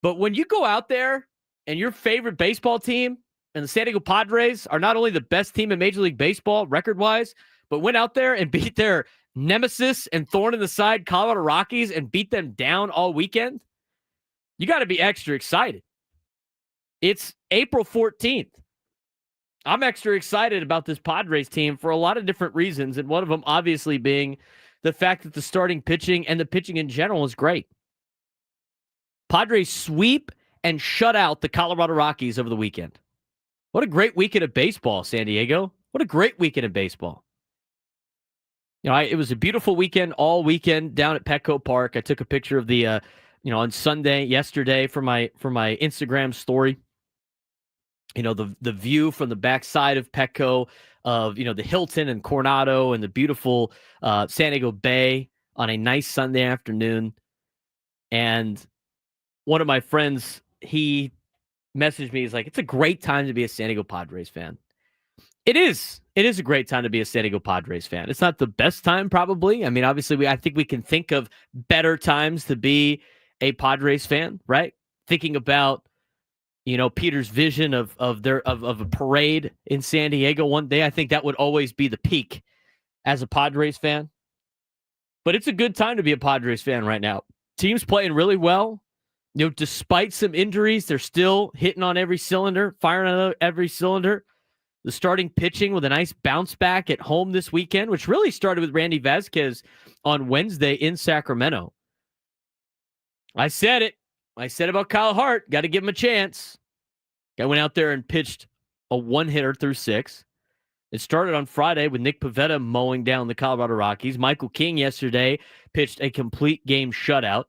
But when you go out there and your favorite baseball team and the San Diego Padres are not only the best team in Major League Baseball record-wise, but went out there and beat their nemesis and thorn in the side Colorado Rockies and beat them down all weekend, you got to be extra excited. It's April 14th. I'm extra excited about this Padres team for a lot of different reasons, and one of them obviously being the fact that the starting pitching and the pitching in general is great. Padres sweep and shut out the Colorado Rockies over the weekend. What a great weekend of baseball, San Diego. What a great weekend of baseball. It was a beautiful weekend all weekend down at Petco Park. I took a picture of the, on Sunday, yesterday for my Instagram story. The view from the backside of Petco of, the Hilton and Coronado and the beautiful San Diego Bay on a nice Sunday afternoon. And one of my friends, he messaged me. He's like, it's a great time to be a San Diego Padres fan. It is. It is a great time to be a San Diego Padres fan. It's not the best time, probably. I mean, obviously, I think we can think of better times to be a Padres fan, right? Thinking about, Peter's vision of a parade in San Diego one day. I think that would always be the peak as a Padres fan. But it's a good time to be a Padres fan right now. Team's playing really well. Despite some injuries, they're still hitting on every cylinder, firing on every cylinder. The starting pitching with a nice bounce back at home this weekend, which really started with Randy Vasquez on Wednesday in Sacramento. I said it. I said about Kyle Hart. Got to give him a chance. Guy went out there and pitched a one-hitter through 6. It started on Friday with Nick Pivetta mowing down the Colorado Rockies. Michael King yesterday pitched a complete game shutout.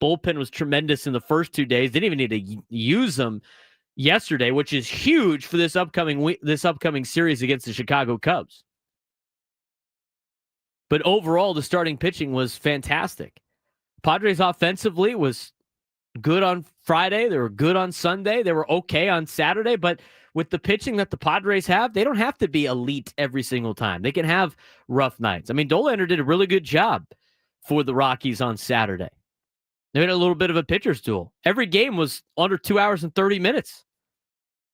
Bullpen was tremendous in the first 2 days. Didn't even need to use them yesterday, which is huge for this upcoming series against the Chicago Cubs. But overall, the starting pitching was fantastic. Padres offensively was good on Friday. They were good on Sunday. They were okay on Saturday. But with the pitching that the Padres have, they don't have to be elite every single time. They can have rough nights. I mean, Dollander did a really good job for the Rockies on Saturday. They had a little bit of a pitcher's duel. Every game was under 2 hours and 30 minutes.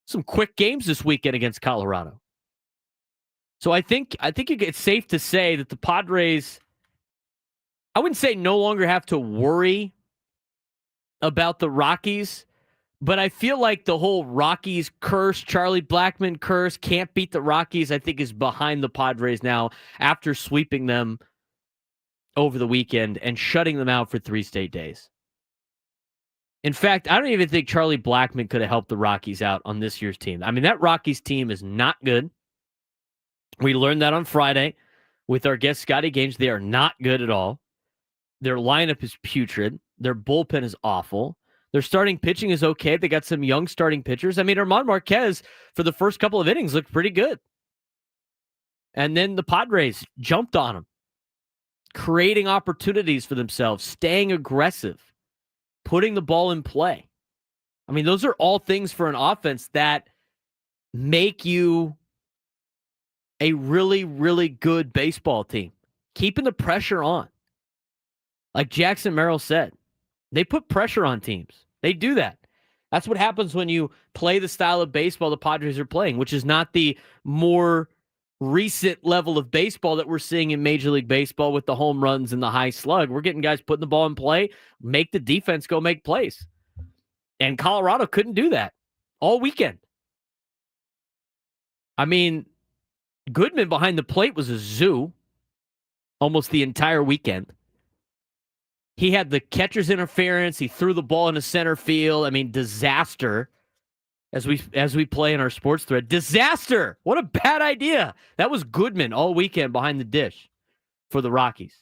Some quick games this weekend against Colorado. So I think it's safe to say that the Padres, I wouldn't say no longer have to worry about the Rockies, but I feel like the whole Rockies curse, Charlie Blackmon curse, can't beat the Rockies, I think is behind the Padres now after sweeping them over the weekend and shutting them out for 3 straight days. In fact, I don't even think Charlie Blackmon could have helped the Rockies out on this year's team. I mean, that Rockies team is not good. We learned that on Friday with our guest Scotty Gaines. They are not good at all. Their lineup is putrid. Their bullpen is awful. Their starting pitching is okay. They got some young starting pitchers. I mean, Herman Marquez, for the first couple of innings, looked pretty good. And then the Padres jumped on them, creating opportunities for themselves, staying aggressive, putting the ball in play. I mean, those are all things for an offense that make you a really, really good baseball team. Keeping the pressure on. Like Jackson Merrill said, they put pressure on teams. They do that. That's what happens when you play the style of baseball the Padres are playing, which is not the more recent level of baseball that we're seeing in Major League Baseball with the home runs and the high slug. We're getting guys putting the ball in play, make the defense go make plays. And Colorado couldn't do that all weekend. I mean, Goodman behind the plate was a zoo almost the entire weekend. He had the catcher's interference. He threw the ball into center field. I mean, disaster. As we play in our sports thread, disaster. What a bad idea. That was Goodman all weekend behind the dish for the Rockies.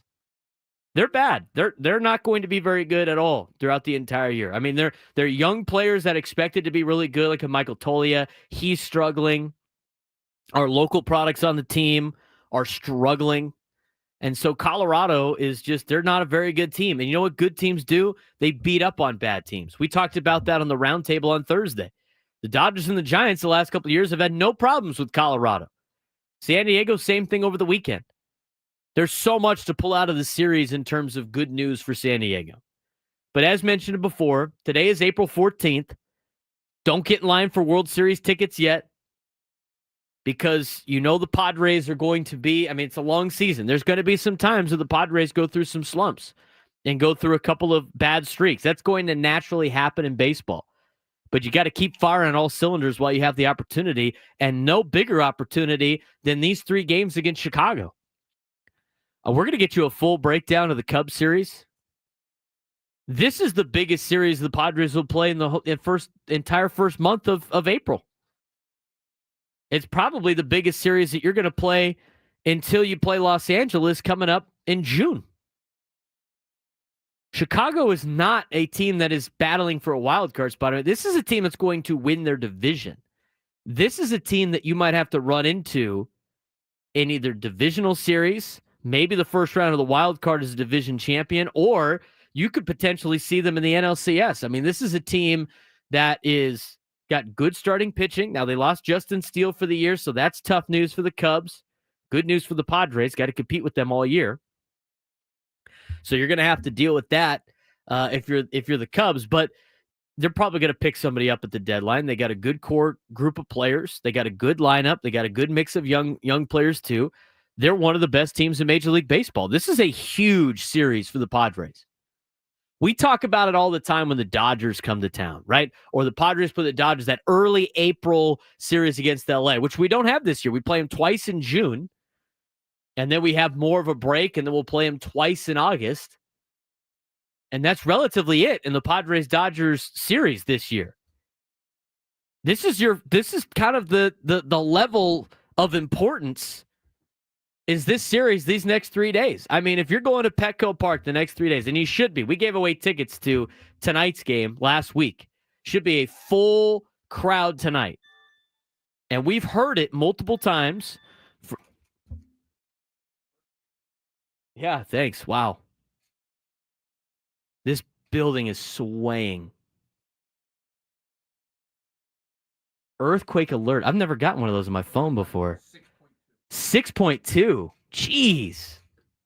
They're bad. They're not going to be very good at all throughout the entire year. I mean, they're young players that expected to be really good, like a Michael Toglia. He's struggling. Our local products on the team are struggling. And so Colorado is just, they're not a very good team. And you know what good teams do? They beat up on bad teams. We talked about that on the roundtable on Thursday. The Dodgers and the Giants the last couple of years have had no problems with Colorado. San Diego, same thing over the weekend. There's so much to pull out of the series in terms of good news for San Diego. But as mentioned before, today is April 14th. Don't get in line for World Series tickets yet because you know the Padres are going to be, I mean, it's a long season. There's going to be some times where the Padres go through some slumps and go through a couple of bad streaks. That's going to naturally happen in baseball. But you got to keep firing on all cylinders while you have the opportunity, and no bigger opportunity than these 3 games against Chicago. We're going to get you a full breakdown of the Cubs series. This is the biggest series the Padres will play in the entire first month of April. It's probably the biggest series that you're going to play until you play Los Angeles coming up in June. Chicago is not a team that is battling for a wild card spot. This is a team that's going to win their division. This is a team that you might have to run into in either divisional series, maybe the first round of the wild card as a division champion, or you could potentially see them in the NLCS. I mean, this is a team that is got good starting pitching. Now, they lost Justin Steele for the year, so that's tough news for the Cubs. Good news for the Padres. Got to compete with them all year. So you're going to have to deal with that if you're the Cubs, but they're probably going to pick somebody up at the deadline. They got a good core group of players. They got a good lineup. They got a good mix of young players too. They're one of the best teams in Major League Baseball. This is a huge series for the Padres. We talk about it all the time when the Dodgers come to town, right? Or the Padres play the Dodgers, that early April series against LA, which we don't have this year. We play them twice in June. And then we have more of a break, and then we'll play them twice in August. And that's relatively it in the Padres-Dodgers series this year. This is kind of the level of importance is this series these next 3 days. I mean, if you're going to Petco Park the next 3 days, and you should be. We gave away tickets to tonight's game last week. Should be a full crowd tonight. And we've heard it multiple times. Yeah, thanks. Wow. This building is swaying. Earthquake alert. I've never gotten one of those on my phone before. 6.2. Jeez.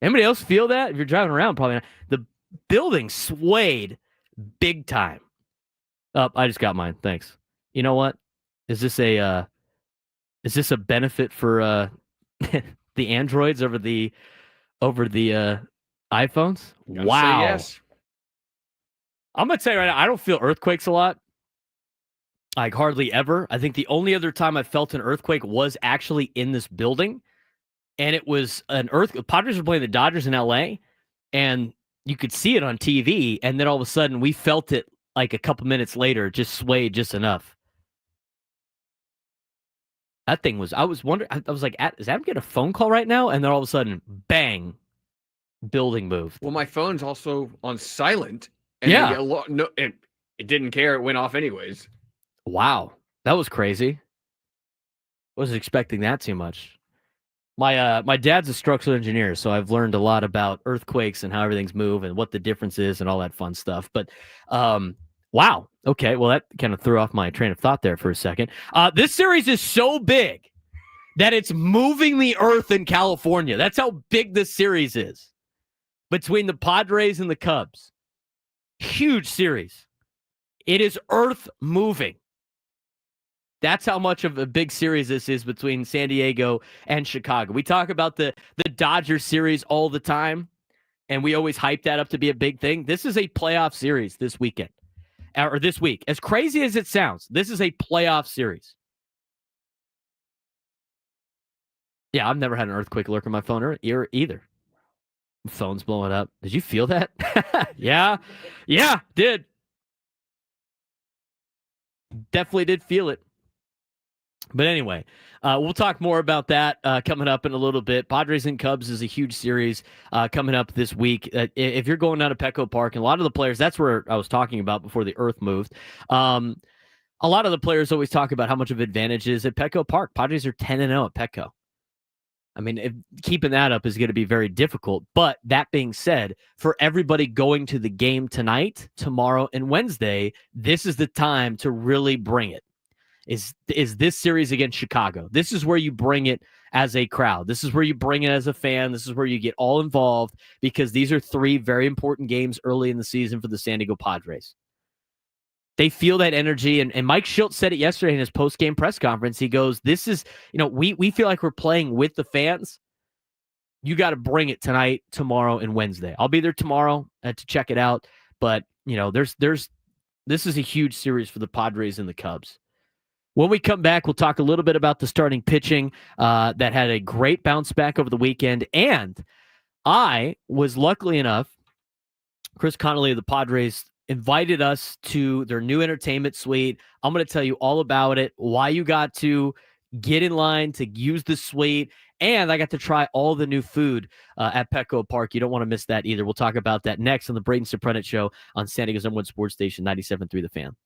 Anybody else feel that? If you're driving around, probably not. The building swayed big time. Oh, I just got mine. Thanks. You know what? Is this a benefit for the Androids over the iPhones? Wow. Yes. I'm going to tell you right now, I don't feel earthquakes a lot. Like hardly ever. I think the only other time I felt an earthquake was actually in this building. And it was an earthquake. Padres were playing the Dodgers in LA, and you could see it on TV. And then all of a sudden we felt it like a couple minutes later, just swayed just enough. That thing was, I was wondering, I was like, is Adam getting a phone call right now? And then all of a sudden, bang, building moved. Well, my phone's also on silent. And yeah. It didn't care. It went off anyways. Wow. That was crazy. Wasn't expecting that too much. My dad's a structural engineer, so I've learned a lot about earthquakes and how everything's move and what the difference is and all that fun stuff. But wow. Okay. Well, that kind of threw off my train of thought there for a second. This series is so big that it's moving the earth in California. That's how big this series is between the Padres and the Cubs. Huge series. It is earth moving. That's how much of a big series this is between San Diego and Chicago. We talk about the Dodgers series all the time, and we always hype that up to be a big thing. This is a playoff series this weekend, or this week. As crazy as it sounds, this is a playoff series. Yeah, I've never had an earthquake alert on my phone or ear either. Phone's blowing up. Did you feel that? Yeah, did. Definitely did feel it. But anyway, we'll talk more about that coming up in a little bit. Padres and Cubs is a huge series coming up this week. If you're going down to Petco Park, and a lot of the players, that's where I was talking about before the earth moved. A lot of the players always talk about how much of an advantage is at Petco Park. Padres are 10-0 at Petco. I mean, keeping that up is going to be very difficult. But that being said, for everybody going to the game tonight, tomorrow, and Wednesday, this is the time to really bring it. is this series against Chicago. This is where you bring it as a crowd. This is where you bring it as a fan. This is where you get all involved because these are 3 very important games early in the season for the San Diego Padres. They feel that energy. And Mike Schultz said it yesterday in his post-game press conference. He goes, this is, we feel like we're playing with the fans. You got to bring it tonight, tomorrow, and Wednesday. I'll be there tomorrow to check it out. But, this is a huge series for the Padres and the Cubs. When we come back, we'll talk a little bit about the starting pitching that had a great bounce back over the weekend. And I was luckily enough, Chris Connolly of the Padres invited us to their new entertainment suite. I'm going to tell you all about it, why you got to get in line to use the suite, and I got to try all the new food at Petco Park. You don't want to miss that either. We'll talk about that next on the Braden Surprenant Show on San Diego's #1 sports station, 97.3 The Fan.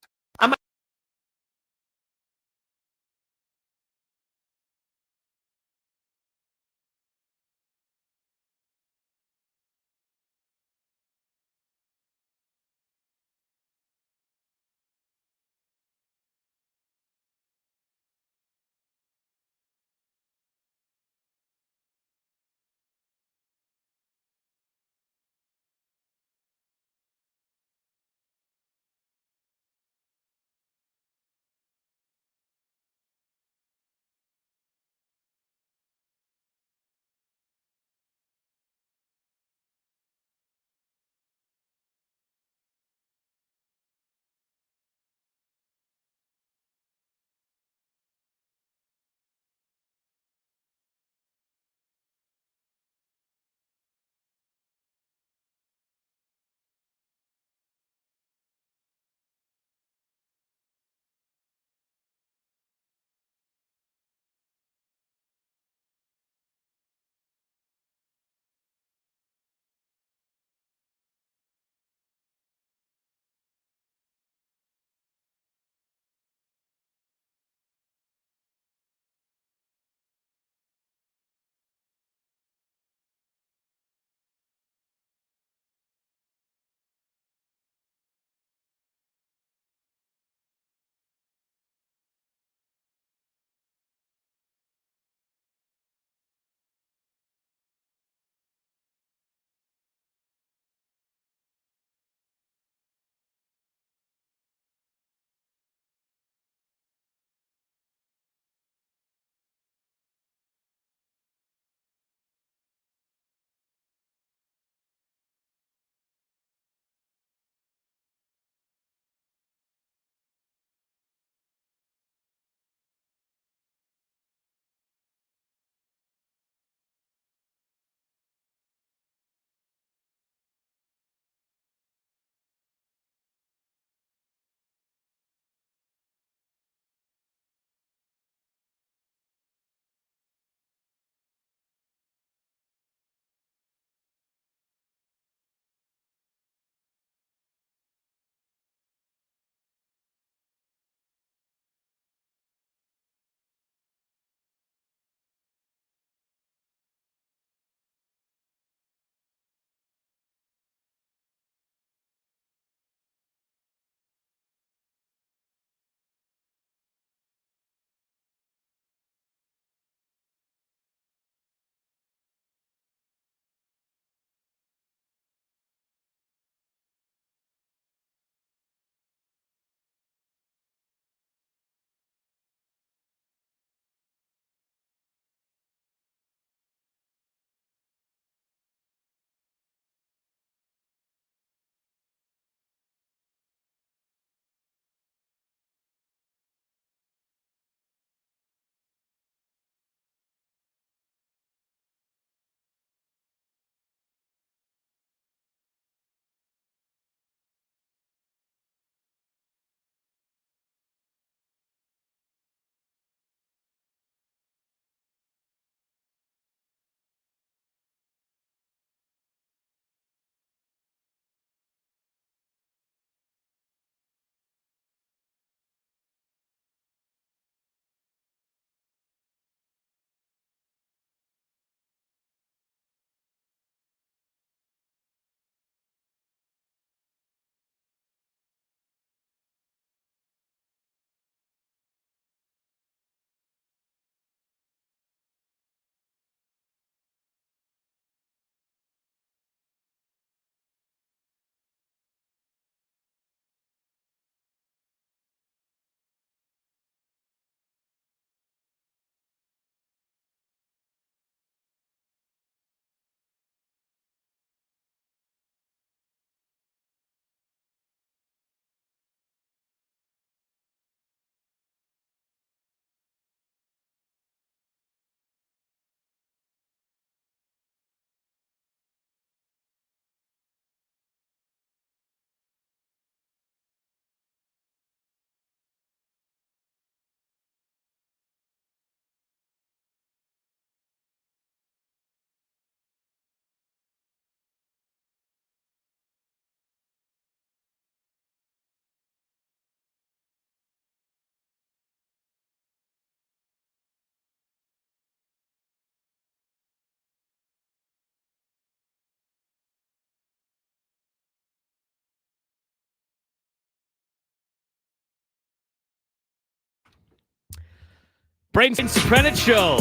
Braden Surprenant Show.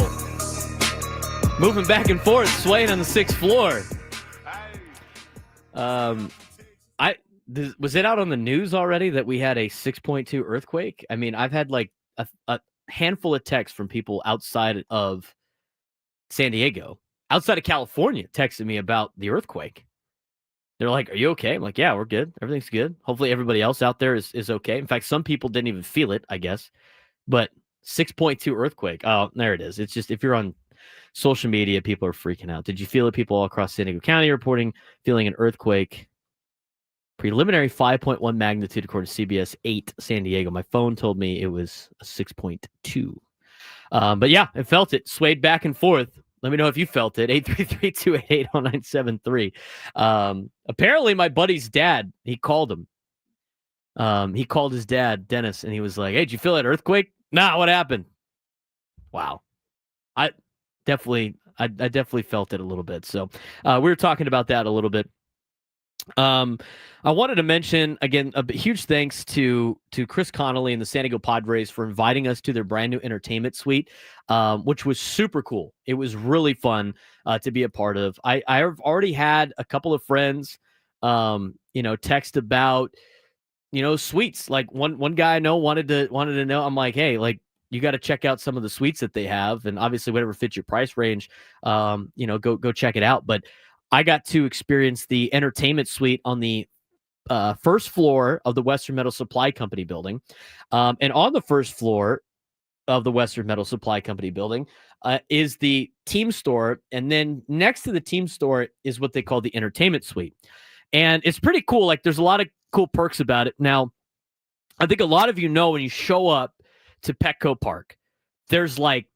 Moving back and forth, swaying on the 6th floor. Was it out on the news already that we had a 6.2 earthquake? I mean, I've had like a handful of texts from people outside of San Diego, outside of California, texting me about the earthquake. They're like, "Are you okay?" I'm like, "Yeah, we're good. Everything's good. Hopefully everybody else out there is okay." In fact, some people didn't even feel it, I guess. But 6.2 earthquake. Oh, there it is. It's just if you're on social media, people are freaking out. Did you feel it? People all across San Diego County reporting feeling an earthquake. Preliminary 5.1 magnitude according to CBS 8 San Diego. My phone told me it was a 6.2. But yeah, I felt it. Swayed back and forth. Let me know if you felt it. 833-288-0973. Apparently, my buddy's dad, he called him. He called his dad, Dennis, and he was like, "Hey, did you feel that earthquake?" "Nah, what happened?" Wow. I definitely felt it a little bit. So we were talking about that a little bit. I wanted to mention again a huge thanks to Chris Connolly and the San Diego Padres for inviting us to their brand new entertainment suite, which was super cool. It was really fun to be a part of. I've already had a couple of friends, text about suites. Like one guy I know wanted to know. I'm like, hey, like you got to check out some of the suites that they have, and obviously whatever fits your price range, go check it out. But I got to experience the entertainment suite on the first floor of the Western Metal Supply Company building. And on the first floor of the Western Metal Supply Company building is the team store. And then next to the team store is what they call the entertainment suite. And it's pretty cool. Like there's a lot of cool perks about it. Now, I think a lot of you know when you show up to Petco Park, it's like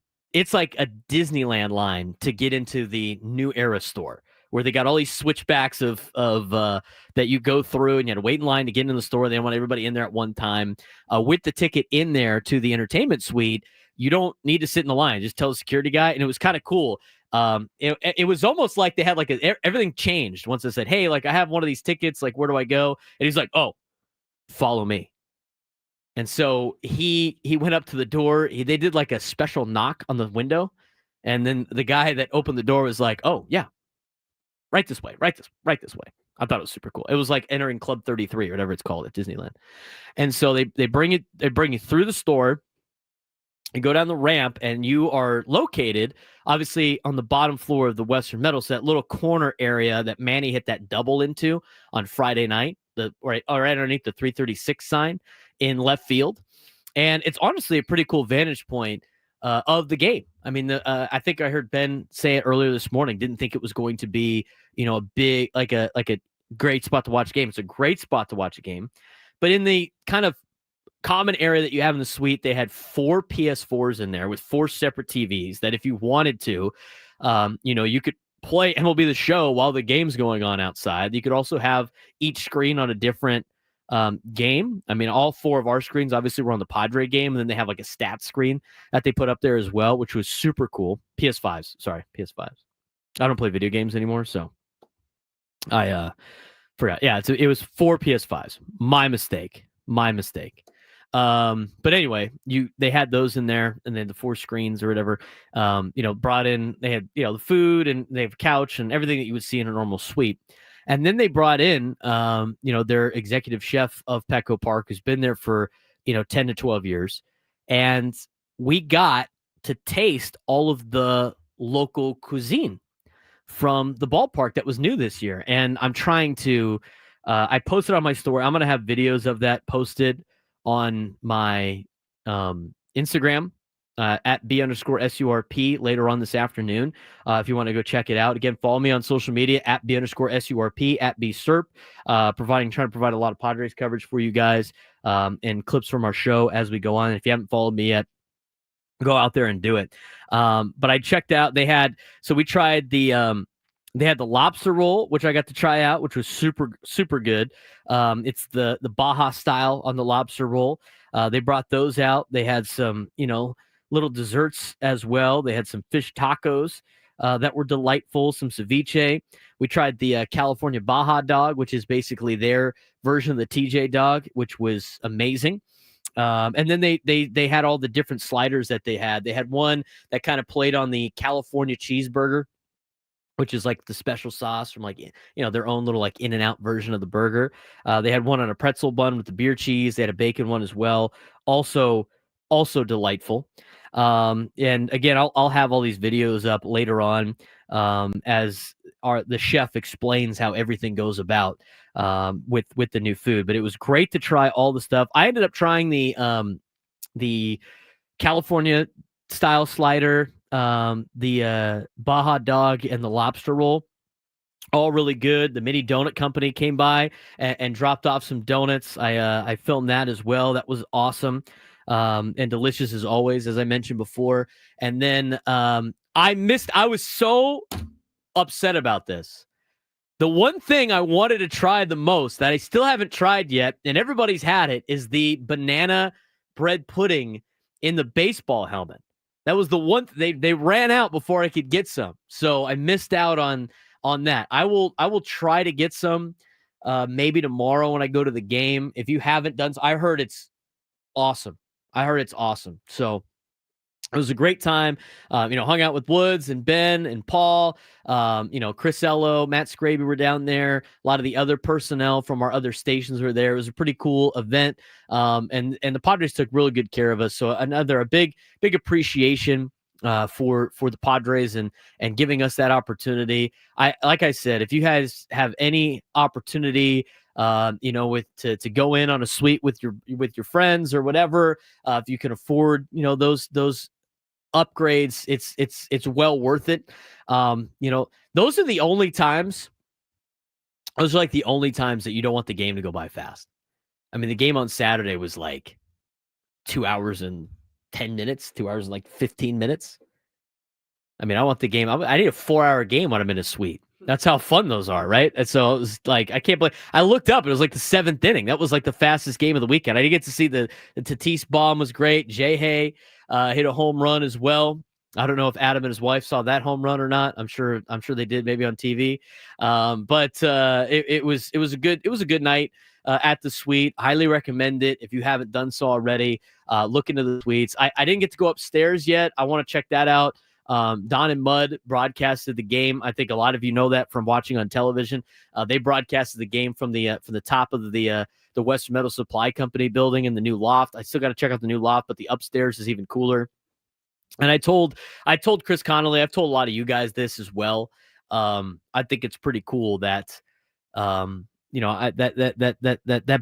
a Disneyland line to get into the New Era store, where they got all these switchbacks of that you go through, and you had to wait in line to get into the store. They want everybody in there at one time. With the ticket in there to the entertainment suite, you don't need to sit in the line. Just tell the security guy, and it was kind of cool. It was almost like they had everything changed once I said, "Hey, like I have one of these tickets. Like, where do I go?" And he's like, "Oh, follow me." And so he went up to the door. They did like a special knock on the window, and then the guy that opened the door was like, "Oh yeah, right this way, right this way." I thought it was super cool. It was like entering Club 33 or whatever it's called at Disneyland. And so they bring you through the store and go down the ramp, and you are located obviously on the bottom floor of the Western Metal, so that little corner area that Manny hit that double into on Friday night, right underneath the 336 sign in left field. And it's honestly a pretty cool vantage point of the game. I mean, I think I heard Ben say it earlier this morning. Didn't think it was going to be, a big like a great spot to watch a game. It's a great spot to watch a game, but in the kind of common area that you have in the suite, they had 4 PS4s in there with 4 separate TVs that if you wanted to, you could play MLB The Show while the game's going on outside. You could also have each screen on a different game. I mean, all 4 of our screens obviously were on the Padre game, and then they have like a stats screen that they put up there as well, which was super cool. PS5s. I don't play video games anymore, so I forgot. Yeah, it was 4 PS5s. My mistake. But anyway, they had those in there, and then the 4 screens or whatever, brought in, they had, the food, and they have a couch and everything that you would see in a normal suite. And then they brought in, their executive chef of Petco Park, who's been there for, 10 to 12 years. And we got to taste all of the local cuisine from the ballpark that was new this year. And I'm trying to, I posted on my story. I'm going to have videos of that posted on my Instagram at B_SURP later on this afternoon. If you want to go check it out. Again, follow me on social media at B_SURP, at BSURP, trying to provide a lot of Padres coverage for you guys and clips from our show as we go on. If you haven't followed me yet, go out there and do it. But I checked out, we tried they had the lobster roll, which I got to try out, which was super, super good. It's the Baja style on the lobster roll. They brought those out. They had some, little desserts as well. They had some fish tacos that were delightful, some ceviche. We tried the California Baja dog, which is basically their version of the TJ dog, which was amazing. And then they had all the different sliders that they had. They had one that kind of played on the California cheeseburger, which is like the special sauce from like, their own little like In-N-Out version of the burger. They had one on a pretzel bun with the beer cheese. They had a bacon one as well. Also delightful. And again, I'll have all these videos up later on as the chef explains how everything goes about with the new food. But it was great to try all the stuff. I ended up trying the California style slider, the Baja dog, and the lobster roll. All really good. The mini donut company came by and dropped off some donuts. I filmed that as well. That was awesome. And delicious as always, as I mentioned before. And then I was so upset about this. The one thing I wanted to try the most that I still haven't tried yet, and everybody's had it, is the banana bread pudding in the baseball helmet. That was the one they ran out before I could get some. So I missed out on that. I will try to get some maybe tomorrow when I go to the game. If you haven't done so, I heard it's awesome. So it was a great time. Hung out with Woods and Ben and Paul. Chris Ello, Matt Scraby were down there. A lot of the other personnel from our other stations were there. It was a pretty cool event. And the Padres took really good care of us. So a big appreciation for the Padres and giving us that opportunity. Like I said, if you guys have any opportunity, to go in on a suite with your friends or whatever, if you can afford, those upgrades, it's well worth it. Those are the only times. Those are like the only times that you don't want the game to go by fast. I mean, the game on Saturday was like 2 hours and 10 minutes, 2 hours and like 15 minutes. I mean, I want the game. I need a 4-hour game when I'm in a suite. That's how fun those are, right? And so it was like, I can't believe I looked up. It was like the 7th inning. That was like the fastest game of the weekend. I didn't get to see the Tatis bomb was great. Jay Hay hit a home run as well. I don't know if Adam and his wife saw that home run or not. I'm sure they did, maybe on TV. But it was a good night at the suite. Highly recommend it if you haven't done so already. Look into the suites. I didn't get to go upstairs yet. I want to check that out. Don and Mud broadcasted the game. I think a lot of you know that from watching on television. They broadcasted the game from the top of the Western Metal Supply Company building in the new loft. I still got to check out the new loft, but the upstairs is even cooler. And I told Chris Connolly, I've told a lot of you guys this as well. I think it's pretty cool that that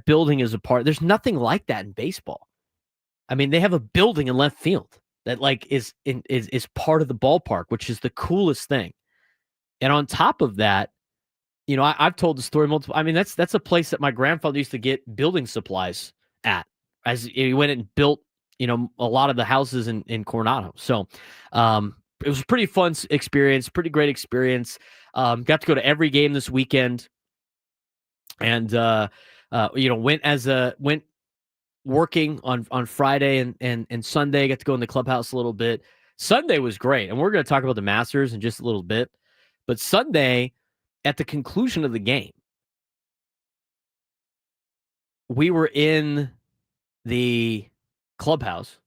building is a part. There's nothing like that in baseball. I mean, they have a building in left field that like is part of the ballpark, which is the coolest thing. And on top of that, I've told the story multiple. I mean, that's a place that my grandfather used to get building supplies at, as he went and built, a lot of the houses in Coronado. So it was a pretty fun experience, pretty great experience. Got to go to every game this weekend, and went working on Friday and Sunday. Got to go in the clubhouse a little bit. Sunday was great, and we're going to talk about the Masters in just a little bit. But Sunday, at the conclusion of the game, we were in the clubhouse,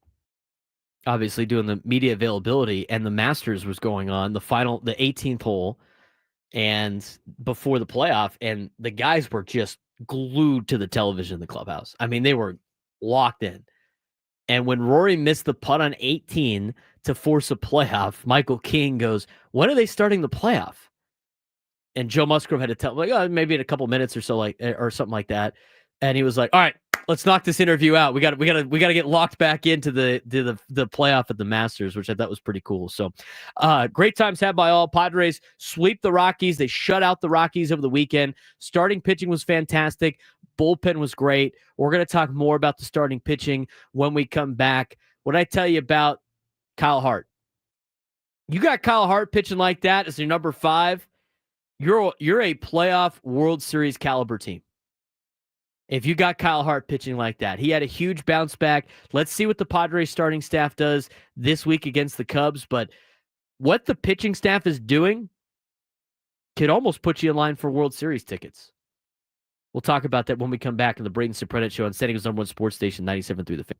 obviously doing the media availability, and the Masters was going on, the 18th hole, and before the playoff, and the guys were just glued to the television in the clubhouse. I mean, they were locked in. And when Rory missed the putt on 18 to force a playoff, Michael King goes, "When are they starting the playoff?" And Joe Musgrove had to tell, like, "Oh, maybe in a couple minutes or so, or something like that." And he was like, "All right, let's knock this interview out. We got to get locked back into the playoff at the Masters," which I thought was pretty cool. So, great times had by all. Padres sweep the Rockies. They shut out the Rockies over the weekend. Starting pitching was fantastic. Bullpen was great. We're going to talk more about the starting pitching when we come back. What I tell you about Kyle Hart, you got Kyle Hart pitching like that as your number 5. You're a playoff World Series caliber team. If you got Kyle Hart pitching like that, he had a huge bounce back. Let's see what the Padres starting staff does this week against the Cubs. But what the pitching staff is doing could almost put you in line for World Series tickets. We'll talk about that when we come back on the Braden Surprenant Show on San Diego's #1 sports station, 97.3 The Fan.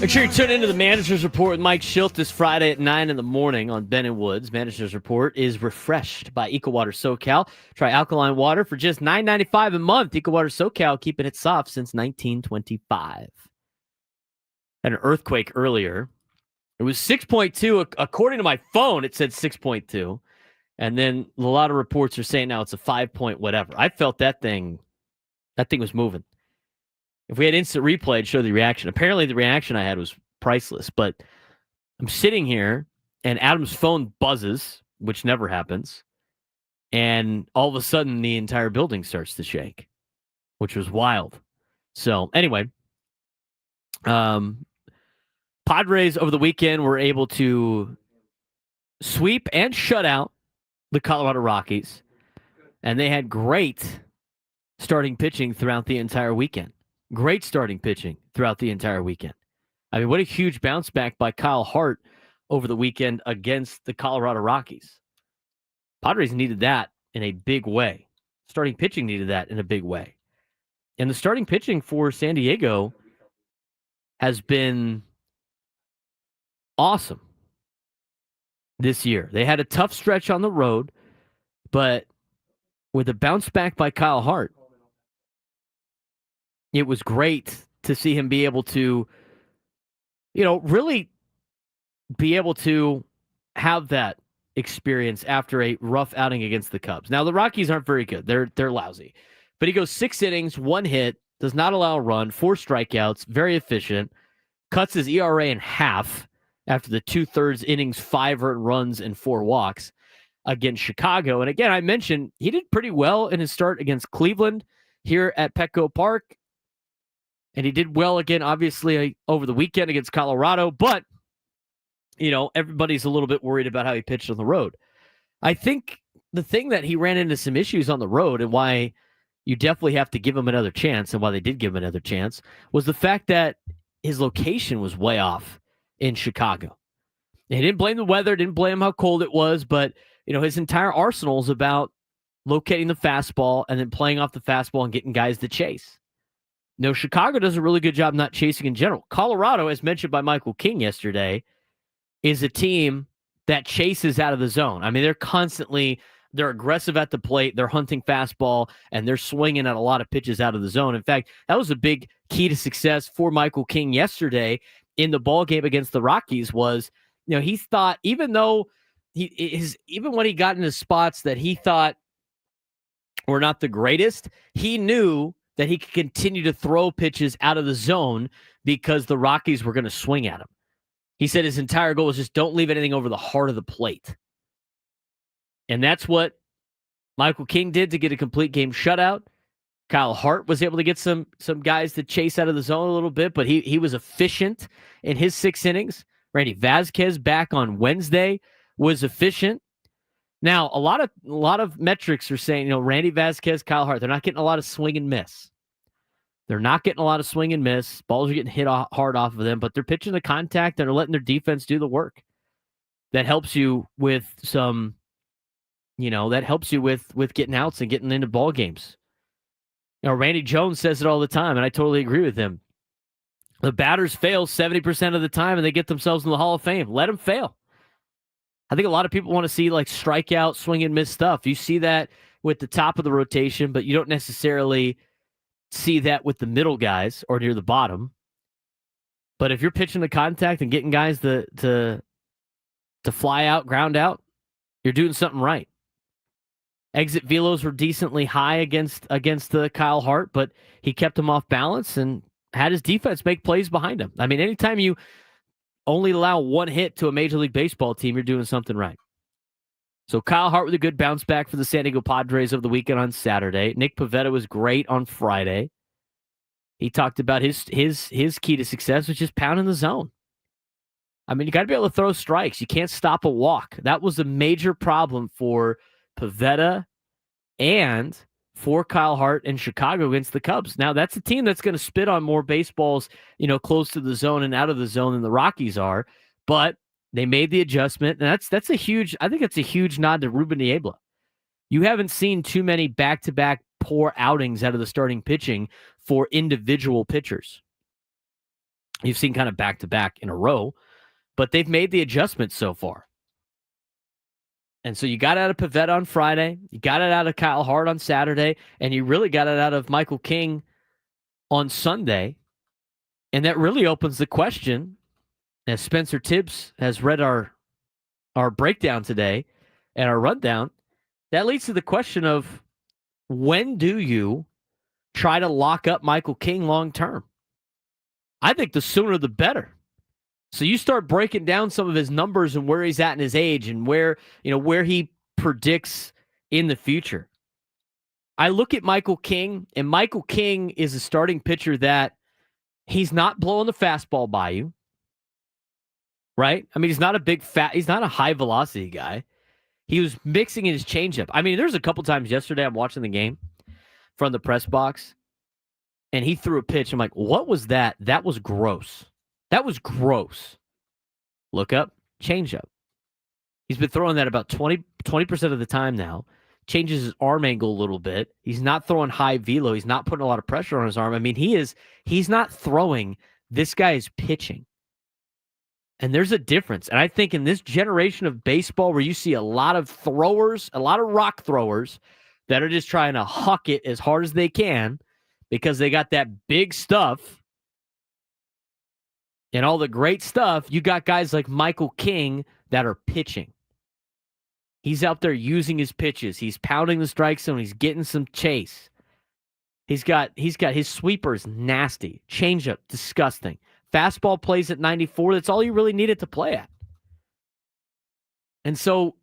Make sure you tune into the Manager's Report with Mike Schilt this Friday at 9 in the morning on Ben and Woods. Manager's Report is refreshed by EcoWater SoCal. Try alkaline water for just $9.95 a month. EcoWater SoCal, keeping it soft since 1925. Had an earthquake earlier. It was 6.2. According to my phone, it said 6.2. And then a lot of reports are saying now it's a 5 point whatever. I felt that thing was moving. If we had instant replay, it'd show the reaction. Apparently, the reaction I had was priceless. But I'm sitting here, and Adam's phone buzzes, which never happens. And all of a sudden, the entire building starts to shake, which was wild. So, anyway, Padres over the weekend were able to sweep and shut out the Colorado Rockies. And they had great starting pitching throughout the entire weekend. Great starting pitching throughout the entire weekend. I mean, what a huge bounce back by Kyle Hart over the weekend against the Colorado Rockies. Padres needed that in a big way. Starting pitching needed that in a big way. And the starting pitching for San Diego has been awesome this year. They had a tough stretch on the road, but with a bounce back by Kyle Hart, it was great to see him be able to, really be able to have that experience after a rough outing against the Cubs. Now, the Rockies aren't very good. They're lousy. But he goes 6 innings, 1 hit, does not allow a run, 4 strikeouts, very efficient, cuts his ERA in half after the 2/3 innings, 5 earned runs, and 4 walks against Chicago. And again, I mentioned he did pretty well in his start against Cleveland here at Petco Park. And he did well again, obviously, over the weekend against Colorado. But, everybody's a little bit worried about how he pitched on the road. I think the thing that he ran into some issues on the road and why you definitely have to give him another chance, and why they did give him another chance, was the fact that his location was way off in Chicago. He didn't blame the weather, didn't blame how cold it was, but, his entire arsenal is about locating the fastball and then playing off the fastball and getting guys to chase. No, Chicago does a really good job not chasing in general. Colorado, as mentioned by Michael King yesterday, is a team that chases out of the zone. I mean, they're aggressive at the plate, they're hunting fastball, and they're swinging at a lot of pitches out of the zone. In fact, that was a big key to success for Michael King yesterday in the ball game against the Rockies was, he thought, even when he got into spots that he thought were not the greatest, he knew that he could continue to throw pitches out of the zone because the Rockies were going to swing at him. He said his entire goal was just don't leave anything over the heart of the plate. And that's what Michael King did to get a complete game shutout. Kyle Hart was able to get some guys to chase out of the zone a little bit, but he was efficient in his 6 innings. Randy Vasquez back on Wednesday was efficient. Now, a lot of metrics are saying, Randy Vasquez, Kyle Hart, they're not getting a lot of swing and miss. They're not getting a lot of swing and miss. Balls are getting hit hard off of them, but they're pitching the contact and they're letting their defense do the work. That helps you with some, with getting outs and getting into ball games. Randy Jones says it all the time, and I totally agree with him. The batters fail 70% of the time, and they get themselves in the Hall of Fame. Let them fail. I think a lot of people want to see strikeout, swing and miss stuff. You see that with the top of the rotation, but you don't necessarily see that with the middle guys or near the bottom. But if you're pitching the contact and getting guys to fly out, ground out, you're doing something right. Exit velos were decently high against the Kyle Hart, but he kept him off balance and had his defense make plays behind him. I mean, anytime you only allow 1 hit to a Major League Baseball team, you're doing something right. So Kyle Hart with a good bounce back for the San Diego Padres over the weekend on Saturday. Nick Pivetta was great on Friday. He talked about his key to success, which is pounding the zone. I mean, you got to be able to throw strikes. You can't stop a walk. That was a major problem for Pivetta and for Kyle Hart in Chicago against the Cubs. Now, that's a team that's going to spit on more baseballs, close to the zone and out of the zone than the Rockies are, but they made the adjustment, and that's a huge nod to Ruben Niebla. You haven't seen too many back-to-back poor outings out of the starting pitching for individual pitchers. You've seen kind of back-to-back in a row, but they've made the adjustment so far. And so you got out of Pivetta on Friday, you got it out of Kyle Hart on Saturday, and you really got it out of Michael King on Sunday. And that really opens the question, as Spencer Tibbs has read our breakdown today and our rundown, that leads to the question of, when do you try to lock up Michael King long term? I think the sooner the better. So you start breaking down some of his numbers and where he's at in his age and where he predicts in the future. I look at Michael King, and Michael King is a starting pitcher that he's not blowing the fastball by you, right? I mean, he's not a high velocity guy. He was mixing in his changeup. I mean, there's a couple times yesterday I'm watching the game from the press box, and he threw a pitch. I'm like, what was that? That was gross. That was gross. Look up, changeup. He's been throwing that about 20% of the time now. Changes his arm angle a little bit. He's not throwing high velo. He's not putting a lot of pressure on his arm. I mean, he's not throwing. This guy is pitching. And there's a difference. And I think in this generation of baseball where you see a lot of throwers, a lot of rock throwers that are just trying to huck it as hard as they can because they got that big stuff and all the great stuff, you got guys like Michael King that are pitching. He's out there using his pitches. He's pounding the strike zone. He's getting some chase. He's got his sweepers nasty. Changeup, disgusting. Fastball plays at 94. That's all you really needed to play at. And so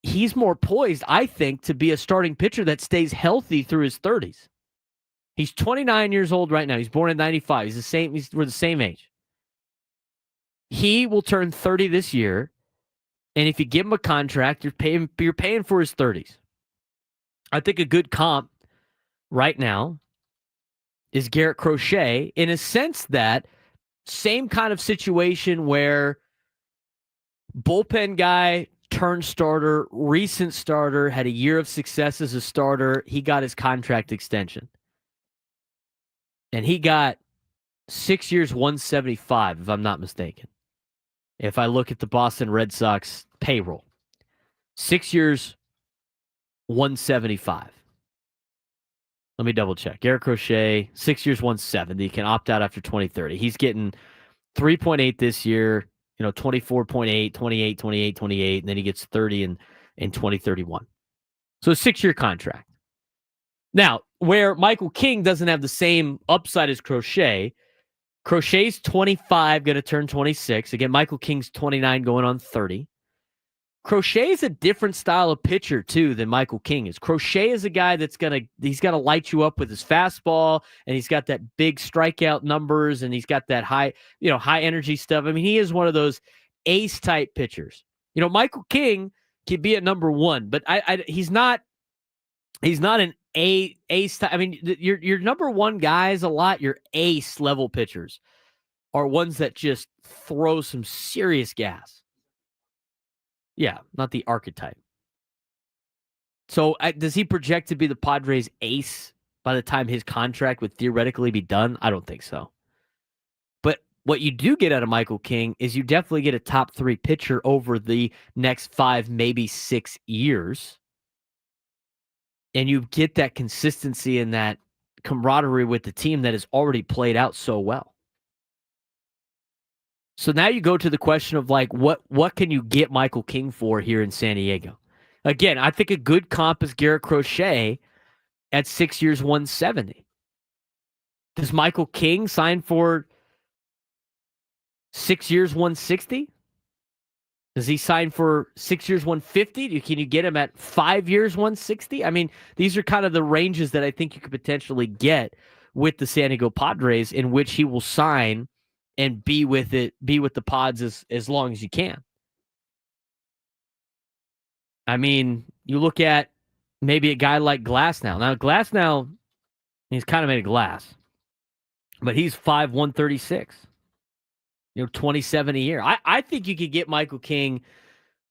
he's more poised, I think, to be a starting pitcher that stays healthy through his 30s. He's 29 years old right now. He's born in 95. We're the same age. He will turn 30 this year, and if you give him a contract, you're paying for his 30s. I think a good comp right now is Garrett Crochet, in a sense that same kind of situation where bullpen guy turned starter, recent starter, had a year of success as a starter. He got his contract extension. And he got 6 years, 175, if I'm not mistaken. If I look at the Boston Red Sox payroll, 6 years, 175. Let me double check. Garrett Crochet, 6 years, 170. Can opt out after 2030. He's getting 3.8 this year, 24.8, 28, 28, 28, and then he gets 30 in 2031. So a 6-year contract. Now, where Michael King doesn't have the same upside as Crochet, Crochet's 25, going to turn 26. Again, Michael King's 29, going on 30. Crochet is a different style of pitcher, too, than Michael King is. Crochet is a guy that's he's got to light you up with his fastball, and he's got that big strikeout numbers, and he's got that high energy stuff. I mean, he is one of those ace-type pitchers. Michael King can be at number one, but he's not an ace. I mean, your number one guys a lot, your ace level pitchers are ones that just throw some serious gas. Yeah, not the archetype. So does he project to be the Padres ace by the time his contract would theoretically be done? I don't think so. But what you do get out of Michael King is you definitely get a top 3 pitcher over the next 5, maybe 6 years. And you get that consistency and that camaraderie with the team that has already played out so well. So now you go to the question of what can you get Michael King for here in San Diego? Again, I think a good comp is Garrett Crochet at 6 years, 170. Does Michael King sign for 6 years, 160? Does he sign for 6 years, 150? Can you get him at 5 years, 160? I mean, these are kind of the ranges that I think you could potentially get with the San Diego Padres, in which he will sign and be with the Pods as long as you can. I mean, you look at maybe a guy like Glasnow. Now, Glasnow, he's kind of made of glass, but he's 5', 136. 27 a year. I think you could get Michael King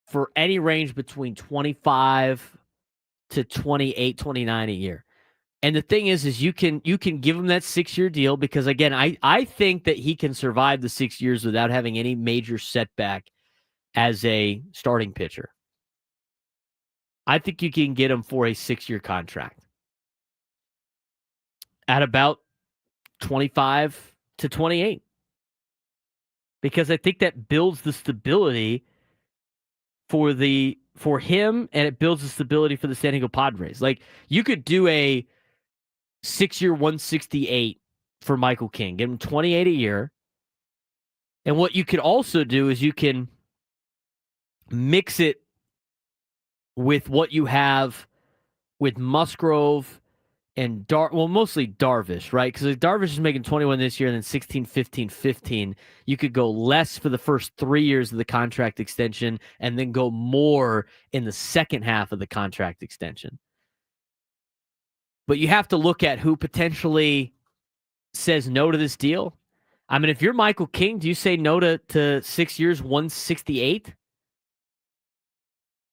for any range between 25 to 28, 29 a year. And the thing is you can give him that 6-year deal because, again, I think that he can survive the 6 years without having any major setback as a starting pitcher. I think you can get him for a 6-year contract at about 25 to 28. Because I think that builds the stability for him, and it builds the stability for the San Diego Padres. Like, you could do a 6-year 168 for Michael King, give him 28 a year. And what you could also do is you can mix it with what you have with Musgrove and mostly Darvish, right? Because Darvish is making 21 this year and then 16, 15, 15. You could go less for the first 3 years of the contract extension and then go more in the second half of the contract extension. But you have to look at who potentially says no to this deal. I mean, if you're Michael King, do you say no to 6 years, 168?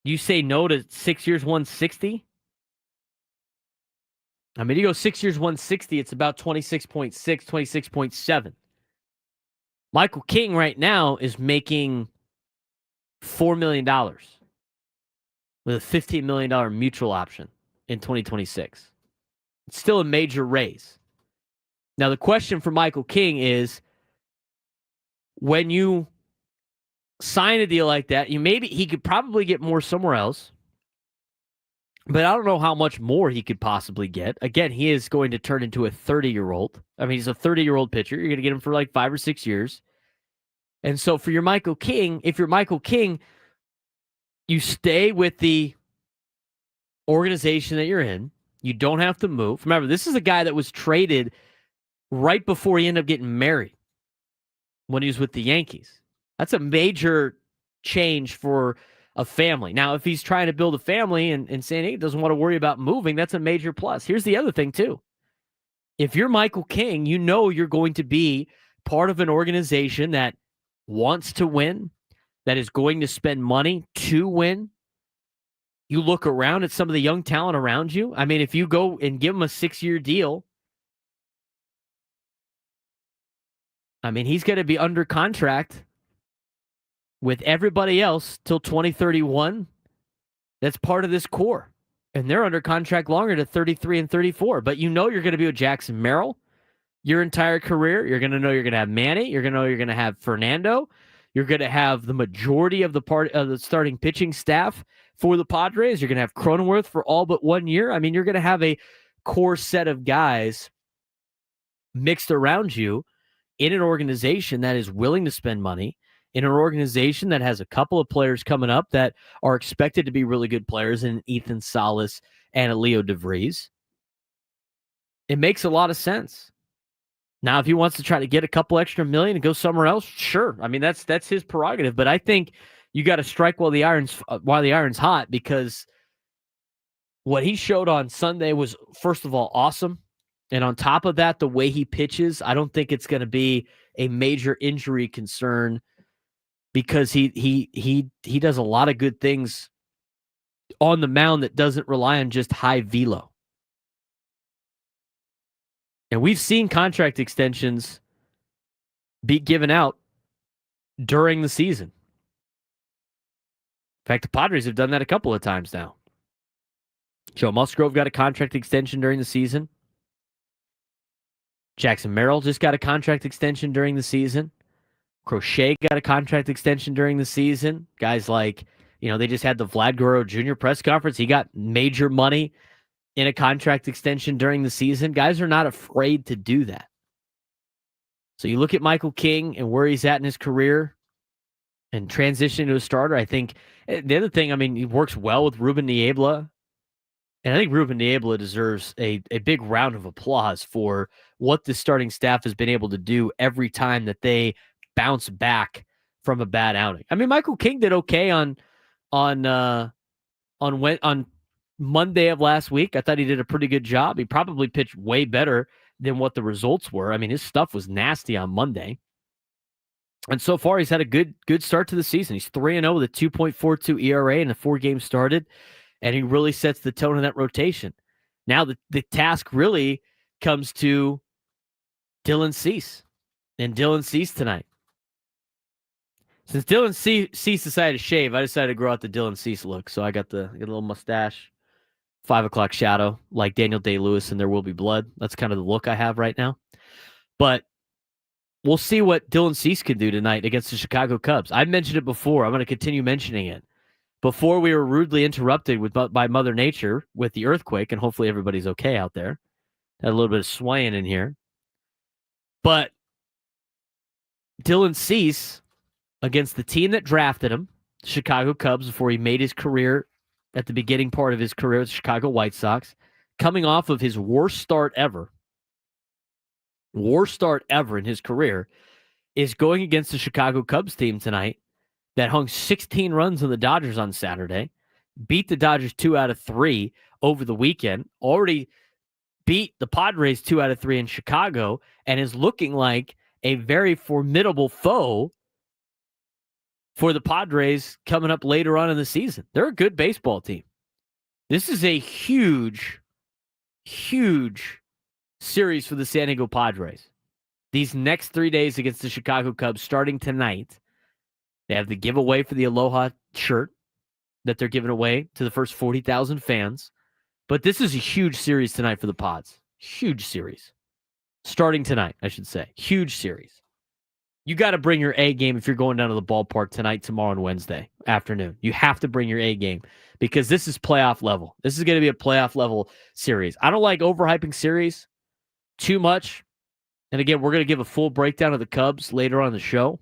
Do you say no to 6 years, 160? I mean, you go 6 years, 160, it's about 26.6, 26.7. Michael King right now is making $4 million with a $15 million mutual option in 2026. It's still a major raise. Now, the question for Michael King is, when you sign a deal like that, he could probably get more somewhere else. But I don't know how much more he could possibly get. Again, he is going to turn into a 30-year-old. I mean, he's a 30-year-old pitcher. You're going to get him for like 5 or 6 years. And so for your Michael King, if you're Michael King, you stay with the organization that you're in. You don't have to move. Remember, this is a guy that was traded right before he ended up getting married when he was with the Yankees. That's a major change for a family. Now, if he's trying to build a family and saying he doesn't want to worry about moving, that's a major plus. Here's the other thing, too. If you're Michael King, you know you're going to be part of an organization that wants to win, that is going to spend money to win. You look around at some of the young talent around you. I mean, if you go and give him a 6-year deal, I mean, he's going to be under contract with everybody else till 2031. That's part of this core. And they're under contract longer to 33 and 34. But you know you're going to be with Jackson Merrill your entire career. You're going to know you're going to have Manny. You're going to know you're going to have Fernando. You're going to have the majority of the starting pitching staff for the Padres. You're going to have Cronenworth for all but 1 year. I mean, you're going to have a core set of guys mixed around you in an organization that is willing to spend money, in an organization that has a couple of players coming up that are expected to be really good players in Ethan Salas and Leo DeVries. It makes a lot of sense. Now, if he wants to try to get a couple extra million and go somewhere else, sure. I mean, that's his prerogative. But I think you got to strike while the iron's hot, because what he showed on Sunday was, first of all, awesome. And on top of that, the way he pitches, I don't think it's going to be a major injury concern, because he does a lot of good things on the mound that doesn't rely on just high velo. And we've seen contract extensions be given out during the season. In fact, the Padres have done that a couple of times now. Joe Musgrove got a contract extension during the season. Jackson Merrill just got a contract extension during the season. Crochet got a contract extension during the season. Guys like, they just had the Vlad Guerrero Jr. press conference. He got major money in a contract extension during the season. Guys are not afraid to do that. So you look at Michael King and where he's at in his career and transitioning to a starter. I think the other thing, he works well with Ruben Niebla. And I think Ruben Niebla deserves a big round of applause for what the starting staff has been able to do every time that they bounce back from a bad outing. Michael King did okay on Monday of last week. I thought he did a pretty good job. He probably pitched way better than what the results were. His stuff was nasty on Monday. And so far, he's had a good start to the season. He's 3-0 with a 2.42 ERA in the 4 games started, and he really sets the tone of that rotation. Now the task really comes to Dylan Cease and Dylan Cease tonight. Since Dylan Cease decided to shave, I decided to grow out the Dylan Cease look. So I got a little mustache, 5 o'clock shadow, like Daniel Day-Lewis and There Will Be Blood. That's kind of the look I have right now. But we'll see what Dylan Cease can do tonight against the Chicago Cubs. I mentioned it before. I'm going to continue mentioning it. Before we were rudely interrupted by Mother Nature with the earthquake, and hopefully everybody's okay out there. Had a little bit of swaying in here. But Dylan Cease, against the team that drafted him, the Chicago Cubs, before he made his career at the beginning part of his career with the Chicago White Sox, coming off of his worst start ever in his career, is going against the Chicago Cubs team tonight that hung 16 runs on the Dodgers on Saturday, beat the Dodgers 2 out of 3 over the weekend, already beat the Padres 2 out of 3 in Chicago, and is looking like a very formidable foe for the Padres coming up later on in the season. They're a good baseball team. This is a huge, huge series for the San Diego Padres. These next 3 days against the Chicago Cubs, starting tonight, they have the giveaway for the Aloha shirt that they're giving away to the first 40,000 fans. But this is a huge series tonight for the Pods. Huge series. Starting tonight, I should say. Huge series. You got to bring your A game if you're going down to the ballpark tonight, tomorrow, and Wednesday afternoon. You have to bring your A game because this is playoff level. This is going to be a playoff level series. I don't like overhyping series too much. And again, we're going to give a full breakdown of the Cubs later on in the show.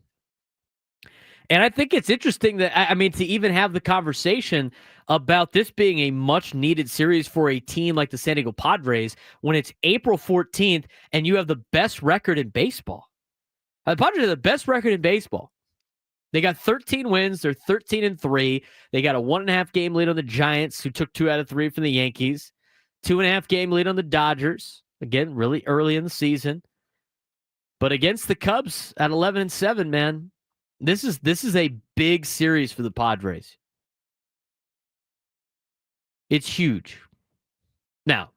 And I think it's interesting that, to even have the conversation about this being a much-needed series for a team like the San Diego Padres when it's April 14th and you have the best record in baseball. The Padres have the best record in baseball. They got 13 wins. They're 13-3. They got a 1.5 game lead on the Giants, who took 2 out of 3 from the Yankees. 2.5 game lead on the Dodgers. Again, really early in the season. But against the Cubs at 11-7, man, this is a big series for the Padres. It's huge. Now,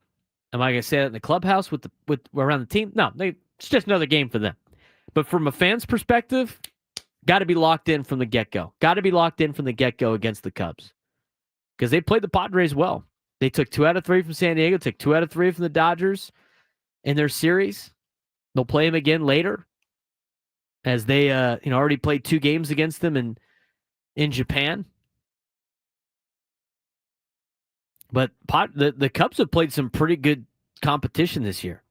am I going to say that in the clubhouse with around the team? No, it's just another game for them. But from a fan's perspective, got to be locked in from the get-go. Got to be locked in from the get-go against the Cubs. Because they played the Padres well. They took 2 out of 3 from San Diego, took 2 out of 3 from the Dodgers in their series. They'll play them again later, as they already played 2 games against them in Japan. But the Cubs have played some pretty good competition this year.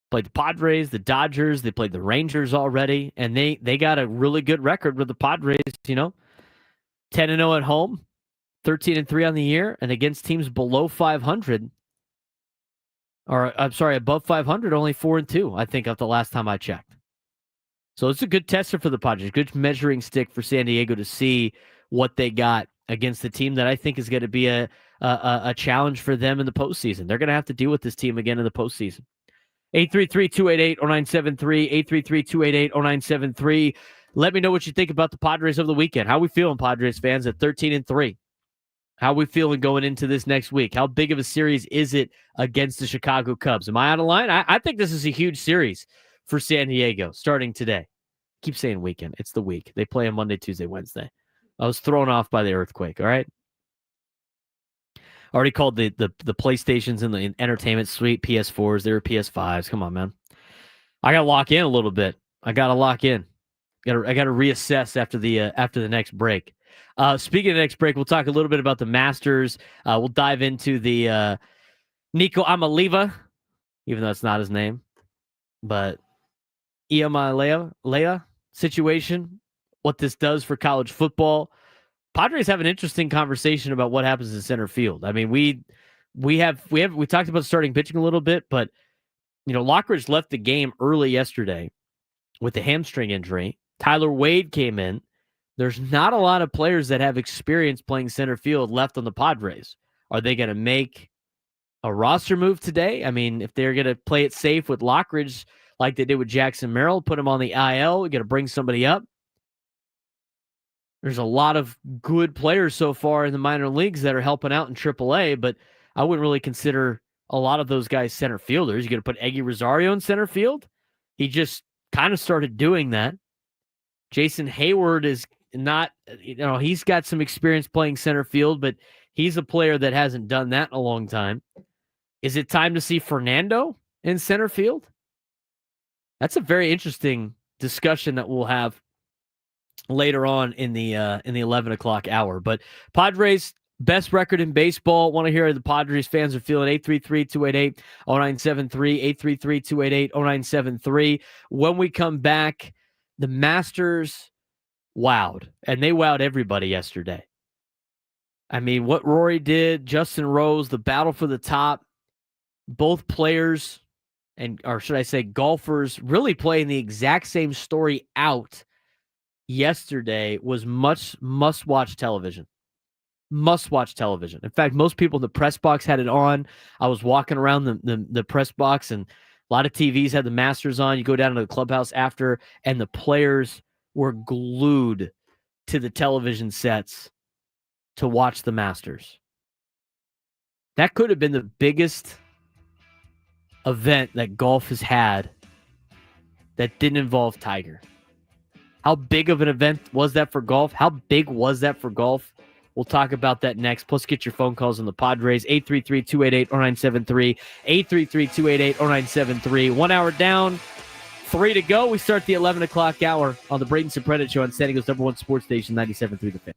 Played the Padres, the Dodgers, they played the Rangers already, and they got a really good record with the Padres, 10-0 at home, 13-3 on the year, and against teams below 500, above 500, only 4-2, I think, of the last time I checked. So it's a good tester for the Padres, good measuring stick for San Diego to see what they got against the team that I think is going to be a challenge for them in the postseason. They're going to have to deal with this team again in the postseason. 833-288-0973, 833-288-0973. Let me know what you think about the Padres over the weekend. How we feeling, Padres fans, at 13-3? How we feeling going into this next week? How big of a series is it against the Chicago Cubs? Am I out of line? I think this is a huge series for San Diego starting today. Keep saying weekend. It's the week. They play on Monday, Tuesday, Wednesday. I was thrown off by the earthquake, all right? Already called the PlayStations in the entertainment suite PS4s. They were PS5s. Come on, man. I got to lock in a little bit. I got to lock in. I got to reassess after the next break. Speaking of the next break, we'll talk a little bit about the Masters. We'll dive into the Nico Amaliva, even though that's not his name, but Iamaleava situation, what this does for college football. Padres have an interesting conversation about what happens in center field. I mean, we talked about starting pitching a little bit, but Lockridge left the game early yesterday with a hamstring injury. Tyler Wade came in. There's not a lot of players that have experience playing center field left on the Padres. Are they going to make a roster move today? I mean, if they're going to play it safe with Lockridge like they did with Jackson Merrill, put him on the IL, we're going to bring somebody up. There's a lot of good players so far in the minor leagues that are helping out in AAA, but I wouldn't really consider a lot of those guys center fielders. You're going to put Eggy Rosario in center field. He just kind of started doing that. Jason Hayward is not, he's got some experience playing center field, but he's a player that hasn't done that in a long time. Is it time to see Fernando in center field? That's a very interesting discussion that we'll have later on in the 11 o'clock hour. But Padres, best record in baseball. Want to hear how the Padres fans are feeling. 833-288-0973, 833-288-0973. When we come back, the Masters wowed, and they wowed everybody yesterday. I mean, what Rory did, Justin Rose, the battle for the top, both players, or should I say golfers, really playing the exact same story out yesterday was much must-watch television. Must-watch television. In fact, most people in the press box had it on. I was walking around the press box, and a lot of TVs had the Masters on. You go down to the clubhouse after, and the players were glued to the television sets to watch the Masters. That could have been the biggest event that golf has had that didn't involve Tiger. How big of an event was that for golf? How big was that for golf? We'll talk about that next. Plus, get your phone calls on the Padres. 833-288-0973. 833-288-0973. 1 hour down, 3 to go. We start the 11 o'clock hour on the Braden Surprenant Show on San Diego's #1 sports station, 97.3 The Fan.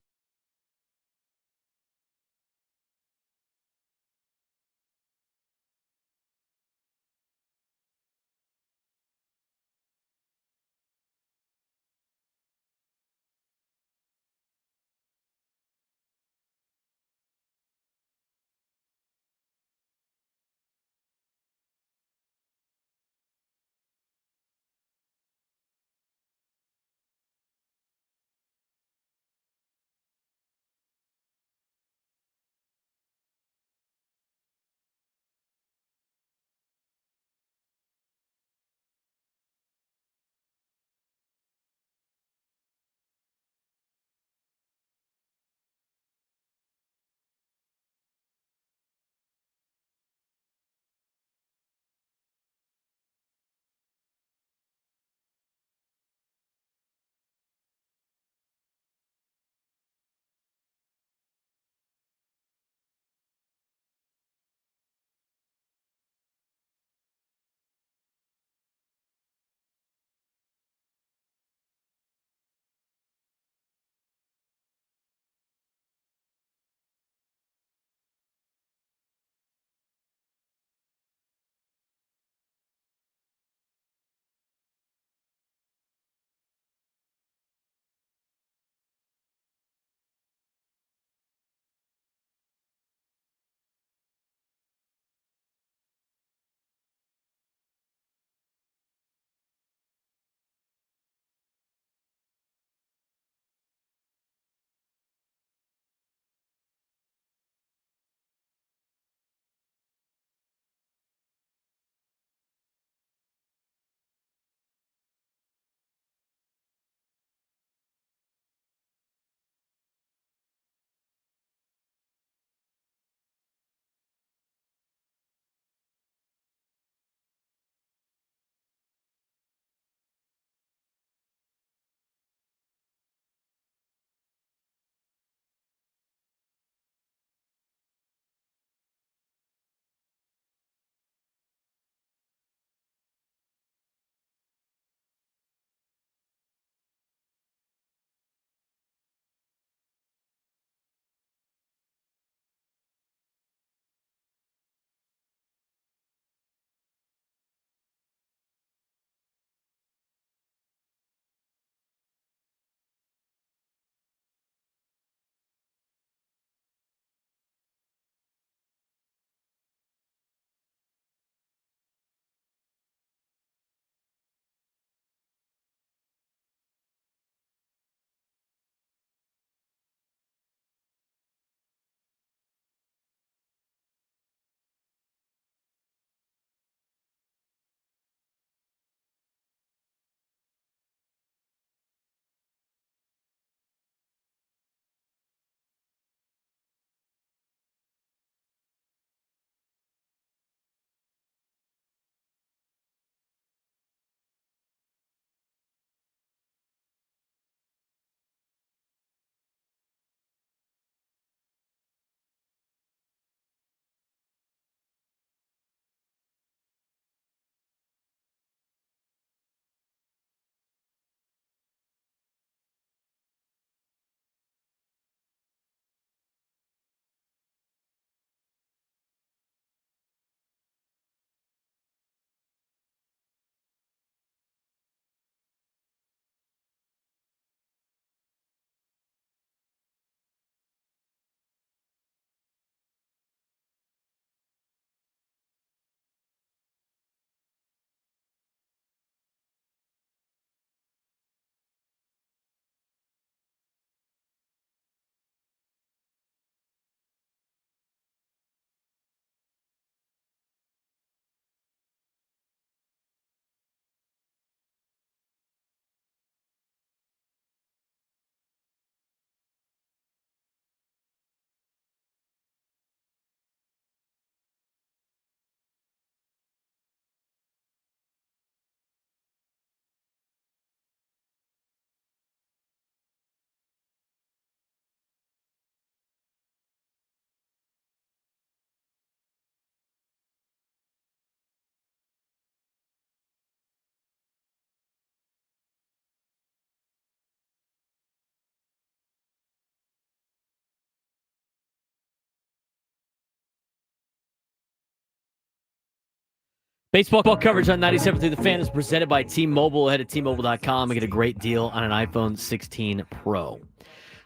Baseball coverage on 97 through the Fan is presented by T-Mobile. Head to T-Mobile.com and get a great deal on an iPhone 16 Pro.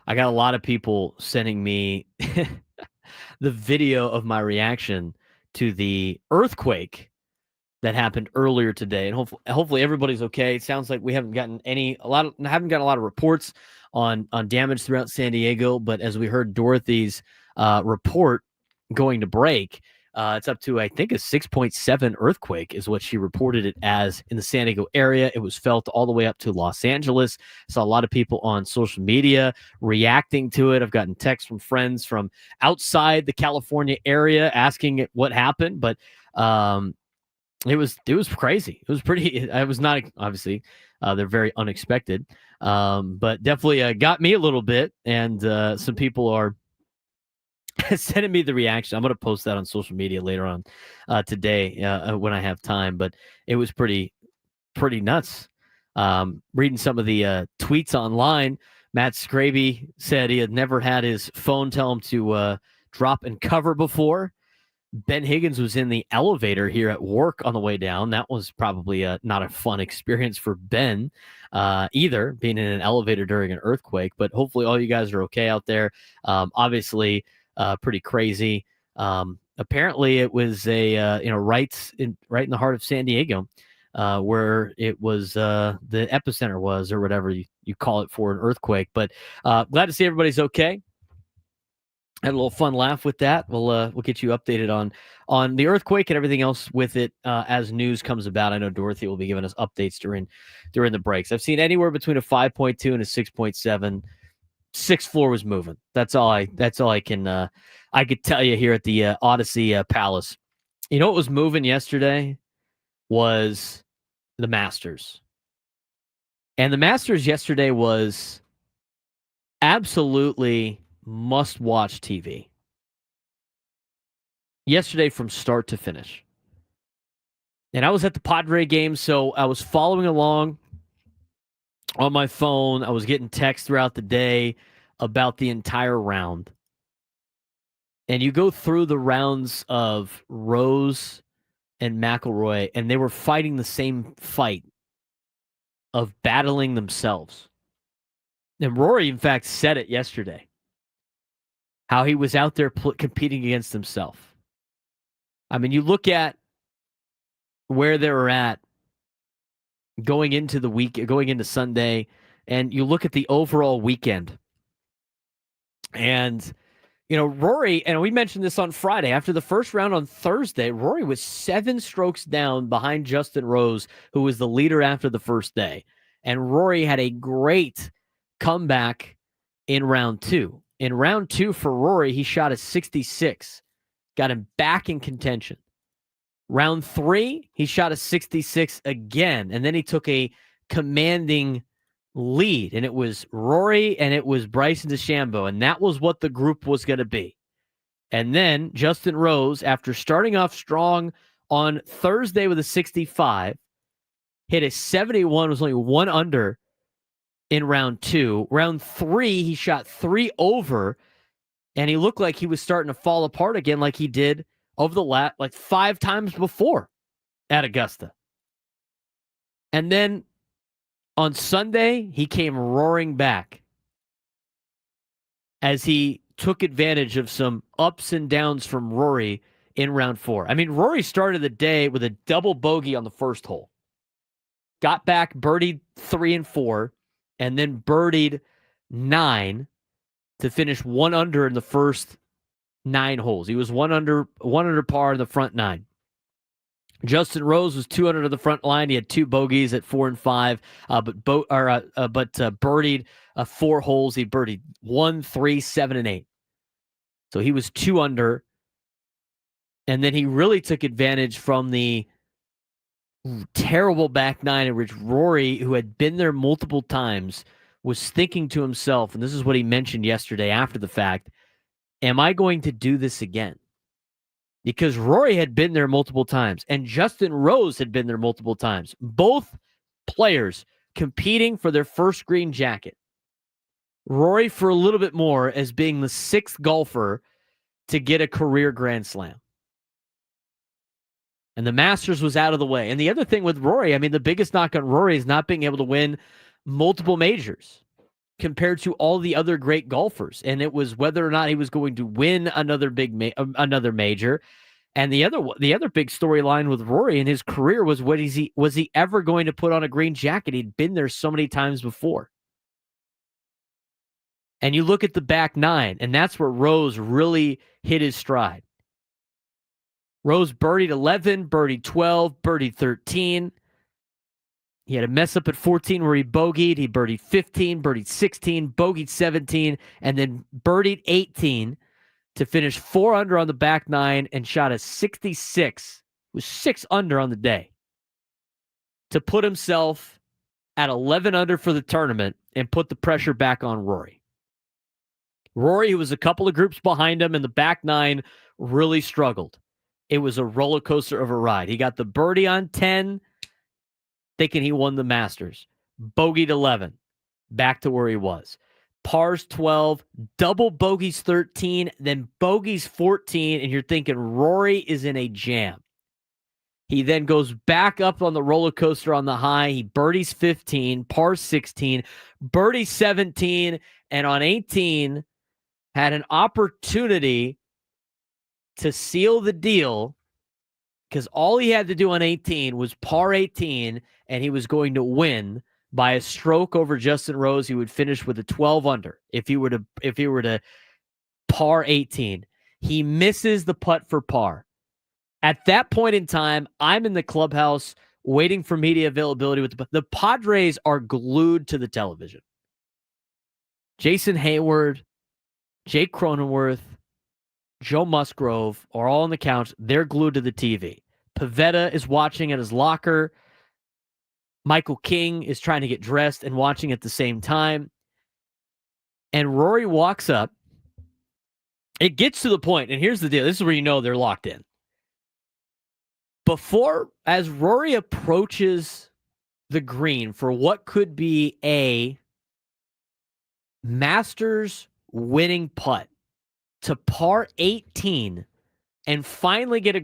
I got a lot of people sending me the video of my reaction to the earthquake that happened earlier today, and hopefully everybody's okay. It sounds like we haven't gotten a lot of reports on damage throughout San Diego, but as we heard Dorothy's report going to break, it's up to, I think, a 6.7 earthquake is what she reported it as in the San Diego area. It was felt all the way up to Los Angeles. Saw a lot of people on social media reacting to it. I've gotten texts from friends from outside the California area asking what happened, but it was crazy. It was pretty. I was not, obviously, they're very unexpected, but definitely got me a little bit. And some people are sending me the reaction. I'm going to post that on social media later on today when I have time. But it was pretty nuts. Reading some of the tweets online, Matt Scraby said he had never had his phone tell him to drop and cover before. Ben Higgins was in the elevator here at work on the way down. That was probably not a fun experience for Ben either, being in an elevator during an earthquake. But hopefully all you guys are okay out there. Obviously, pretty crazy. Apparently, it was right in the heart of San Diego, where it was the epicenter was, or whatever you call it, for an earthquake. But glad to see everybody's okay. Had a little fun laugh with that. We'll get you updated on the earthquake and everything else with it as news comes about. I know Dorothy will be giving us updates during the breaks. I've seen anywhere between a 5.2 and a 6.7. Sixth floor was moving. That's all I can I could tell you here at the Odyssey Palace. You know what was moving yesterday was the Masters. And the Masters yesterday was absolutely must-watch TV. Yesterday from start to finish. And I was at the Padres game, so I was following along on my phone. I was getting texts throughout the day about the entire round. And you go through the rounds of Rose and McIlroy, and they were fighting the same fight of battling themselves. And Rory, in fact, said it yesterday. How he was out there competing against himself. I mean, you look at where they were at going into Sunday, and you look at the overall weekend. And, Rory, and we mentioned this on Friday, after the first round on Thursday, Rory was 7 strokes down behind Justin Rose, who was the leader after the first day. And Rory had a great comeback in round 2. In round 2 for Rory, he shot a 66, got him back in contention. Round 3, he shot a 66 again, and then he took a commanding lead, and it was Rory and it was Bryson DeChambeau, and that was what the group was going to be. And then Justin Rose, after starting off strong on Thursday with a 65, hit a 71, was only 1 under in round 2. Round 3, he shot 3 over, and he looked like he was starting to fall apart again like he did over the last, 5 times before at Augusta. And then on Sunday, he came roaring back as he took advantage of some ups and downs from Rory in round 4. I mean, Rory started the day with a double bogey on the first hole. Got back, birdied 3 and 4, and then birdied 9 to finish 1 under in the first 9 holes. He was 1 under par in the front 9. Justin Rose was 2 under the front line. He had 2 bogeys at 4 and 5, but birdied 4 holes. He birdied 1, 3, 7, and 8. So he was 2 under, and then he really took advantage from the terrible back 9 in which Rory, who had been there multiple times, was thinking to himself, and this is what he mentioned yesterday after the fact, am I going to do this again? Because Rory had been there multiple times, and Justin Rose had been there multiple times. Both players competing for their first green jacket. Rory for a little bit more as being the 6th golfer to get a career Grand Slam. And the Masters was out of the way. And the other thing with Rory, I mean, the biggest knock on Rory is not being able to win multiple majors compared to all the other great golfers. And it was whether or not he was going to win another another major. And the other big storyline with Rory in his career was was he ever going to put on a green jacket? He'd been there so many times before. And you look at the back nine, and that's where Rose really hit his stride. Rose birdied 11, birdied 12, birdied 13. He had a mess up at 14 where he bogeyed. He birdied 15, birdied 16, bogeyed 17, and then birdied 18 to finish 4 under on the back nine and shot a 66. It was 6 under on the day to put himself at 11 under for the tournament and put the pressure back on Rory. Rory, who was a couple of groups behind him in the back nine, really struggled. It was a roller coaster of a ride. He got the birdie on 10, thinking he won the Masters. Bogeyed 11, back to where he was. Pars 12, double bogeys 13, then bogeys 14, and you're thinking Rory is in a jam. He then goes back up on the roller coaster on the high. He birdies 15, pars 16, birdies 17, and on 18 had an opportunity to seal the deal because all he had to do on 18 was par 18, and he was going to win by a stroke over Justin Rose. He would finish with a 12 under if he were to par 18. He misses the putt for par. At that point in time, I'm in the clubhouse waiting for media availability with the Padres are glued to the television. Jason Hayward, Jake Cronenworth, Joe Musgrove are all on the couch. They're glued to the TV. Pavetta is watching at his locker. Michael King is trying to get dressed and watching at the same time. And Rory walks up. It gets to the point, and here's the deal. This is where you know they're locked in. As Rory approaches the green for what could be a Masters winning putt to par 18 and finally get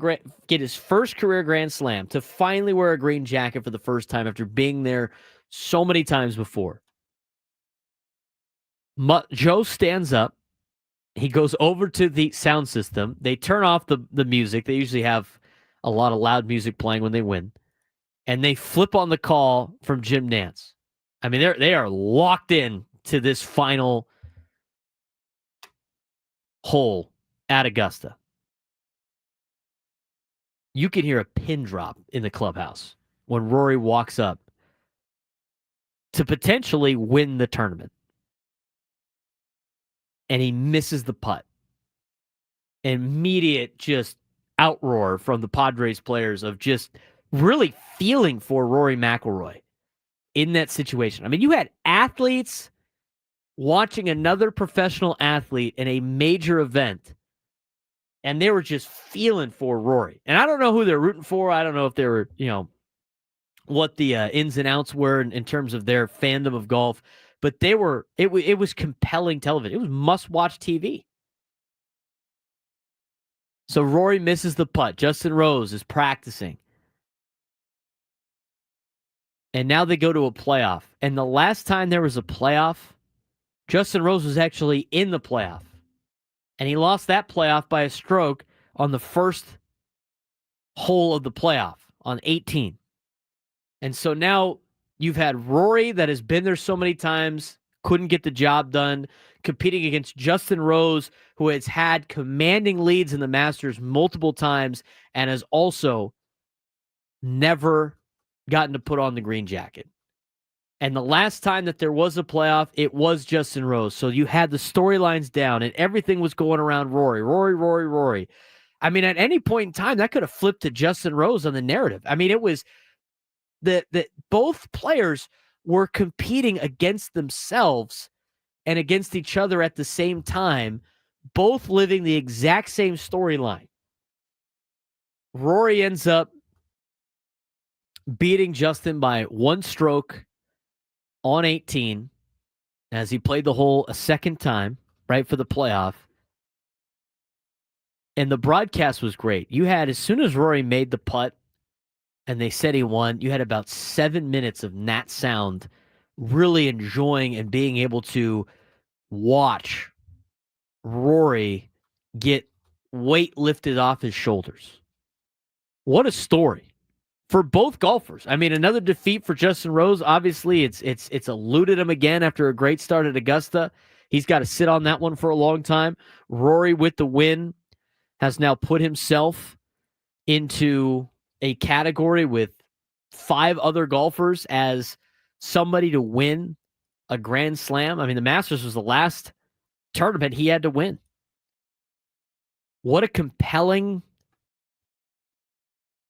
his first career Grand Slam, to finally wear a green jacket for the first time after being there so many times before. Joe stands up. He goes over to the sound system. They turn off the music. They usually have a lot of loud music playing when they win. And they flip on the call from Jim Nantz. I mean, they are locked in to this final hole at Augusta. You can hear a pin drop in the clubhouse when Rory walks up to potentially win the tournament. And he misses the putt. Immediate just outroar from the Padres players of just really feeling for Rory McIlroy in that situation. I mean, you had athletes watching another professional athlete in a major event, and they were just feeling for Rory. And I don't know who they're rooting for. I don't know if they were, what the ins and outs were in terms of their fandom of golf, but it was compelling television. It was must-watch TV. So Rory misses the putt. Justin Rose is practicing. And now they go to a playoff. And the last time there was a playoff, Justin Rose was actually in the playoff. And he lost that playoff by a stroke on the first hole of the playoff on 18. And so now you've had Rory that has been there so many times, couldn't get the job done, competing against Justin Rose, who has had commanding leads in the Masters multiple times and has also never gotten to put on the green jacket. And the last time that there was a playoff, it was Justin Rose. So you had the storylines down and everything was going around Rory. I mean, at any point in time, that could have flipped to Justin Rose on the narrative. I mean, it was that both players were competing against themselves and against each other at the same time, both living the exact same storyline. Rory ends up beating Justin by 1 stroke on 18 as he played the hole a second time, right, for the playoff. And the broadcast was great. You had, as soon as Rory made the putt and they said he won. You had about 7 minutes of Nat Sound really enjoying and being able to watch Rory get weight lifted off his shoulders. What a story for both golfers. I mean, another defeat for Justin Rose. Obviously, it's eluded him again after a great start at Augusta. He's got to sit on that one for a long time. Rory with the win has now put himself into a category with 5 other golfers as somebody to win a Grand Slam. I mean, the Masters was the last tournament he had to win. What a compelling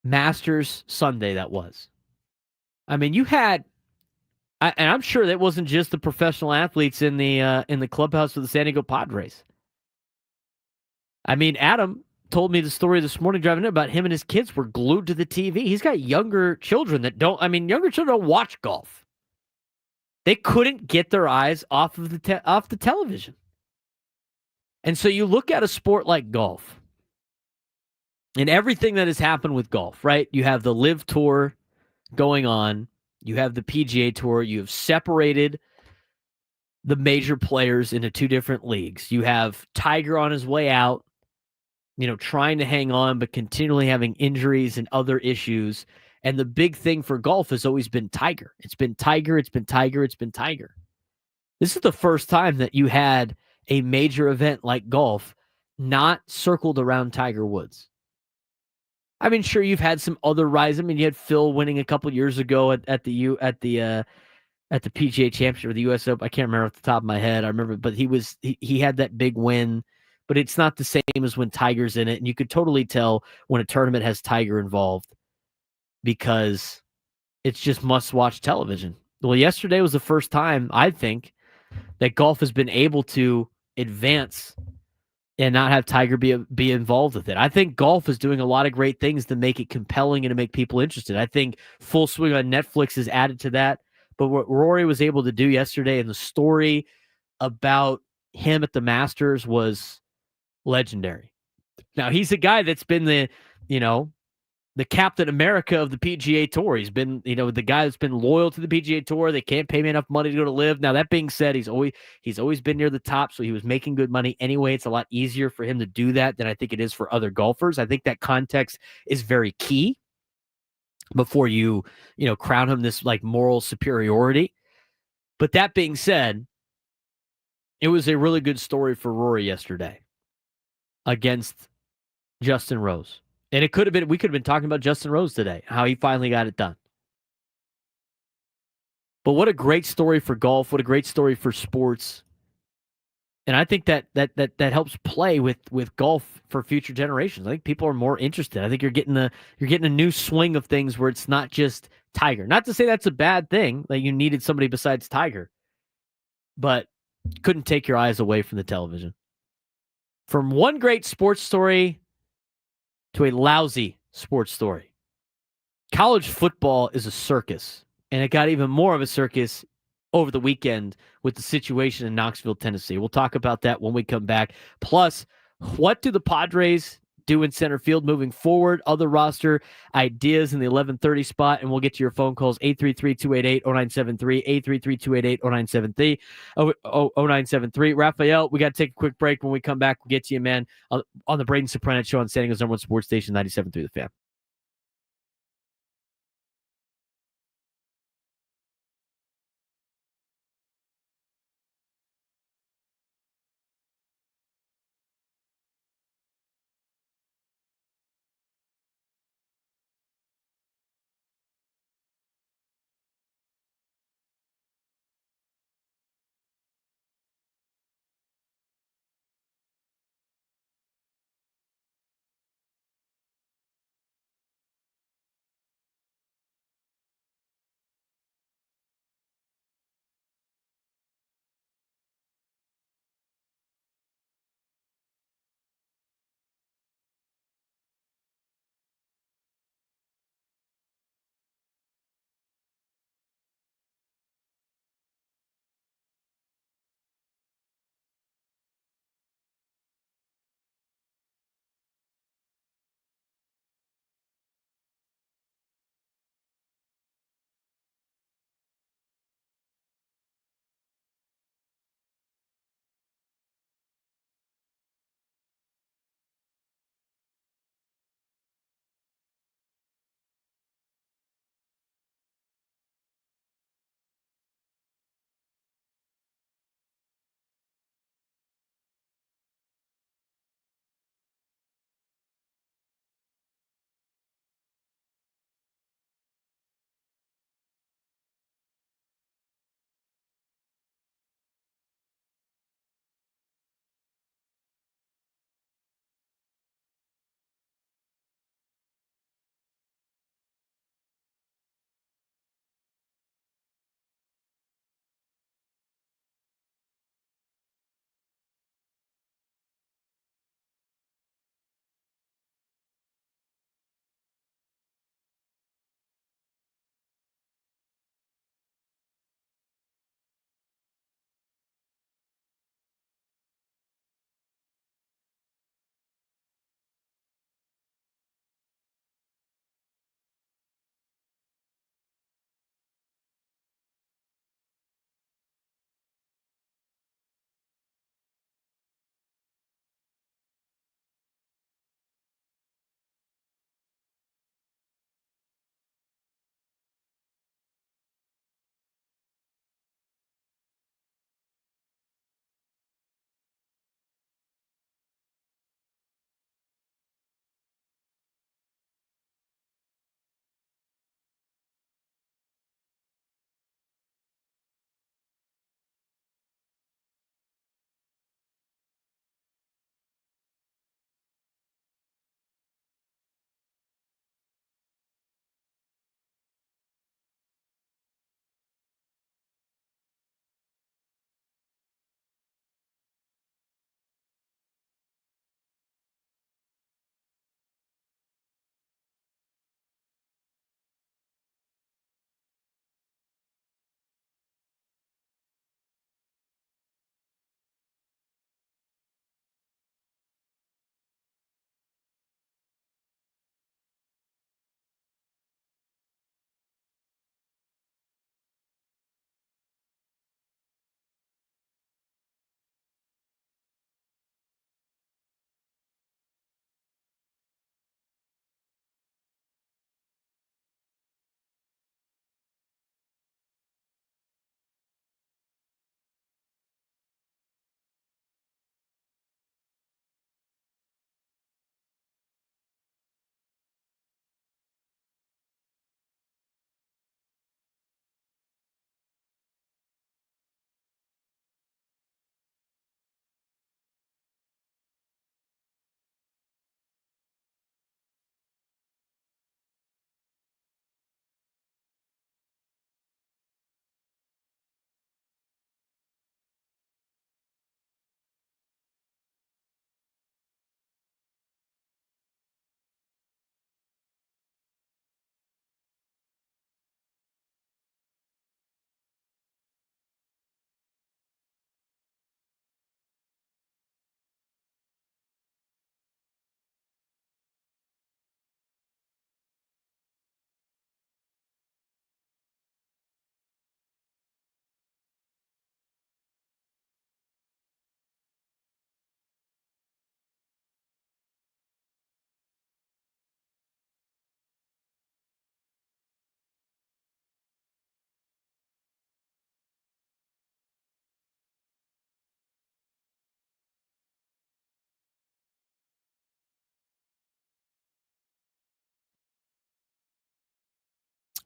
Masters Sunday that was. I mean, you had, and I'm sure that wasn't just the professional athletes in the clubhouse of the San Diego Padres. I mean, Adam told me the story this morning driving in about him and his kids were glued to the TV. He's got younger children that don't. I mean, younger children don't watch golf. They couldn't get their eyes off of the television. And so you look at a sport like golf and everything that has happened with golf, right? You have the Live Tour going on. You have the PGA Tour. You have separated the major players into 2 different leagues. You have Tiger on his way out, trying to hang on, but continually having injuries and other issues. And the big thing for golf has always been Tiger. It's been Tiger. It's been Tiger. It's been Tiger. This is the first time that you had a major event like golf not circled around Tiger Woods. I mean, sure, you've had some other rise. I mean, you had Phil winning a couple years ago at the PGA Championship or the U.S. Open. I can't remember off the top of my head. I remember, but he had that big win. But it's not the same as when Tiger's in it, and you could totally tell when a tournament has Tiger involved because it's just must-watch television. Well, yesterday was the first time, I think, that golf has been able to advance and not have Tiger be involved with it. I think golf is doing a lot of great things to make it compelling and to make people interested. I think Full Swing on Netflix is added to that. But what Rory was able to do yesterday and the story about him at the Masters was legendary. Now, he's a guy that's been the Captain America of the PGA Tour. He's been, the guy that's been loyal to the PGA Tour. They can't pay me enough money to go to Live. Now, that being said, he's always been near the top, so he was making good money anyway. It's a lot easier for him to do that than I think it is for other golfers. I think that context is very key before you crown him this like moral superiority. But that being said, it was a really good story for Rory yesterday against Justin Rose. And we could have been talking about Justin Rose today, how he finally got it done. But what a great story for golf. What a great story for sports. And I think that helps play with golf for future generations. I think people are more interested. I think you're getting a new swing of things where it's not just Tiger. Not to say that's a bad thing, that you needed somebody besides Tiger, but couldn't take your eyes away from the television. From one great sports story to a lousy sports story. College football is a circus, and it got even more of a circus over the weekend with the situation in Knoxville, Tennessee. We'll talk about that when we come back. Plus, what do the Padres do in center field moving forward? Other roster ideas in the 11:30 spot, and we'll get to your phone calls, 833-288-0973, 833-288-0973. 0973. Raphael, we got to take a quick break. When we come back, we'll get to you, man, on the Braden Surprenant Show on San Diego's #1 sports station, 97.3 The Fan.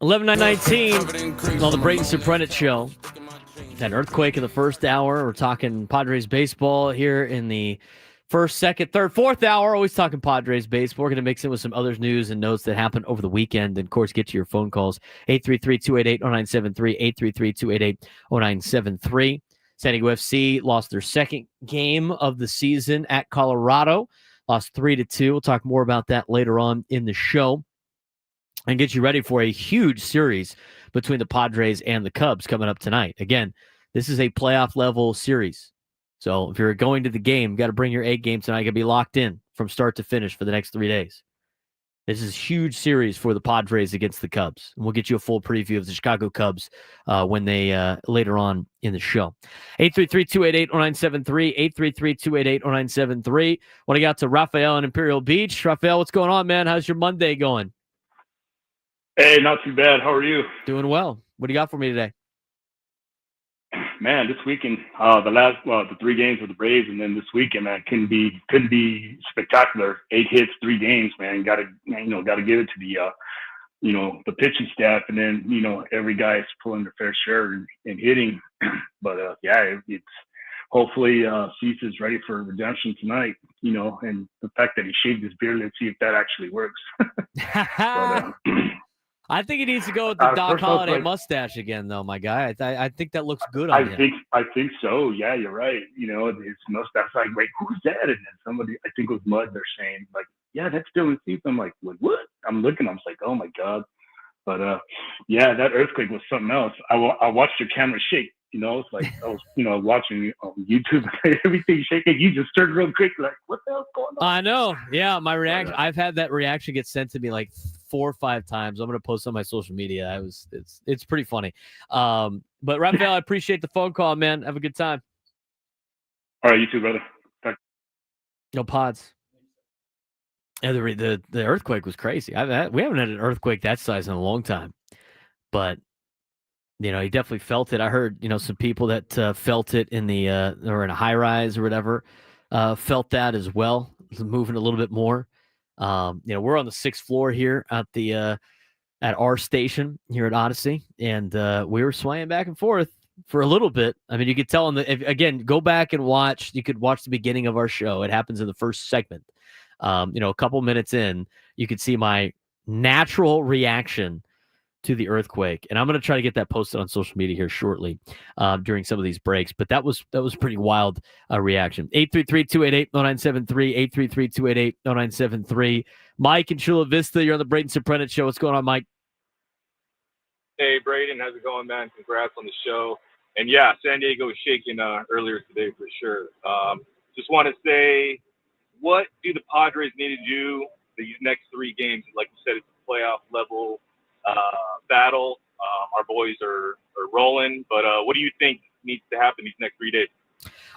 11/19 on the Braden Surprenant Show. That earthquake in the first hour. We're talking Padres baseball here in the first, second, third, fourth hour. Always talking Padres baseball. We're going to mix in with some other news and notes that happened over the weekend. And, of course, get to your phone calls. 833-288-0973, 833-288-0973. San Diego FC lost their second game of the season at Colorado. Lost 3-2. We'll talk more about that later on in the show and get you ready for a huge series between the Padres and the Cubs coming up tonight. Again, this is a playoff level series. So if you're going to the game, you got to bring your A game tonight. You got to be locked in from start to finish for the next 3 days. This is a huge series for the Padres against the Cubs. And we'll get you a full preview of the Chicago Cubs when they later on in the show. 833-288-0973, 833-288-0973. Want to get out to Rafael in Imperial Beach. Rafael, what's going on, man? How's your Monday going? Hey, not too bad. How are you? Doing well. What do you got for me today? Man, this weekend, the 3 games with the Braves, and then this weekend, man, couldn't be spectacular. 8 hits, 3 games, man. Got to give it to the pitching staff, and then every guy's pulling their fair share and hitting. But it's hopefully Cease is ready for redemption tonight. And the fact that he shaved his beard, let's see if that actually works. But, I think he needs to go with the Doc Holliday mustache again, though, my guy. I think that looks good on him. I think so. Yeah, you're right. His mustache. Like, wait, who's that? And then somebody, I think it was Mud. They're saying like, yeah, that's Dylan Cease. I'm like, what? I'm looking. I'm like, oh my god. But that earthquake was something else. I watched your camera shake. It's like I was, watching YouTube, everything shaking. You just turned real quick, like, what the hell's going on? I know. Yeah, my reaction. I've had that reaction get sent to me like 4 or 5 times. I'm gonna post on my social media. It's pretty funny. But Rafael, I appreciate the phone call, man. Have a good time. All right, you too, brother. Bye. No pods. Yeah, the earthquake was crazy. We haven't had an earthquake that size in a long time, but. He definitely felt it. I heard, some people that felt it in or in a high rise or whatever, felt that as well. Moving a little bit more. We're on the 6th floor here at our station here at Odyssey, and we were swaying back and forth for a little bit. I mean, you could tell again, go back and watch. You could watch the beginning of our show. It happens in the first segment. A couple minutes in, you could see my natural reaction to the earthquake, and I'm going to try to get that posted on social media here shortly during some of these breaks. But that was pretty wild reaction. 833-288-0973, 833-288-0973. Mike in Chula Vista, you're on the Braden Surprenant Show. What's going on, Mike? Hey, Braden, how's it going, man? Congrats on the show. And yeah, San Diego was shaking earlier today for sure. Just want to say, what do the Padres need to do these next 3 games? Like you said, it's a playoff level battle. Our boys are rolling, but what do you think needs to happen these next 3 days?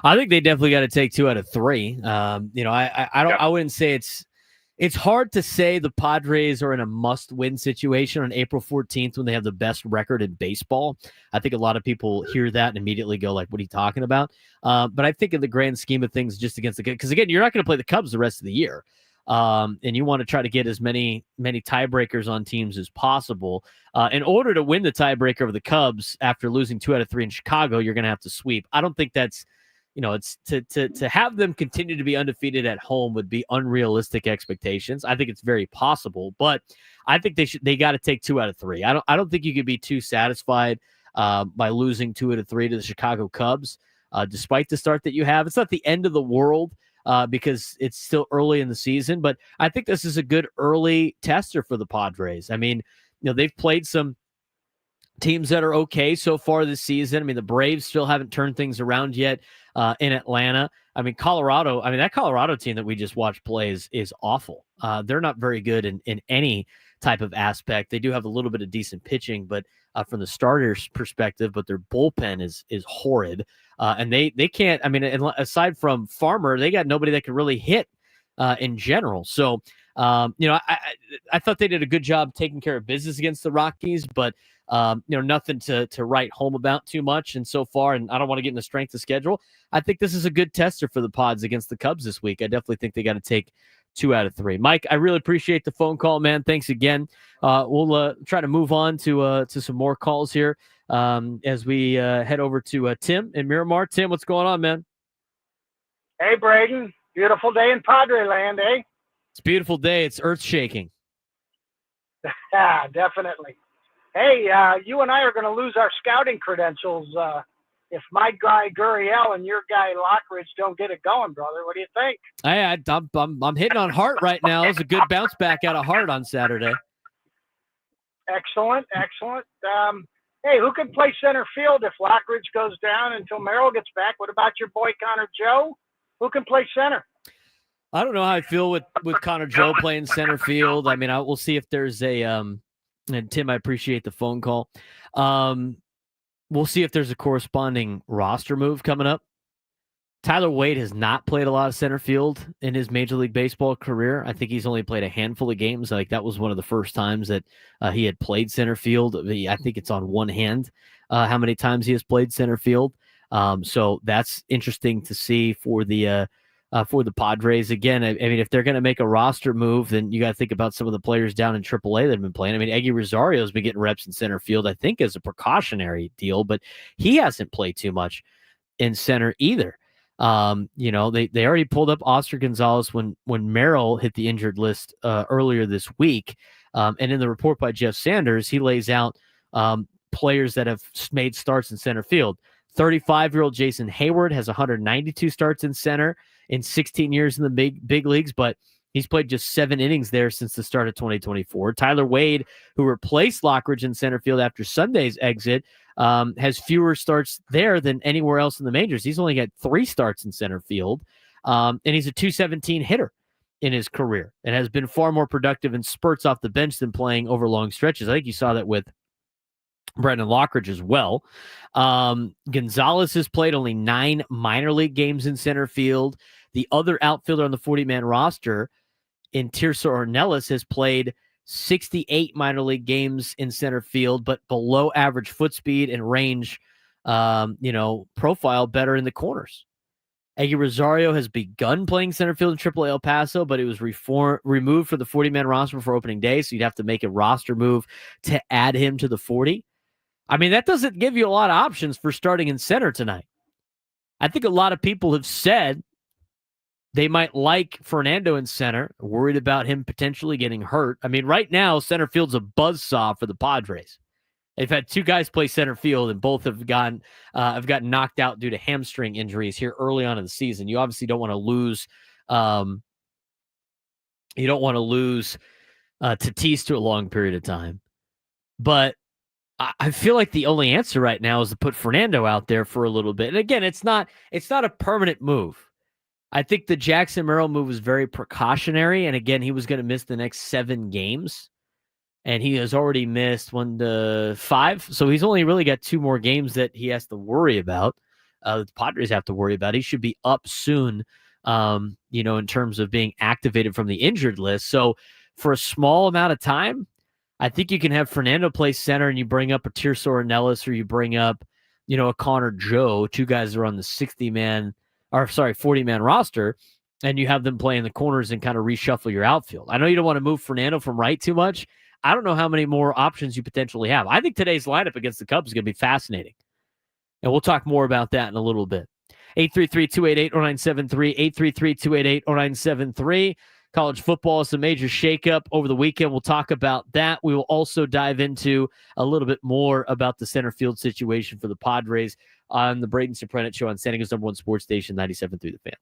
I think they definitely got to take 2 out of 3. I wouldn't say it's hard to say the Padres are in a must-win situation on April 14th when they have the best record in baseball. I think a lot of people hear that and immediately go like, what are you talking about? But I think in the grand scheme of things, just against because again, you're not going to play the Cubs the rest of the year. And you want to try to get as many tiebreakers on teams as possible. In order to win the tiebreaker of the Cubs after losing 2 out of 3 in Chicago, you're going to have to sweep. I don't think that's, it's to have them continue to be undefeated at home would be unrealistic expectations. I think it's very possible, but I think they got to take 2 out of 3. I don't think you could be too satisfied by losing 2 out of 3 to the Chicago Cubs, despite the start that you have. It's not the end of the world. Because it's still early in the season, but I think this is a good early tester for the Padres. I mean, they've played some teams that are okay so far this season. I mean, the Braves still haven't turned things around yet in Atlanta. I mean, that Colorado team that we just watched play is awful. They're not very good in any type of aspect. They do have a little bit of decent pitching, but from the starters' perspective, but their bullpen is horrid. And they can't, I mean, aside from Farmer, they got nobody that can really hit in general. So, I thought they did a good job taking care of business against the Rockies, but, nothing to write home about too much. And so far, and I don't want to get into strength of schedule, I think this is a good tester for the Pods against the Cubs this week. I definitely think they got to take 2 out of 3. Mike, I really appreciate the phone call, man. Thanks again. We'll try to move on to some more calls here as we head over to Tim in Miramar. Tim, what's going on, man? Hey, Braden. Beautiful day in Padre land, eh? It's a beautiful day. It's earth shaking. Yeah, definitely. Hey, you and I are going to lose our scouting credentials if my guy Gurriel and your guy Lockridge don't get it going, brother. What do you think? I'm hitting on Hart right now. It was a good bounce back out of Hart on Saturday. Excellent. Hey, who can play center field if Lockridge goes down until Merrill gets back? What about your boy Connor Joe? Who can play center? I don't know how I feel with Connor Joe playing center field. I mean, we'll see if there's a and Tim, I appreciate the phone call. We'll see if there's a corresponding roster move coming up. Tyler Wade has not played a lot of center field in his Major League Baseball career. I think he's only played a handful of games. Like that was one of the first times that he had played center field. I think it's on one hand how many times he has played center field. So that's interesting to see for the Padres. Again, I mean, if they're going to make a roster move, then you got to think about some of the players down in AAA that have been playing. I mean, Eggy Rosario has been getting reps in center field, I think, as a precautionary deal, but he hasn't played too much in center either. They already pulled up Oscar Gonzalez when Merrill hit the injured list earlier this week. And in the report by Jeff Sanders, he lays out players that have made starts in center field. 35-year-old Jason Hayward has 192 starts in center in 16 years in the big leagues, but he's played just 7 innings there since the start of 2024. Tyler Wade, who replaced Lockridge in center field after Sunday's exit, has fewer starts there than anywhere else in the majors. He's only got 3 starts in center field, and he's a .217 hitter in his career and has been far more productive in spurts off the bench than playing over long stretches. I think you saw that with Brendan Lockridge as well. Gonzalez has played only 9 minor league games in center field. The other outfielder on the 40-man roster in Tirso Ornelas has played 68 minor league games in center field, but below average foot speed and range, profile better in the corners. Eggy Rosario has begun playing center field in AAA El Paso, but it was removed for the 40-man roster before opening day, so you'd have to make a roster move to add him to the 40. I mean, that doesn't give you a lot of options for starting in center tonight. I think a lot of people have said they might like Fernando in center, worried about him potentially getting hurt. I mean, right now, center field's a buzzsaw for the Padres. They've had 2 guys play center field, and both have gotten knocked out due to hamstring injuries here early on in the season. You obviously don't want to lose. You don't want to lose Tatis to a long period of time, but I feel like the only answer right now is to put Fernando out there for a little bit. And again, it's not a permanent move. I think the Jackson Merrill move was very precautionary. And again, he was going to miss the next 7 games. And he has already missed 1 to 5. So he's only really got 2 more games that he has to worry about. The Padres have to worry about. He should be up soon, in terms of being activated from the injured list. So for a small amount of time, I think you can have Fernando play center and you bring up a Tirso Ornelas or you bring up, a Connor Joe, 2 guys that are on the 40-man roster, and you have them play in the corners and kind of reshuffle your outfield. I know you don't want to move Fernando from right too much. I don't know how many more options you potentially have. I think today's lineup against the Cubs is going to be fascinating, and we'll talk more about that in a little bit. 833-288-0973, 833-288-0973. College football is a major shakeup over the weekend. We'll talk about that. We will also dive into a little bit more about the center field situation for the Padres on the Braden Surprenant Show on San Diego's #1 sports station, 97.3 The Fan.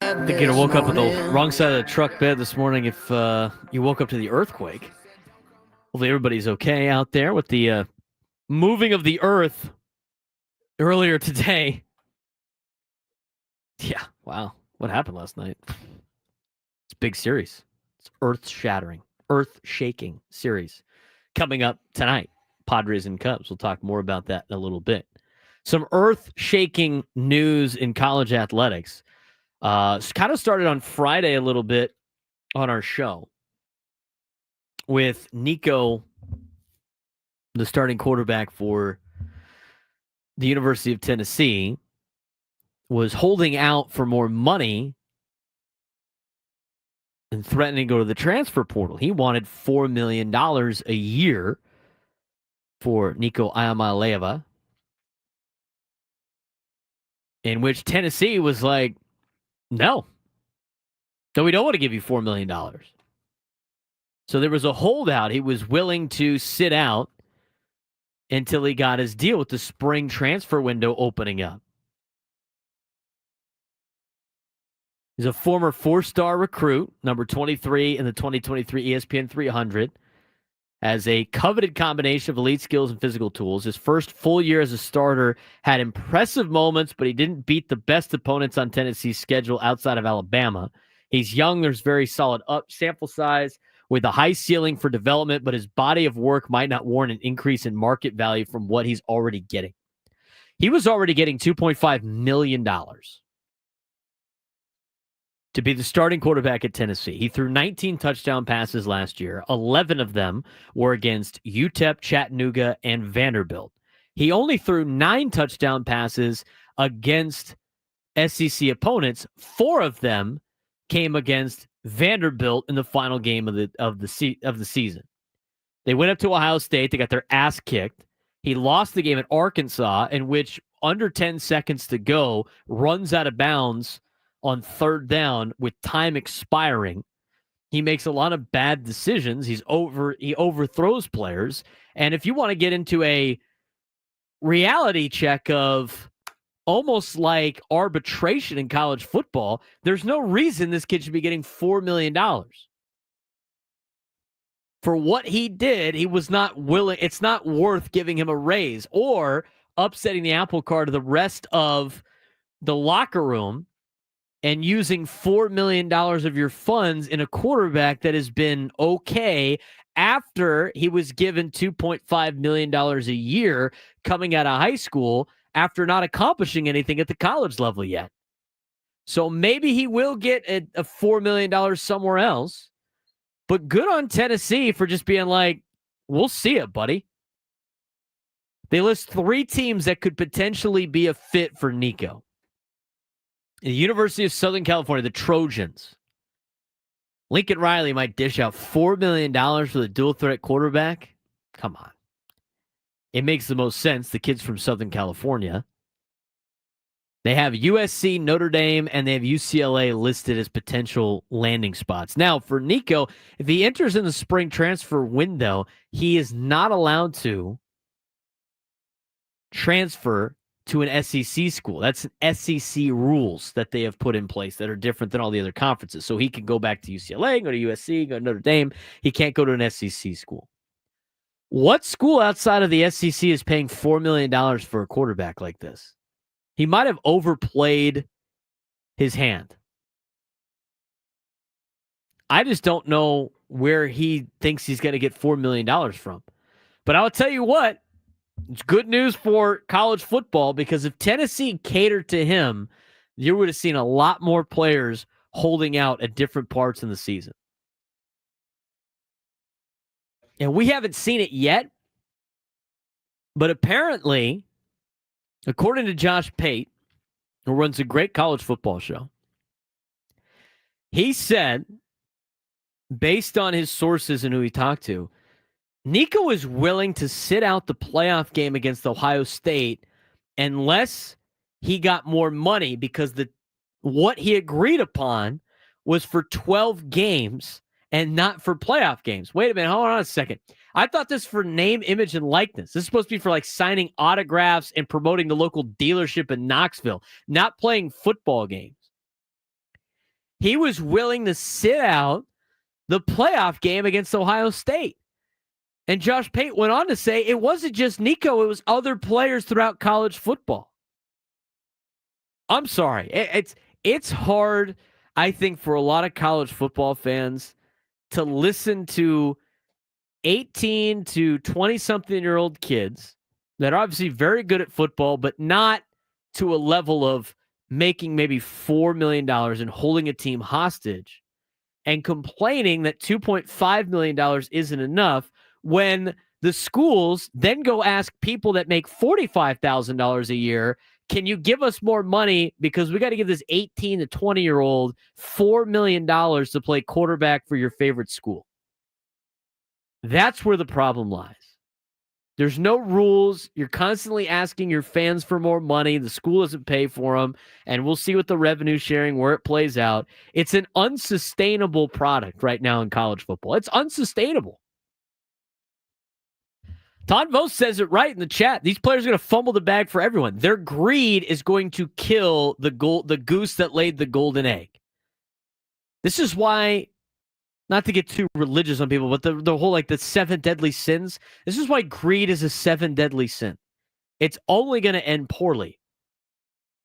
I think you woke up with the wrong side of the truck bed this morning if you woke up to the earthquake. Hopefully everybody's okay out there with the moving of the earth earlier today. Yeah, wow. What happened last night? It's a big series. It's earth-shattering, earth-shaking series coming up tonight. Padres and Cubs. We'll talk more about that in a little bit. Some earth-shaking news in college athletics. Kind of started on Friday a little bit on our show with Nico, the starting quarterback for the University of Tennessee, was holding out for more money and threatening to go to the transfer portal. He wanted $4 million a year for Nico Iamaleava, in which Tennessee was like, no, we don't want to give you $4 million. So there was a holdout. He was willing to sit out until he got his deal with the spring transfer window opening up. He's a former four-star recruit, number 23 in the 2023 ESPN 300. Has a coveted combination of elite skills and physical tools. His first full year as a starter had impressive moments, but he didn't beat the best opponents on Tennessee's schedule outside of Alabama. He's young. There's very solid sample size with a high ceiling for development, but his body of work might not warrant an increase in market value from what he's already getting. He was already getting $2.5 million to be the starting quarterback at Tennessee. He threw 19 touchdown passes last year. 11 of them were against UTEP, Chattanooga, and Vanderbilt. He only threw 9 touchdown passes against SEC opponents. 4 of them came against Vanderbilt in the final game of the season. They went up to Ohio State. They got their ass kicked. He lost the game at Arkansas, in which under 10 seconds to go, runs out of bounds on third down with time expiring. He makes a lot of bad decisions. He overthrows players. And if you want to get into a reality check of almost like arbitration in college football, there's no reason this kid should be getting $4 million. For what he did, he was not willing. It's not worth giving him a raise or upsetting the apple cart of the rest of the locker room and using $4 million of your funds in a quarterback that has been okay after he was given $2.5 million a year coming out of high school after not accomplishing anything at the college level yet. So maybe he will get a $4 million somewhere else, but good on Tennessee for just being like, we'll see it, buddy. They list 3 teams that could potentially be a fit for Nico. The University of Southern California, the Trojans. Lincoln Riley might dish out $4 million for the dual threat quarterback. Come on. It makes the most sense. The kid's from Southern California. They have USC, Notre Dame, and they have UCLA listed as potential landing spots. Now, for Nico, if he enters in the spring transfer window, he is not allowed to transfer to an SEC school. That's SEC rules that they have put in place that are different than all the other conferences. So he can go back to UCLA, go to USC, go to Notre Dame. He can't go to an SEC school. What school outside of the SEC is paying $4 million for a quarterback like this? He might have overplayed his hand. I just don't know where he thinks he's going to get $4 million from. But I'll tell you what, it's good news for college football, because if Tennessee catered to him, you would have seen a lot more players holding out at different parts in the season. And we haven't seen it yet, but apparently, according to Josh Pate, who runs a great college football show, he said, based on his sources and who he talked to, Nico is willing to sit out the playoff game against Ohio State unless he got more money, because what he agreed upon was for 12 games and not for playoff games. Wait a minute. Hold on a second. I thought this for name, image, and likeness. This is supposed to be for like signing autographs and promoting the local dealership in Knoxville, not playing football games. He was willing to sit out the playoff game against Ohio State. And Josh Pate went on to say it wasn't just Nico, it was other players throughout college football. I'm sorry. It's hard, I think, for a lot of college football fans to listen to 18 to 20-something-year-old kids that are obviously very good at football, but not to a level of making maybe $4 million and holding a team hostage and complaining that $2.5 million isn't enough when the schools then go ask people that make $45,000 a year, can you give us more money because we got to give this 18 to 20-year-old $4 million to play quarterback for your favorite school? That's where the problem lies. There's no rules. You're constantly asking your fans for more money. The school doesn't pay for them, and we'll see what the revenue sharing, where it plays out. It's an unsustainable product right now in college football. It's unsustainable. Todd Vos says it right in the chat. These players are going to fumble the bag for everyone. Their greed is going to kill the goose that laid the golden egg. This is why, not to get too religious on people, but the whole the 7 deadly sins. This is why greed is a 7 deadly sin. It's only going to end poorly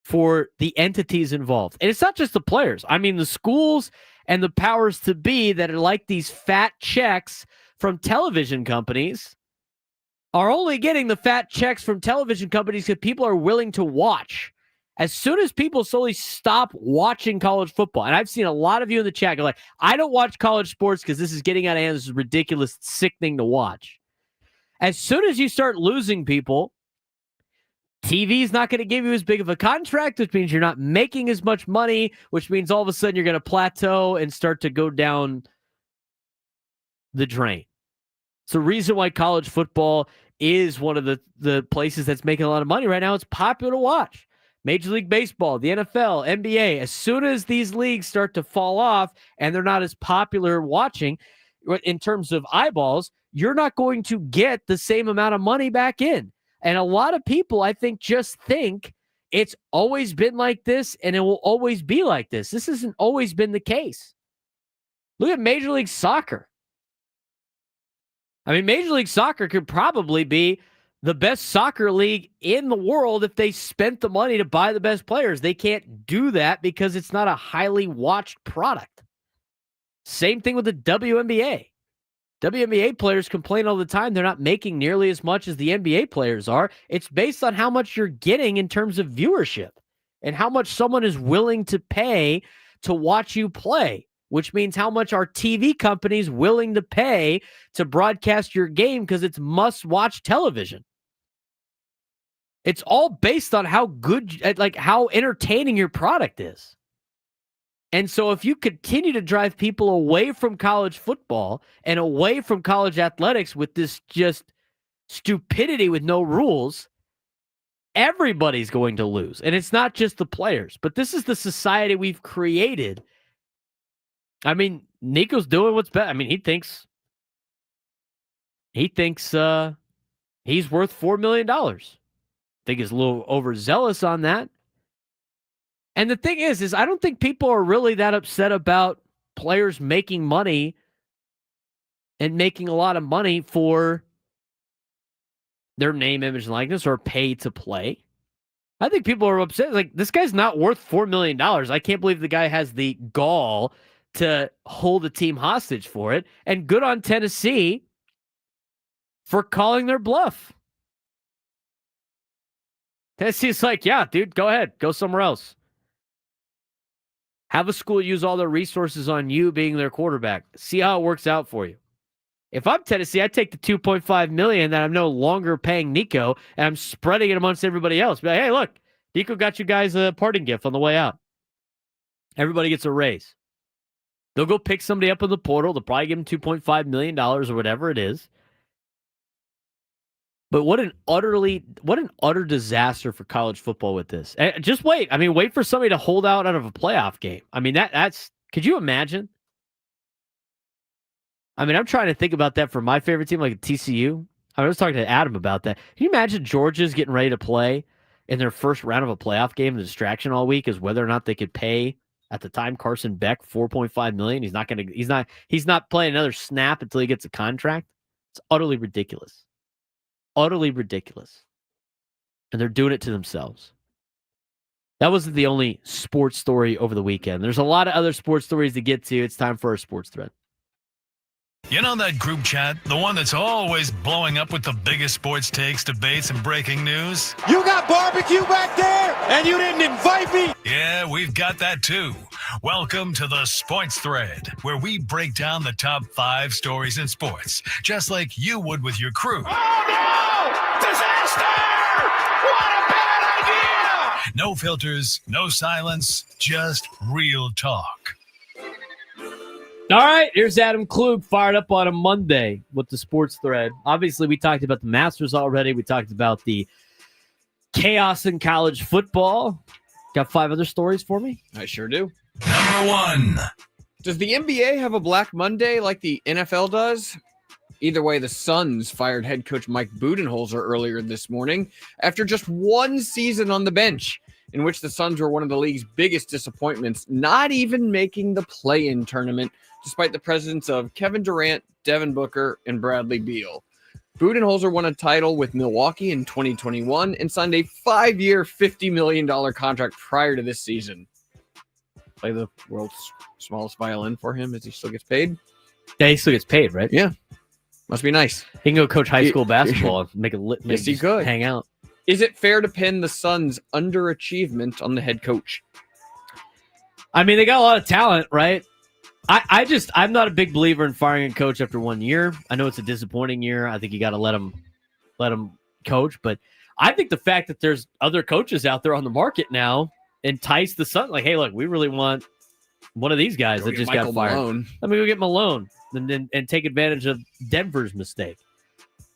for the entities involved. And it's not just the players. I mean, the schools and the powers to be that are like these fat checks from television companies are only getting the fat checks from television companies because people are willing to watch. As soon as people slowly stop watching college football, and I've seen a lot of you in the chat go like, I don't watch college sports because this is getting out of hand. This is ridiculous, sick thing to watch. As soon as you start losing people, TV is not going to give you as big of a contract, which means you're not making as much money, which means all of a sudden you're going to plateau and start to go down the drain. It's the reason why college football is one of the places that's making a lot of money right now. It's popular to watch. Major League Baseball, the NFL, NBA, as soon as these leagues start to fall off and they're not as popular watching in terms of eyeballs, you're not going to get the same amount of money back in. And a lot of people, I think, just think it's always been like this and it will always be like this. This hasn't always been the case. Look at Major League Soccer. I mean, Major League Soccer could probably be the best soccer league in the world if they spent the money to buy the best players. They can't do that because it's not a highly watched product. Same thing with the WNBA. WNBA players complain all the time they're not making nearly as much as the NBA players are. It's based on how much you're getting in terms of viewership and how much someone is willing to pay to watch you play, which means how much are TV companies willing to pay to broadcast your game because it's must-watch television. It's all based on how good, how entertaining your product is. And so if you continue to drive people away from college football and away from college athletics with this just stupidity with no rules, everybody's going to lose. And it's not just the players, but this is the society we've created. I mean, Nico's doing what's best. I mean, he thinks he's worth $4 million. I think he's a little overzealous on that. And the thing is I don't think people are really that upset about players making money and making a lot of money for their name, image, and likeness or pay to play. I think people are upset. Like, this guy's not worth $4 million. I can't believe the guy has the gall to hold a team hostage for it. And good on Tennessee for calling their bluff. Tennessee's like, yeah, dude, go ahead. Go somewhere else. Have a school use all their resources on you being their quarterback. See how it works out for you. If I'm Tennessee, I take the $2.5 million that I'm no longer paying Nico, and I'm spreading it amongst everybody else. Be like, hey, look, Nico got you guys a parting gift on the way out. Everybody gets a raise. They'll go pick somebody up in the portal. They'll probably give them $2.5 million or whatever it is. But what an utter disaster for college football with this. And just wait. I mean, wait for somebody to hold out of a playoff game. I mean, that's could you imagine? I mean, I'm trying to think about that for my favorite team, like TCU. I was talking to Adam about that. Can you imagine Georgia's getting ready to play in their first round of a playoff game? The distraction all week is whether or not they could pay At the time, Carson Beck, $4.5 million. He's not playing another snap until he gets a contract. It's utterly ridiculous. Utterly ridiculous. And they're doing it to themselves. That wasn't the only sports story over the weekend. There's a lot of other sports stories to get to. It's time for our sports thread. You know that group chat? The one that's always blowing up with the biggest sports takes, debates, and breaking news? You got barbecue back there, and you didn't invite me? Yeah, we've got that too. Welcome to the Sports Thread, where we break down the top 5 stories in sports, just like you would with your crew. Oh, no! Disaster! What a bad idea! No filters, no silence, just real talk. All right, here's Adam Klug fired up on a Monday with the sports thread. Obviously, we talked about the Masters already. We talked about the chaos in college football. Got 5 other stories for me? I sure do. Number 1. Does the NBA have a Black Monday like the NFL does? Either way, the Suns fired head coach Mike Budenholzer earlier this morning after just 1 season on the bench, in which the Suns were one of the league's biggest disappointments, not even making the play-in tournament, despite the presence of Kevin Durant, Devin Booker, and Bradley Beal. Budenholzer won a title with Milwaukee in 2021 and signed a 5-year, $50 million contract prior to this season. Play the world's smallest violin for him as he still gets paid? Yeah, he still gets paid, right? Yeah. Must be nice. He can go coach high school basketball and make Yes, he could. hang out. Is it fair to pin the Suns' underachievement on the head coach? I mean, they got a lot of talent, right? I'm not a big believer in firing a coach after 1 year. I know it's a disappointing year. I think you got to let him coach. But I think the fact that there's other coaches out there on the market now entice the Suns. Like, hey, look, we really want one of these guys that just got fired. Malone. Let me go get Malone and take advantage of Denver's mistake.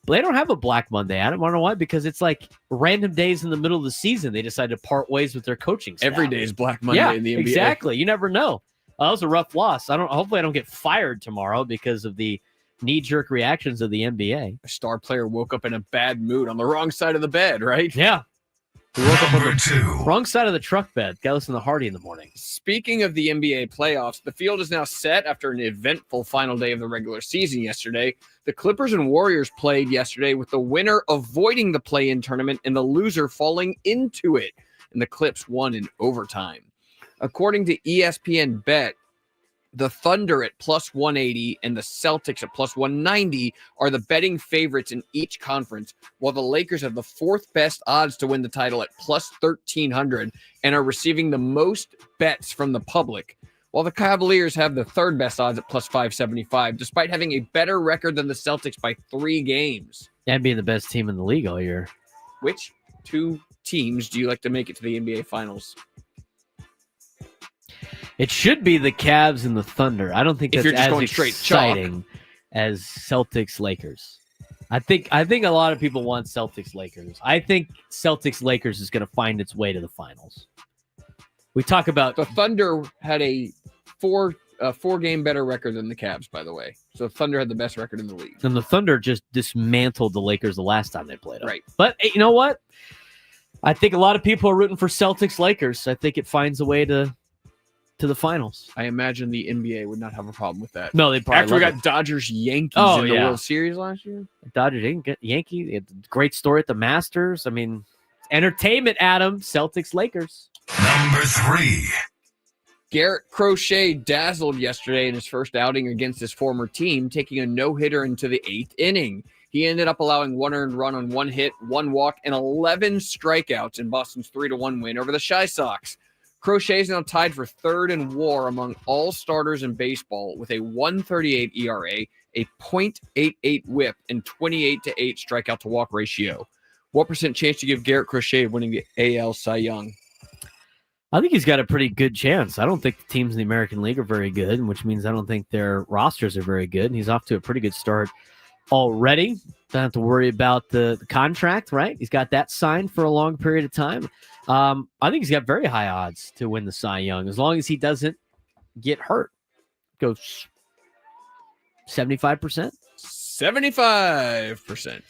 But they don't have a Black Monday. I don't know why, because it's like random days in the middle of the season. They decide to part ways with their coaching staff. Every day is Black Monday in the NBA. Exactly. You never know. That was a rough loss. Hopefully I don't get fired tomorrow because of the knee-jerk reactions of the NBA. A star player woke up in a bad mood on the wrong side of the bed, right? Yeah. He woke up on Number 2. wrong side of the truck bed. Got to listen to Hardy in the morning. Speaking of the NBA playoffs, the field is now set after an eventful final day of the regular season yesterday. The Clippers and Warriors played yesterday with the winner avoiding the play-in tournament and the loser falling into it. And the Clips won in overtime. According to ESPN Bet, the Thunder at plus 180 and the Celtics at plus 190 are the betting favorites in each conference, while the Lakers have the 4th best odds to win the title at plus 1,300 and are receiving the most bets from the public, while the Cavaliers have the 3rd best odds at plus 575, despite having a better record than the Celtics by 3 games. And being the best team in the league all year. Which 2 teams do you like to make it to the NBA Finals? It should be the Cavs and the Thunder. I don't think If that's you're just as going straight chalk. exciting as Celtics Lakers. I think a lot of people want Celtics Lakers. I think Celtics Lakers is going to find its way to the finals. We talk about The Thunder had a 4-game better record than the Cavs, by the way. So the Thunder had the best record in the league. and the Thunder just dismantled the Lakers the last time they played them. Right. But hey, you know what? I think a lot of people are rooting for Celtics Lakers. I think it finds a way to the finals. I imagine the NBA would not have a problem with that. No, they probably After we love got Dodgers Yankees Oh, in the yeah. World Series last year. it. Dodgers didn't get Yankee. They had a great story at the Masters. I mean, entertainment, Adam. Celtics Lakers. Number 3. Garrett Crochet dazzled yesterday in his first outing against his former team, taking a no-hitter into the 8th inning. He ended up allowing 1 earned run on 1 hit, 1 walk, and 11 strikeouts in Boston's 3-1 win over the Chi Sox. Crochet is now tied for 3rd in WAR among all starters in baseball with a 1.38 ERA, a .88 WHIP, and 28-8 strikeout to walk ratio. What % chance do you give Garrett Crochet of winning the AL Cy Young? I think he's got a pretty good chance. I don't think the teams in the American League are very good, which means I don't think their rosters are very good. And he's off to a pretty good start already. Don't have to worry about the contract, right? He's got that signed for a long period of time. I think he's got very high odds to win the Cy Young as long as he doesn't get hurt. Goes 75%. 75%.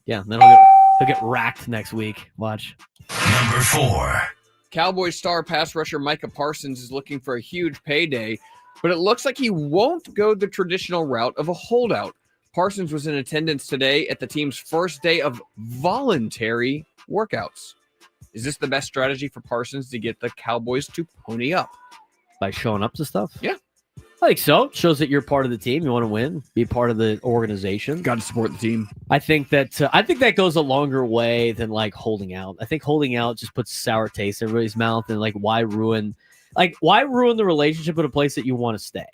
Yeah, then he'll get racked next week. Watch. Number 4. Cowboys star pass rusher Micah Parsons is looking for a huge payday, but it looks like he won't go the traditional route of a holdout. Parsons was in attendance today at the team's first day of voluntary workouts. Is this the best strategy for Parsons to get the Cowboys to pony up? By showing up to stuff? Yeah. I think so. Shows that you're part of the team. You want to win, be part of the organization. Got to support the team. I think that goes a longer way than like holding out. I think holding out just puts sour taste in everybody's mouth, and like why ruin the relationship with a place that you want to stay?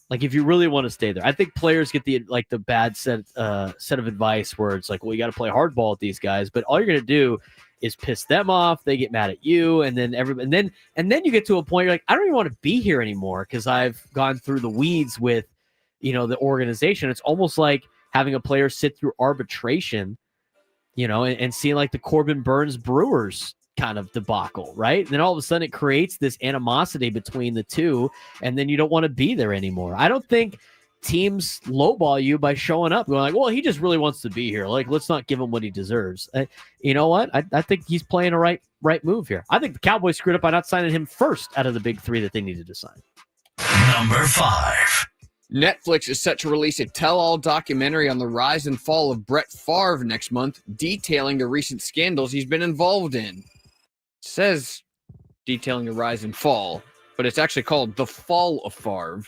Like if you really want to stay there. I think players get the bad set of advice where it's like, well, you got to play hardball with these guys, but all you're gonna do is piss them off. They get mad at you, and then you get to a point you're like, I don't even want to be here anymore because I've gone through the weeds with, the organization. It's almost like having a player sit through arbitration, and seeing like the Corbin Burns Brewers kind of debacle, right? And then all of a sudden it creates this animosity between the two, and then you don't want to be there anymore. I don't think teams lowball you by showing up going like, well, he just really wants to be here. Like, let's not give him what he deserves. You know what? I think he's playing a right move here. I think the Cowboys screwed up by not signing him first out of the big three that they needed to sign. Number 5. Netflix is set to release a tell-all documentary on the rise and fall of Brett Favre next month, detailing the recent scandals he's been involved in. It says detailing the rise and fall, but it's actually called The Fall of Favre.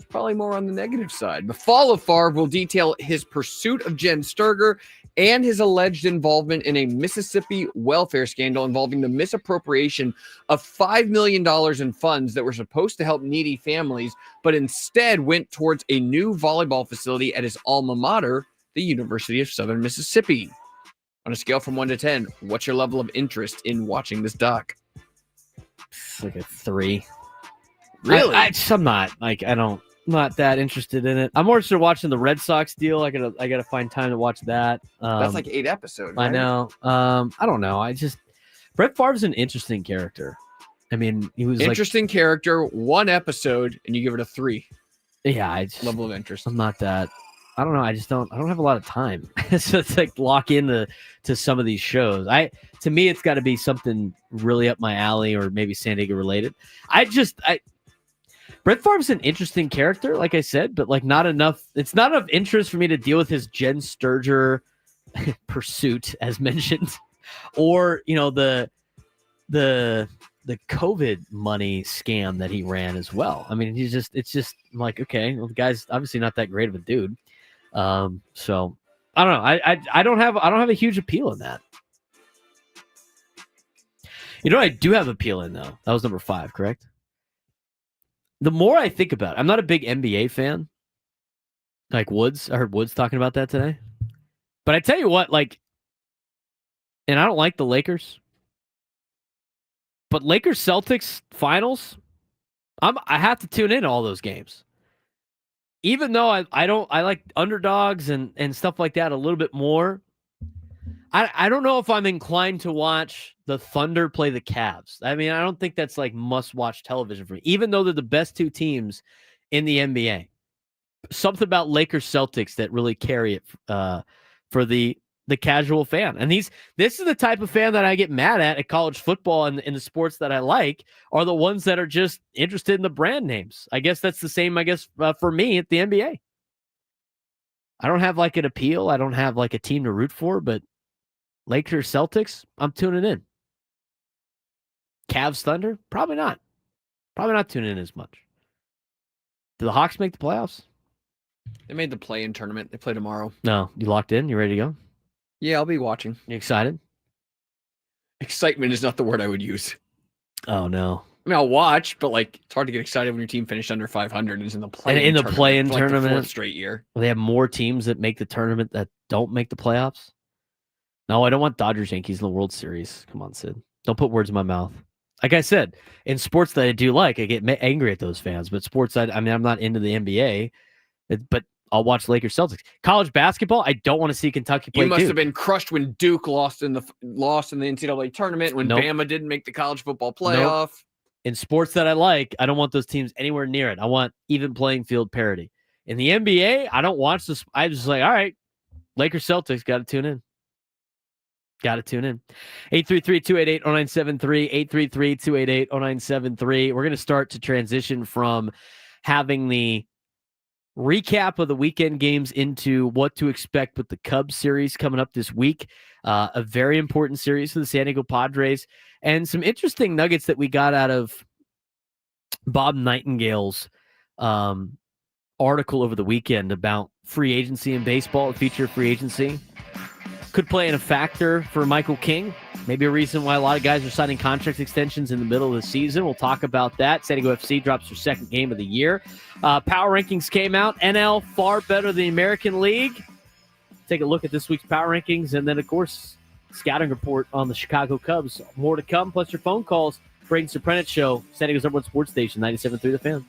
Probably more on the negative side. The Fall of Favre will detail his pursuit of Jen Sturger and his alleged involvement in a Mississippi welfare scandal involving the misappropriation of $5 million in funds that were supposed to help needy families, but instead went towards a new volleyball facility at his alma mater, the University of Southern Mississippi. On a scale from 1 to 10, what's your level of interest in watching this doc? It's like a 3. Really? I'm not. I'm not that interested in it. I'm more interested in watching the Red Sox deal. I gotta find time to watch that. That's like 8 episodes, right? I know. I don't know. Brett Favre's an interesting character. I mean, he was interesting character, 1 episode, and you give it a 3. Yeah, level of interest. I'm not that. I don't know. I don't have a lot of time. So it's like lock into some of these shows. To me, it's got to be something really up my alley or maybe San Diego related. Brett Favre's an interesting character, like I said, but like not enough. It's not enough interest for me to deal with his Jen Sturger pursuit, as mentioned, or the COVID money scam that he ran as well. I mean, it's just like, okay, well, the guy's obviously not that great of a dude. So I don't know. I don't have a huge appeal in that. I do have appeal in though. That was number 5, correct? The more I think about it, I'm not a big NBA fan. Like Woods. I heard Woods talking about that today. But I tell you what, and I don't like the Lakers. But Lakers Celtics finals, I have to tune in to all those games. Even though I like underdogs and stuff like that a little bit more. I don't know if I'm inclined to watch the Thunder play the Cavs. I mean, I don't think that's like must-watch television for me, even though they're the best 2 teams in the NBA. Something about Lakers Celtics that really carry it for the casual fan. And this is the type of fan that I get mad at college football and in the sports that I like are the ones that are just interested in the brand names. I guess that's the same, for me at the NBA. I don't have like an appeal. I don't have like a team to root for, but Lakers, Celtics, I'm tuning in. Cavs, Thunder, probably not. Probably not tuning in as much. Do the Hawks make the playoffs? They made the play-in tournament. They play tomorrow. No. You locked in? You ready to go? Yeah, I'll be watching. You excited? Excitement is not the word I would use. Oh, no. I mean, I'll watch, but it's hard to get excited when your team finished under 500 and is in the play-in tournament. Play-in for tournament. The 4th straight year. They have more teams that make the tournament that don't make the playoffs. No, I don't want Dodgers Yankees in the World Series. Come on, Sid. Don't put words in my mouth. Like I said, in sports that I do like, I get angry at those fans. But sports, I'm not into the NBA. But I'll watch Lakers Celtics. College basketball, I don't want to see Kentucky play. You must have been crushed when Duke lost in the NCAA tournament, when Bama didn't make the college football playoff. Nope. In sports that I like, I don't want those teams anywhere near it. I want even playing field parity. In the NBA, I don't watch this. I just like, all right, Lakers Celtics, got to tune in. Got to tune in. 833-288-0973, 833-288-0973. We're going to start to transition from having the recap of the weekend games into what to expect with the Cubs series coming up this week. A very important series for the San Diego Padres, and some interesting nuggets that we got out of Bob Nightingale's article over the weekend about free agency in baseball, future free agency. Could play in a factor for Michael King. Maybe a reason why a lot of guys are signing contract extensions in the middle of the season. We'll talk about that. San Diego FC drops their second game of the year. Power rankings came out. NL far better than the American League. Take a look at this week's power rankings. And then, of course, scouting report on the Chicago Cubs. More to come, plus your phone calls. Braden Surprenant Show, San Diego's #1 sports station, 97.3 The Fan.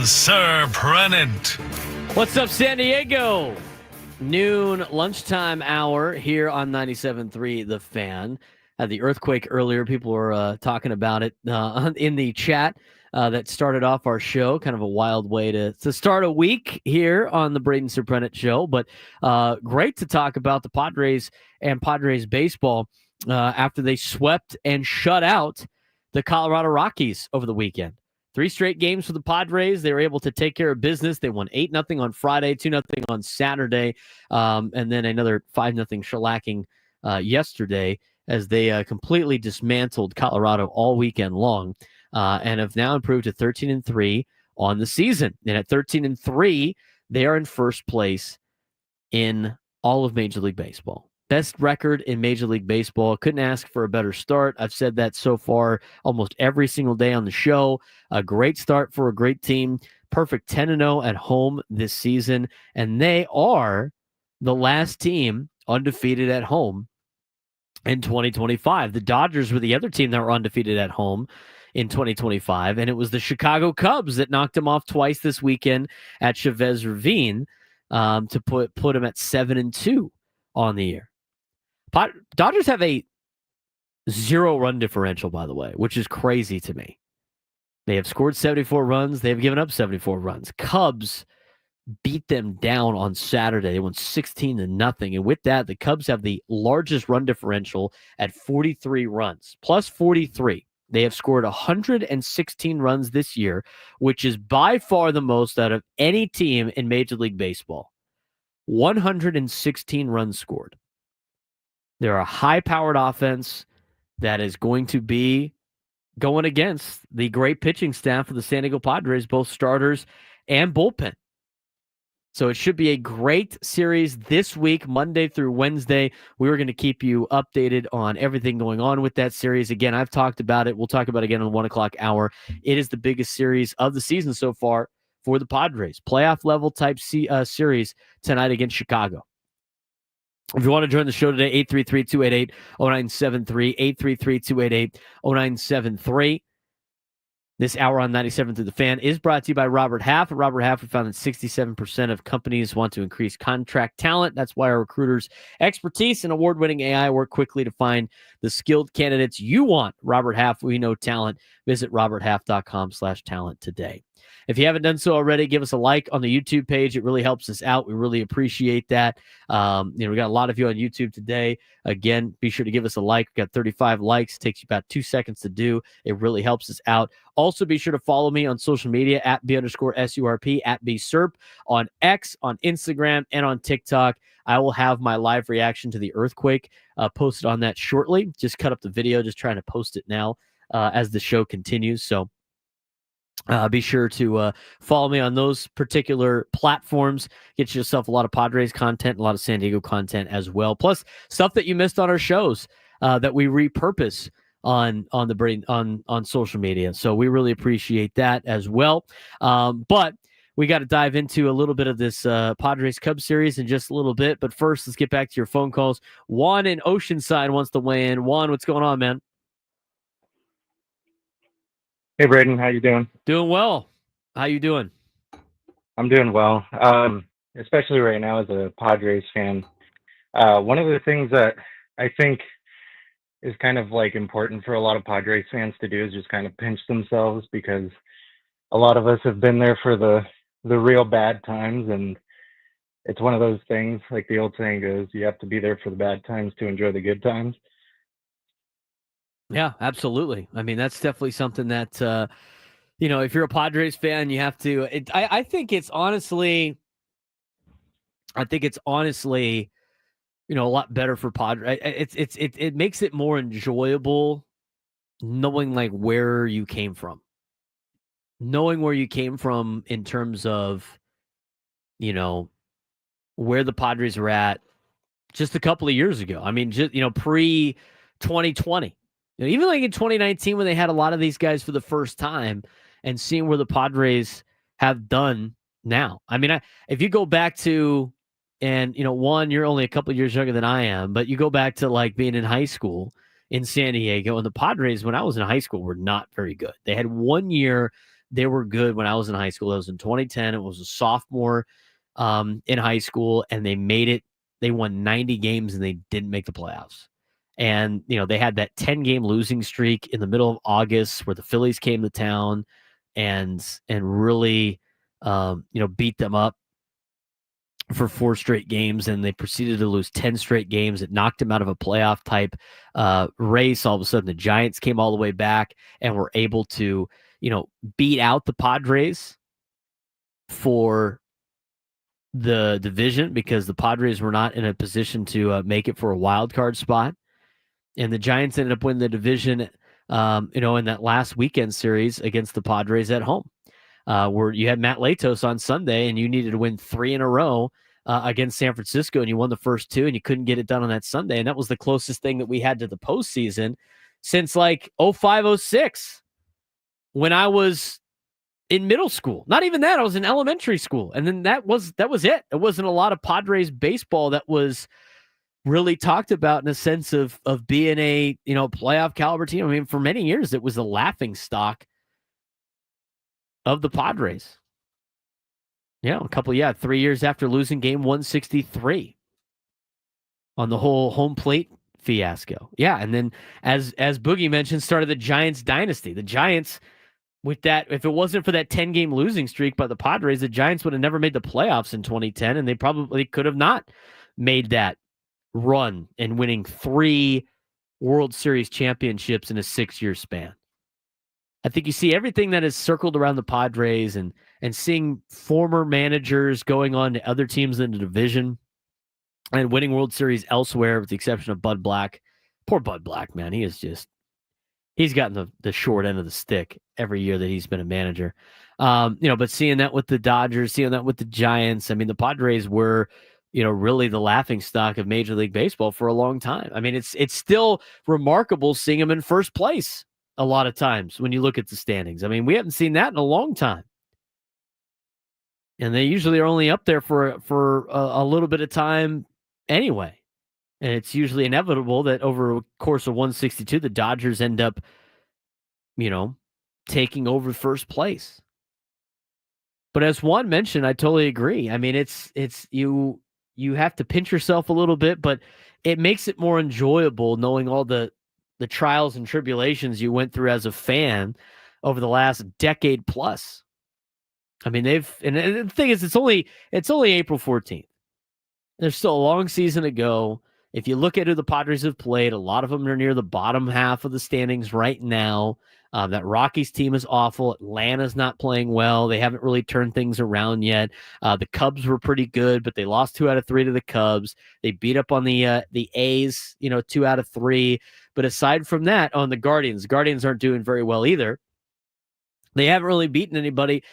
Surprenant. What's up, San Diego? Noon lunchtime hour here on 97.3 The Fan. Had the earthquake earlier. People were talking about it in the chat that started off our show. Kind of a wild way to start a week here on the Braden Surprenant Show. But great to talk about the Padres and Padres baseball after they swept and shut out the Colorado Rockies over the weekend. 3 straight games for the Padres. They were able to take care of business. They won 8-0 on Friday, 2-0 on Saturday, and then another 5-0 shellacking yesterday as they completely dismantled Colorado all weekend long and have now improved to 13-3 on the season. And at 13-3, they are in first place in all of Major League Baseball. Best record in Major League Baseball. Couldn't ask for a better start. I've said that so far almost every single day on the show. A great start for a great team. Perfect 10-0 at home this season. And they are the last team undefeated at home in 2025. The Dodgers were the other team that were undefeated at home in 2025. And it was the Chicago Cubs that knocked them off twice this weekend at Chavez Ravine to put them at 7-2 on the year. Dodgers have a 0-run differential, by the way, which is crazy to me. They have scored 74 runs. They have given up 74 runs. Cubs beat them down on Saturday. They won 16-0. And with that, the Cubs have the largest run differential at 43 runs, plus 43. They have scored 116 runs this year, which is by far the most out of any team in Major League Baseball. 116 runs scored. They're a high-powered offense that is going to be going against the great pitching staff of the San Diego Padres, both starters and bullpen. So it should be a great series this week, Monday through Wednesday. We were going to keep you updated on everything going on with that series. Again, I've talked about it. We'll talk about it again on the 1 o'clock hour. It is the biggest series of the season so far for the Padres. Playoff-level type series tonight against Chicago. If you want to join the show today, 833-288-0973, 833-288-0973. This hour on 97 through the Fan is brought to you by Robert Half. At Robert Half, we found that 67% of companies want to increase contract talent. That's why our recruiters' expertise and award-winning AI work quickly to find the skilled candidates you want. Robert Half, we know talent. Visit roberthalf.com/talent today. If you haven't done so already, give us a like on the YouTube page. It really helps us out. We really appreciate that. We got a lot of you on YouTube today. Again, be sure to give us a like. We've got 35 likes. It takes you about 2 seconds to do. It really helps us out. Also, be sure to follow me on social media at B_SURP, at BSURP, on X, on Instagram, and on TikTok. I will have my live reaction to the earthquake posted on that shortly. Just cut up the video, just trying to post it now as the show continues. So be sure to follow me on those particular platforms. Get yourself a lot of Padres content, a lot of San Diego content as well. Plus stuff that you missed on our shows that we repurpose on the brain on social media. So we really appreciate that as well. But we got to dive into a little bit of this Padres Cubs series in just a little bit. But first, let's get back to your phone calls. Juan in Oceanside wants to weigh in. Juan, what's going on, man? Hey, Braden, how you doing? Doing well. How you doing? I'm doing well, especially right now as a Padres fan. One of the things that I think is kind of like important for a lot of Padres fans to do is just kind of pinch themselves, because a lot of us have been there for the real bad times, and it's one of those things, like the old saying goes, you have to be there for the bad times to enjoy the good times. Yeah, absolutely. I mean, that's definitely something that, if you're a Padres fan, you have to. I think it's honestly, a lot better for Padres. It makes it more enjoyable knowing like where you came from, in terms of, where the Padres were at just a couple of years ago. I mean, just pre 2020. Even like in 2019 when they had a lot of these guys for the first time, and seeing where the Padres have done now. I mean, if you go back to, and, Juan, you're only a couple of years younger than I am, but you go back to like being in high school in San Diego, and the Padres, when I was in high school, were not very good. They had 1 year they were good when I was in high school. That was in 2010. It was a sophomore in high school, and they made it. They won 90 games, and they didn't make the playoffs. And, they had that 10-game losing streak in the middle of August where the Phillies came to town and really, beat them up for 4 straight games, and they proceeded to lose 10 straight games. It knocked them out of a playoff type race. All of a sudden, the Giants came all the way back and were able to, beat out the Padres for the division because the Padres were not in a position to make it for a wild card spot. And the Giants ended up winning the division, in that last weekend series against the Padres at home, where you had Matt Latos on Sunday and you needed to win 3 in a row against San Francisco, and you won the first 2 and you couldn't get it done on that Sunday. And that was the closest thing that we had to the postseason since like 05-06 when I was in middle school. Not even that. I was in elementary school. And then that was it. It wasn't a lot of Padres baseball that was really talked about in a sense of being a, playoff caliber team. I mean, for many years, it was the laughing stock of the Padres. 3 years after losing game 163 on the whole home plate fiasco. Yeah. And then as Boogie mentioned, started the Giants dynasty. The Giants, with that, if it wasn't for that 10-game losing streak by the Padres, the Giants would have never made the playoffs in 2010, and they probably could have not made that run and winning 3 World Series championships in a 6-year span. I think you see everything that is circled around the Padres and seeing former managers going on to other teams in the division and winning World Series elsewhere, with the exception of Bud Black. Poor Bud Black, man. He's gotten the short end of the stick every year that he's been a manager. But seeing that with the Dodgers, seeing that with the Giants, I mean, the Padres were, really the laughing stock of Major League Baseball for a long time. I mean, it's still remarkable seeing them in first place a lot of times when you look at the standings. I mean, we haven't seen that in a long time. And they usually are only up there for a little bit of time anyway. And it's usually inevitable that over a course of 162, the Dodgers end up, taking over first place. But as Juan mentioned, I totally agree. I mean, it's you have to pinch yourself a little bit, but it makes it more enjoyable knowing all the trials and tribulations you went through as a fan over the last decade plus. I mean, and the thing is, it's only April 14th. There's still a long season to go. If you look at who the Padres have played, a lot of them are near the bottom half of the standings right now. That Rockies team is awful. Atlanta's not playing well. They haven't really turned things around yet. The Cubs were pretty good, but they lost 2 out of 3 to the Cubs. They beat up on the A's, 2 out of 3. But aside from that, on the Guardians aren't doing very well either. They haven't really beaten anybody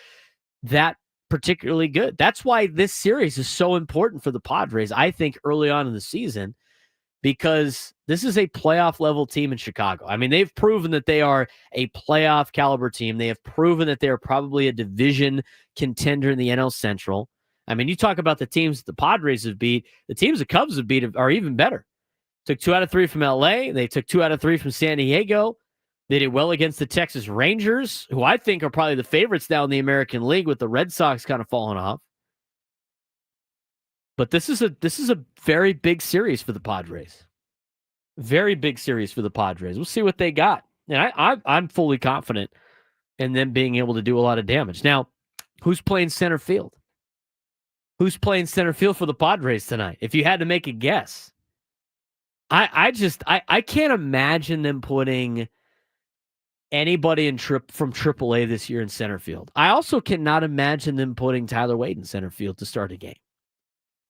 that particularly good. That's why this series is so important for the Padres, I think, early on in the season, because this is a playoff level team in Chicago. I mean, they've proven that they are a playoff caliber team. They have proven that they're probably a division contender in the NL Central. I mean, you talk about the teams the Padres have beat, the teams the Cubs have beat are even better. Took 2 out of 3 from LA. They took 2 out of 3 from San Diego. They did well against the Texas Rangers, who I think are probably the favorites now in the American League, with the Red Sox kind of falling off. But this is a very big series for the Padres. Very big series for the Padres. We'll see what they got. And I'm fully confident in them being able to do a lot of damage. Now, who's playing center field? Who's playing center field for the Padres tonight? If you had to make a guess. I can't imagine them putting anybody from AAA this year in center field. I also cannot imagine them putting Tyler Wade in center field to start a game.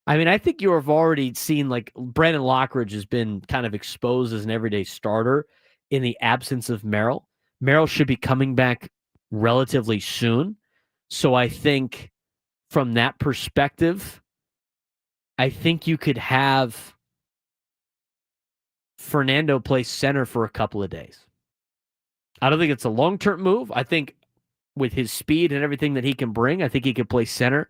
I mean, I think you have already seen, like, Brandon Lockridge has been kind of exposed as an everyday starter in the absence of Merrill. Merrill should be coming back relatively soon. So I think from that perspective, I think you could have Fernando play center for a couple of days. I don't think it's a long-term move. I think with his speed and everything that he can bring, I think he could play center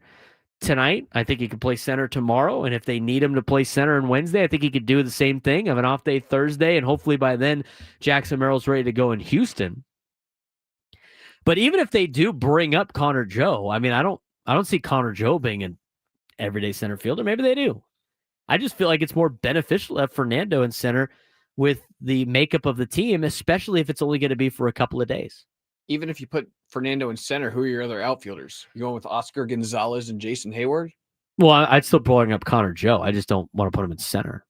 tonight. I think he could play center tomorrow. And if they need him to play center on Wednesday, I think he could do the same thing. Have an off day Thursday. And hopefully by then, Jackson Merrill's ready to go in Houston. But even if they do bring up Connor Joe, I mean, I don't see Connor Joe being an everyday center fielder. Maybe they do. I just feel like it's more beneficial to have Fernando in center with the makeup of the team, especially if it's only going to be for a couple of days. Even if you put Fernando in center, who are your other outfielders? You going with Oscar Gonzalez and Jason Hayward? Well, I'd still bring up Connor Joe. I just don't want to put him in center.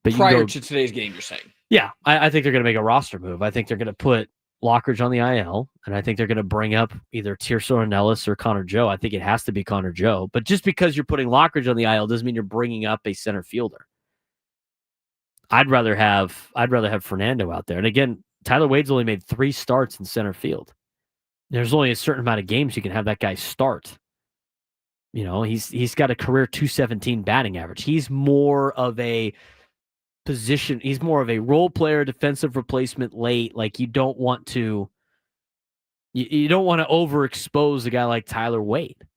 But Prior to today's game, you're saying? Yeah, I think they're going to make a roster move. I think they're going to put Lockridge on the IL, and I think they're going to bring up either Tirso Ornelas or Connor Joe. I think it has to be Connor Joe. But just because you're putting Lockridge on the IL doesn't mean you're bringing up a center fielder. I'd rather have Fernando out there. And again, Tyler Wade's only made 3 starts in center field. There's only a certain amount of games you can have that guy start. You know, he's got a career .217 batting average. He's more of a position. He's more of a role player, defensive replacement late. Like you don't want to overexpose a guy like Tyler Wade.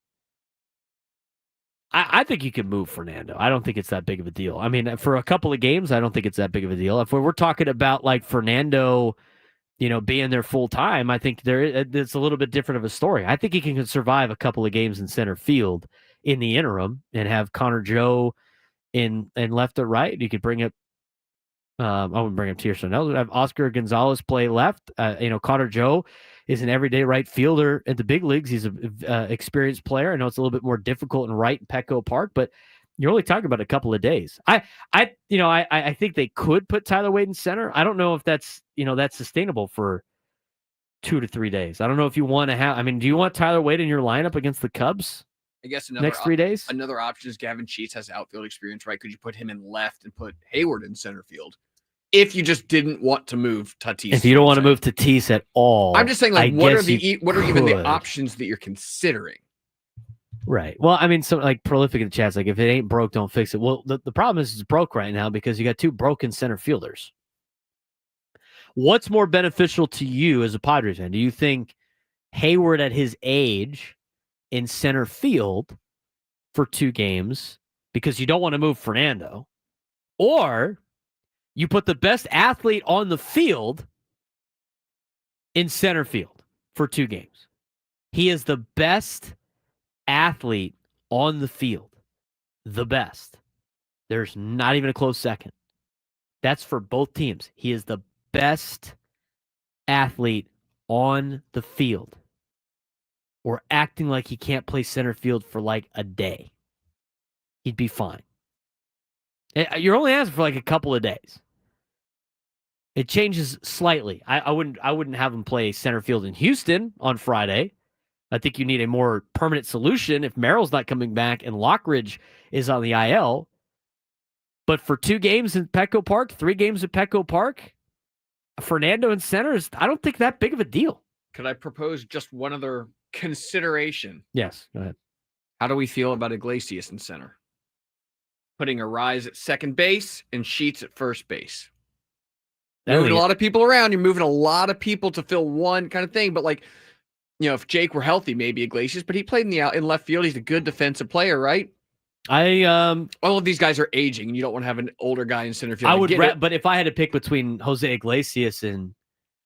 I think you can move Fernando. I don't think it's that big of a deal. I mean, for a couple of games, I don't think it's that big of a deal. If we're talking about like Fernando, being there full time, I think it's a little bit different of a story. I think he can survive a couple of games in center field in the interim and have Connor Joe in left or right. You could bring up, I wouldn't bring up Tirso. No, have Oscar Gonzalez play left. Connor Joe is an everyday right fielder at the big leagues. He's an experienced player. I know it's a little bit more difficult in right in Petco Park, but you're only talking about a couple of days. I think they could put Tyler Wade in center. I don't know if that's sustainable for 2 to 3 days. I don't know if you want to have. I mean, do you want Tyler Wade in your lineup against the Cubs? I guess next 3 days. Another option is Gavin Sheets has outfield experience, right? Could you put him in left and put Hayward in center field? If you just didn't want to move Tatis. If you don't want to move Tatis at all. I'm just saying, like, what are even the options that you're considering? Right. Well, I mean, so like Prolific in the chat's like, if it ain't broke, don't fix it. Well, the problem is it's broke right now because you got 2 broken center fielders. What's more beneficial to you as a Padres fan? Do you think Hayward at his age in center field for 2 games because you don't want to move Fernando, or you put the best athlete on the field in center field for 2 games? He is the best athlete on the field. The best. There's not even a close second. That's for both teams. He is the best athlete on the field. Or acting like he can't play center field for like a day. He'd be fine. You're only asking for like a couple of days. It changes slightly. I wouldn't have him play center field in Houston on Friday. I think you need a more permanent solution if Merrill's not coming back and Lockridge is on the IL. But for 2 games in Petco Park, 3 games at Petco Park, Fernando in center is, I don't think, that big of a deal. Could I propose just one other consideration? Yes, go ahead. How do we feel about Iglesias in center? Putting Arise at second base and Sheets at first base. Moving a lot of people around. You're moving a lot of people to fill one kind of thing. But like, if Jake were healthy, maybe Iglesias, but he played in left field. He's a good defensive player, right? All of these guys are aging, and you don't want to have an older guy in center field. I would, but if I had to pick between Jose Iglesias and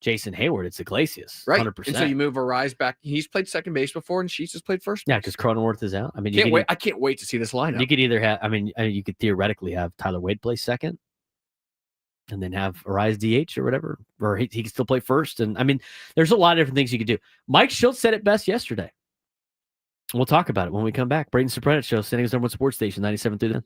Jason Hayward, it's Iglesias, right? 100%. And so you move Arise back. He's played second base before, and Sheets has played first base. Yeah, because Cronenworth is out. I mean, I can't wait to see this lineup. You could either have, you could theoretically have Tyler Wade play second, and then have Arise DH or whatever, or he can still play first. And I mean, there's a lot of different things you could do. Mike Schultz said it best yesterday. We'll talk about it when we come back. Braden Surprenant Show, San Diego's #1 sports station, 97.3 then.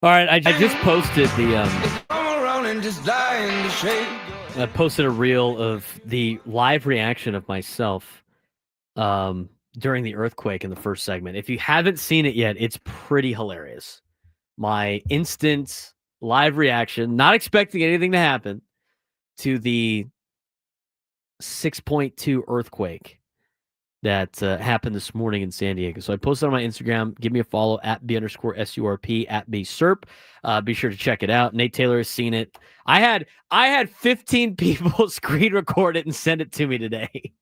All right, I just posted I posted a reel of the live reaction of myself during the earthquake in the first segment. If you haven't seen it yet, it's pretty hilarious. My instant live reaction, not expecting anything to happen, to the 6.2 earthquake that happened this morning in San Diego. So I posted on my Instagram. Give me a follow at B_SURP at BSURP. Be sure to check it out. Nate Taylor has seen it. I had 15 people screen record it and send it to me today.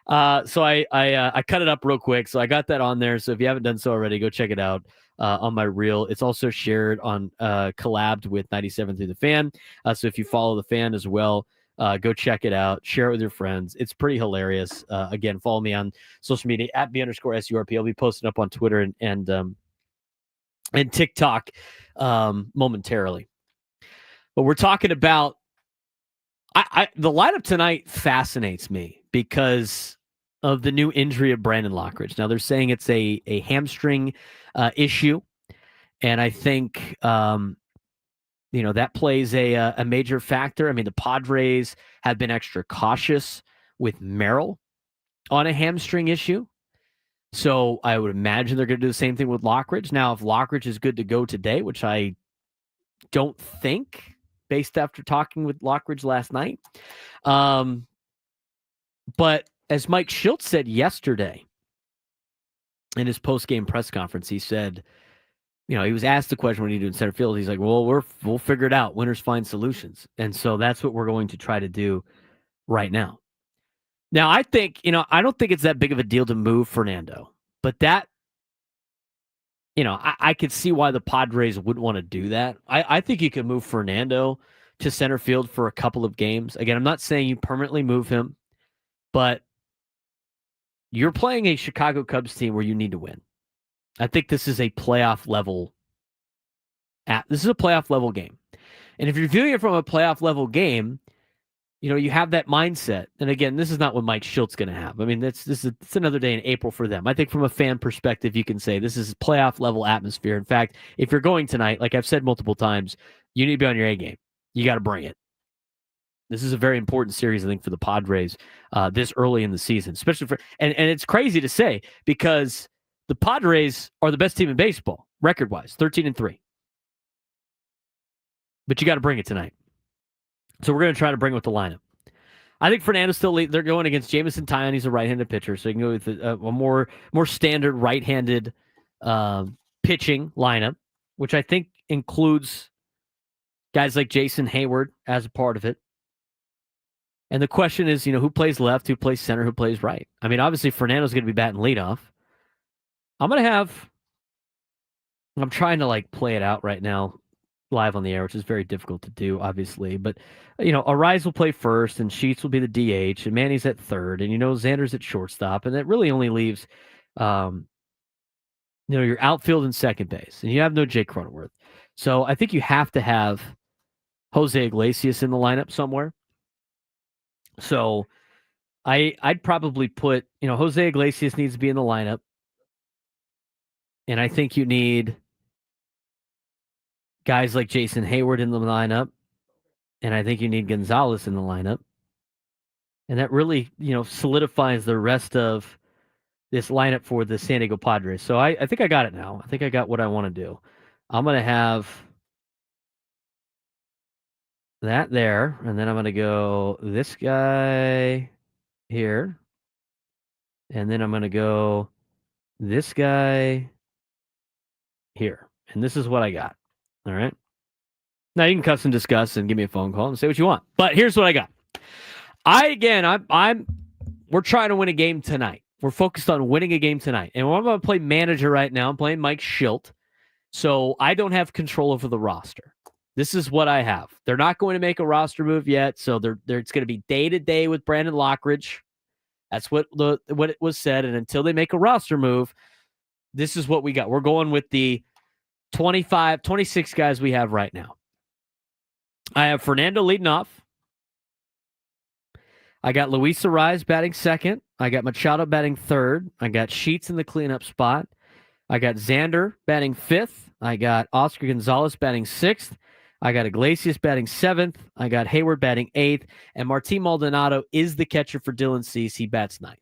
So I cut it up real quick. So I got that on there. So if you haven't done so already, go check it out on my reel. It's also shared on collabed with 97 Through the Fan. So if you follow the fan as well, go check it out. Share it with your friends. It's pretty hilarious. Again, follow me on social media at B_SURP. I'll be posting up on Twitter and TikTok momentarily. But we're talking about the lineup tonight fascinates me because of the new injury of Brandon Lockridge. Now they're saying it's a hamstring issue, and I think that plays a major factor. I mean, the Padres have been extra cautious with Merrill on a hamstring issue. So I would imagine they're going to do the same thing with Lockridge. Now, if Lockridge is good to go today, which I don't think, based after talking with Lockridge last night. But as Mike Schultz said yesterday in his post-game press conference, he said, he was asked the question, what do you do in center field? He's like, well, we'll figure it out. Winners find solutions. And so that's what we're going to try to do right now. Now, I think, I don't think it's that big of a deal to move Fernando, but that, I could see why the Padres would want to do that. I think you could move Fernando to center field for a couple of games. Again, I'm not saying you permanently move him, but you're playing a Chicago Cubs team where you need to win. I think this is a playoff level. This is a playoff level game. And if you're viewing it from a playoff level game, you have that mindset. And again, this is not what Mike Schultz going to have. I mean, it's another day in April for them. I think from a fan perspective, you can say this is playoff level atmosphere. In fact, if you're going tonight, like I've said multiple times, you need to be on your A game. You got to bring it. This is a very important series, I think, for the Padres this early in the season, especially and it's crazy to say because the Padres are the best team in baseball, record-wise, 13-3. But you got to bring it tonight. So we're going to try to bring it with the lineup. I think Fernando's still lead. They're going against Jameson Taillon. He's a right-handed pitcher, so you can go with a more standard right-handed pitching lineup, which I think includes guys like Jason Hayward as a part of it. And the question is, who plays left, who plays center, who plays right? I mean, obviously, Fernando's going to be batting leadoff. I'm trying to play it out right now live on the air, which is very difficult to do, obviously. But, Arise will play first, and Sheets will be the DH, and Manny's at third, and, Xander's at shortstop. And that really only leaves, your outfield and second base. And you have no Jake Cronenworth. So I think you have to have Jose Iglesias in the lineup somewhere. So I'd probably put, Jose Iglesias needs to be in the lineup. And I think you need guys like Jason Hayward in the lineup. And I think you need Gonzalez in the lineup. And that really, solidifies the rest of this lineup for the San Diego Padres. So I think I got it now. I think I got what I want to do. I'm going to have that there. And then I'm going to go this guy here. And then I'm going to go this guy here. And this is what I got. All right. Now you can cuss and discuss and give me a phone call and say what you want. But here's what I got. We're trying to win a game tonight. We're focused on winning a game tonight. And I'm going to play manager right now. I'm playing Mike Schultz. So I don't have control over the roster. This is what I have. They're not going to make a roster move yet. So it's going to be day to day with Brandon Lockridge. That's what it was said. And until they make a roster move, this is what we got. We're going with the 26 guys we have right now. I have Fernando leading off. I got Luis Arraez batting second. I got Machado batting third. I got Sheets in the cleanup spot. I got Xander batting fifth. I got Oscar Gonzalez batting 6th. I got Iglesias batting 7th. I got Hayward batting 8th. And Martin Maldonado is the catcher for Dylan Cease. He bats 9th.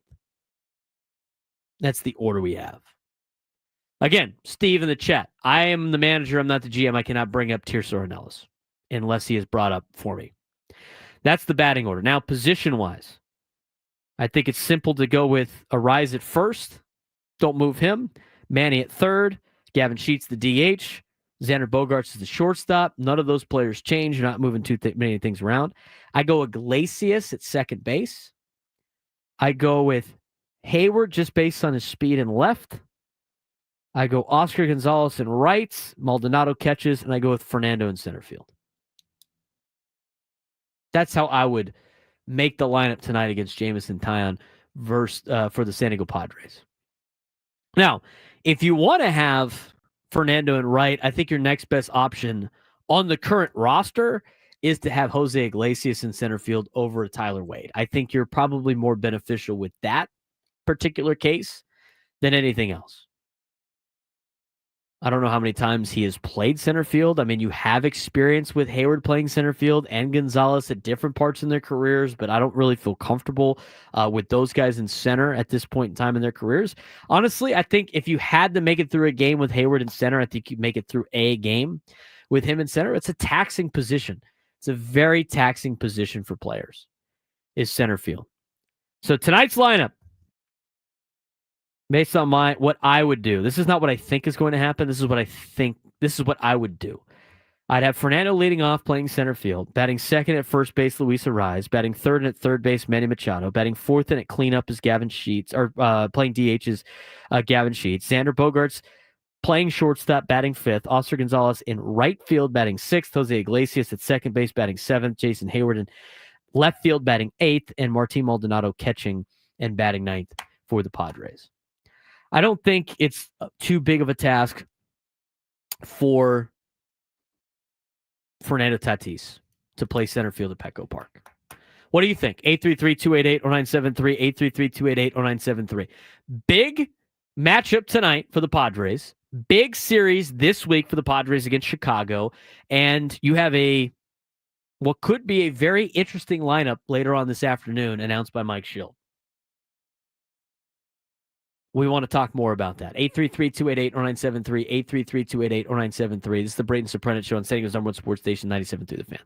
That's the order we have. Again, Steve in the chat. I am the manager. I'm not the GM. I cannot bring up Tirso Ornelas unless he is brought up for me. That's the batting order. Now, position-wise, I think it's simple to go with Arise at first. Don't move him. Manny at third. Gavin Sheets, the DH. Xander Bogaerts is the shortstop. None of those players change. You're not moving many things around. I go Iglesias at second base. I go with Hayward just based on his speed and left. I go Oscar Gonzalez in right. Maldonado catches, and I go with Fernando in center field. That's how I would make the lineup tonight against Jameson Taillon for the San Diego Padres. Now, if you want to have Fernando in right, I think your next best option on the current roster is to have Jose Iglesias in center field over Tyler Wade. I think you're probably more beneficial with that particular case than anything else. I don't know how many times he has played center field. I mean, you have experience with Hayward playing center field and Gonzalez at different parts in their careers, but I don't really feel comfortable with those guys in center at this point in time in their careers. Honestly, I think if you had to make it through a game with Hayward in center, I think you'd make it through a game with him in center. It's a taxing position. It's a very taxing position for players, is center field. So tonight's lineup, based on what I would do. This is not what I think is going to happen. This is what I think. This is what I would do. I'd have Fernando leading off, playing center field. Batting second at first base, Luis Arise. Batting third and at third base, Manny Machado. Batting fourth and at cleanup is Gavin Sheets, or playing DH is Gavin Sheets. Xander Bogaerts playing shortstop, batting fifth. Oscar Gonzalez in right field, batting sixth. Jose Iglesias at second base, batting seventh. Jason Hayward in left field, batting eighth. And Martin Maldonado catching and batting ninth for the Padres. I don't think it's too big of a task for Fernando Tatis to play center field at Petco Park. What do you think? 833-288-0973, 833-288-0973. Big matchup tonight for the Padres. Big series this week for the Padres against Chicago. And you have what could be a very interesting lineup later on this afternoon announced by Mike Schill. We want to talk more about that. 833-288-0973, 833-288-0973. This is the Braden Surprenant Show on San Diego's #1 sports station, 97.3 The Fan.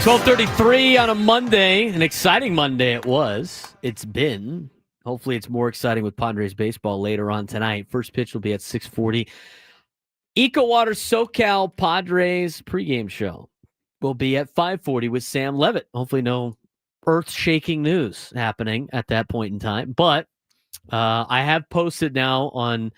12:33 on a Monday, an exciting Monday it was. It's been. Hopefully it's more exciting with Padres baseball later on tonight. First pitch will be at 6:40. EcoWater SoCal Padres pregame show will be at 5:40 with Sam Levitt. Hopefully no earth-shaking news happening at that point in time. But I have posted now on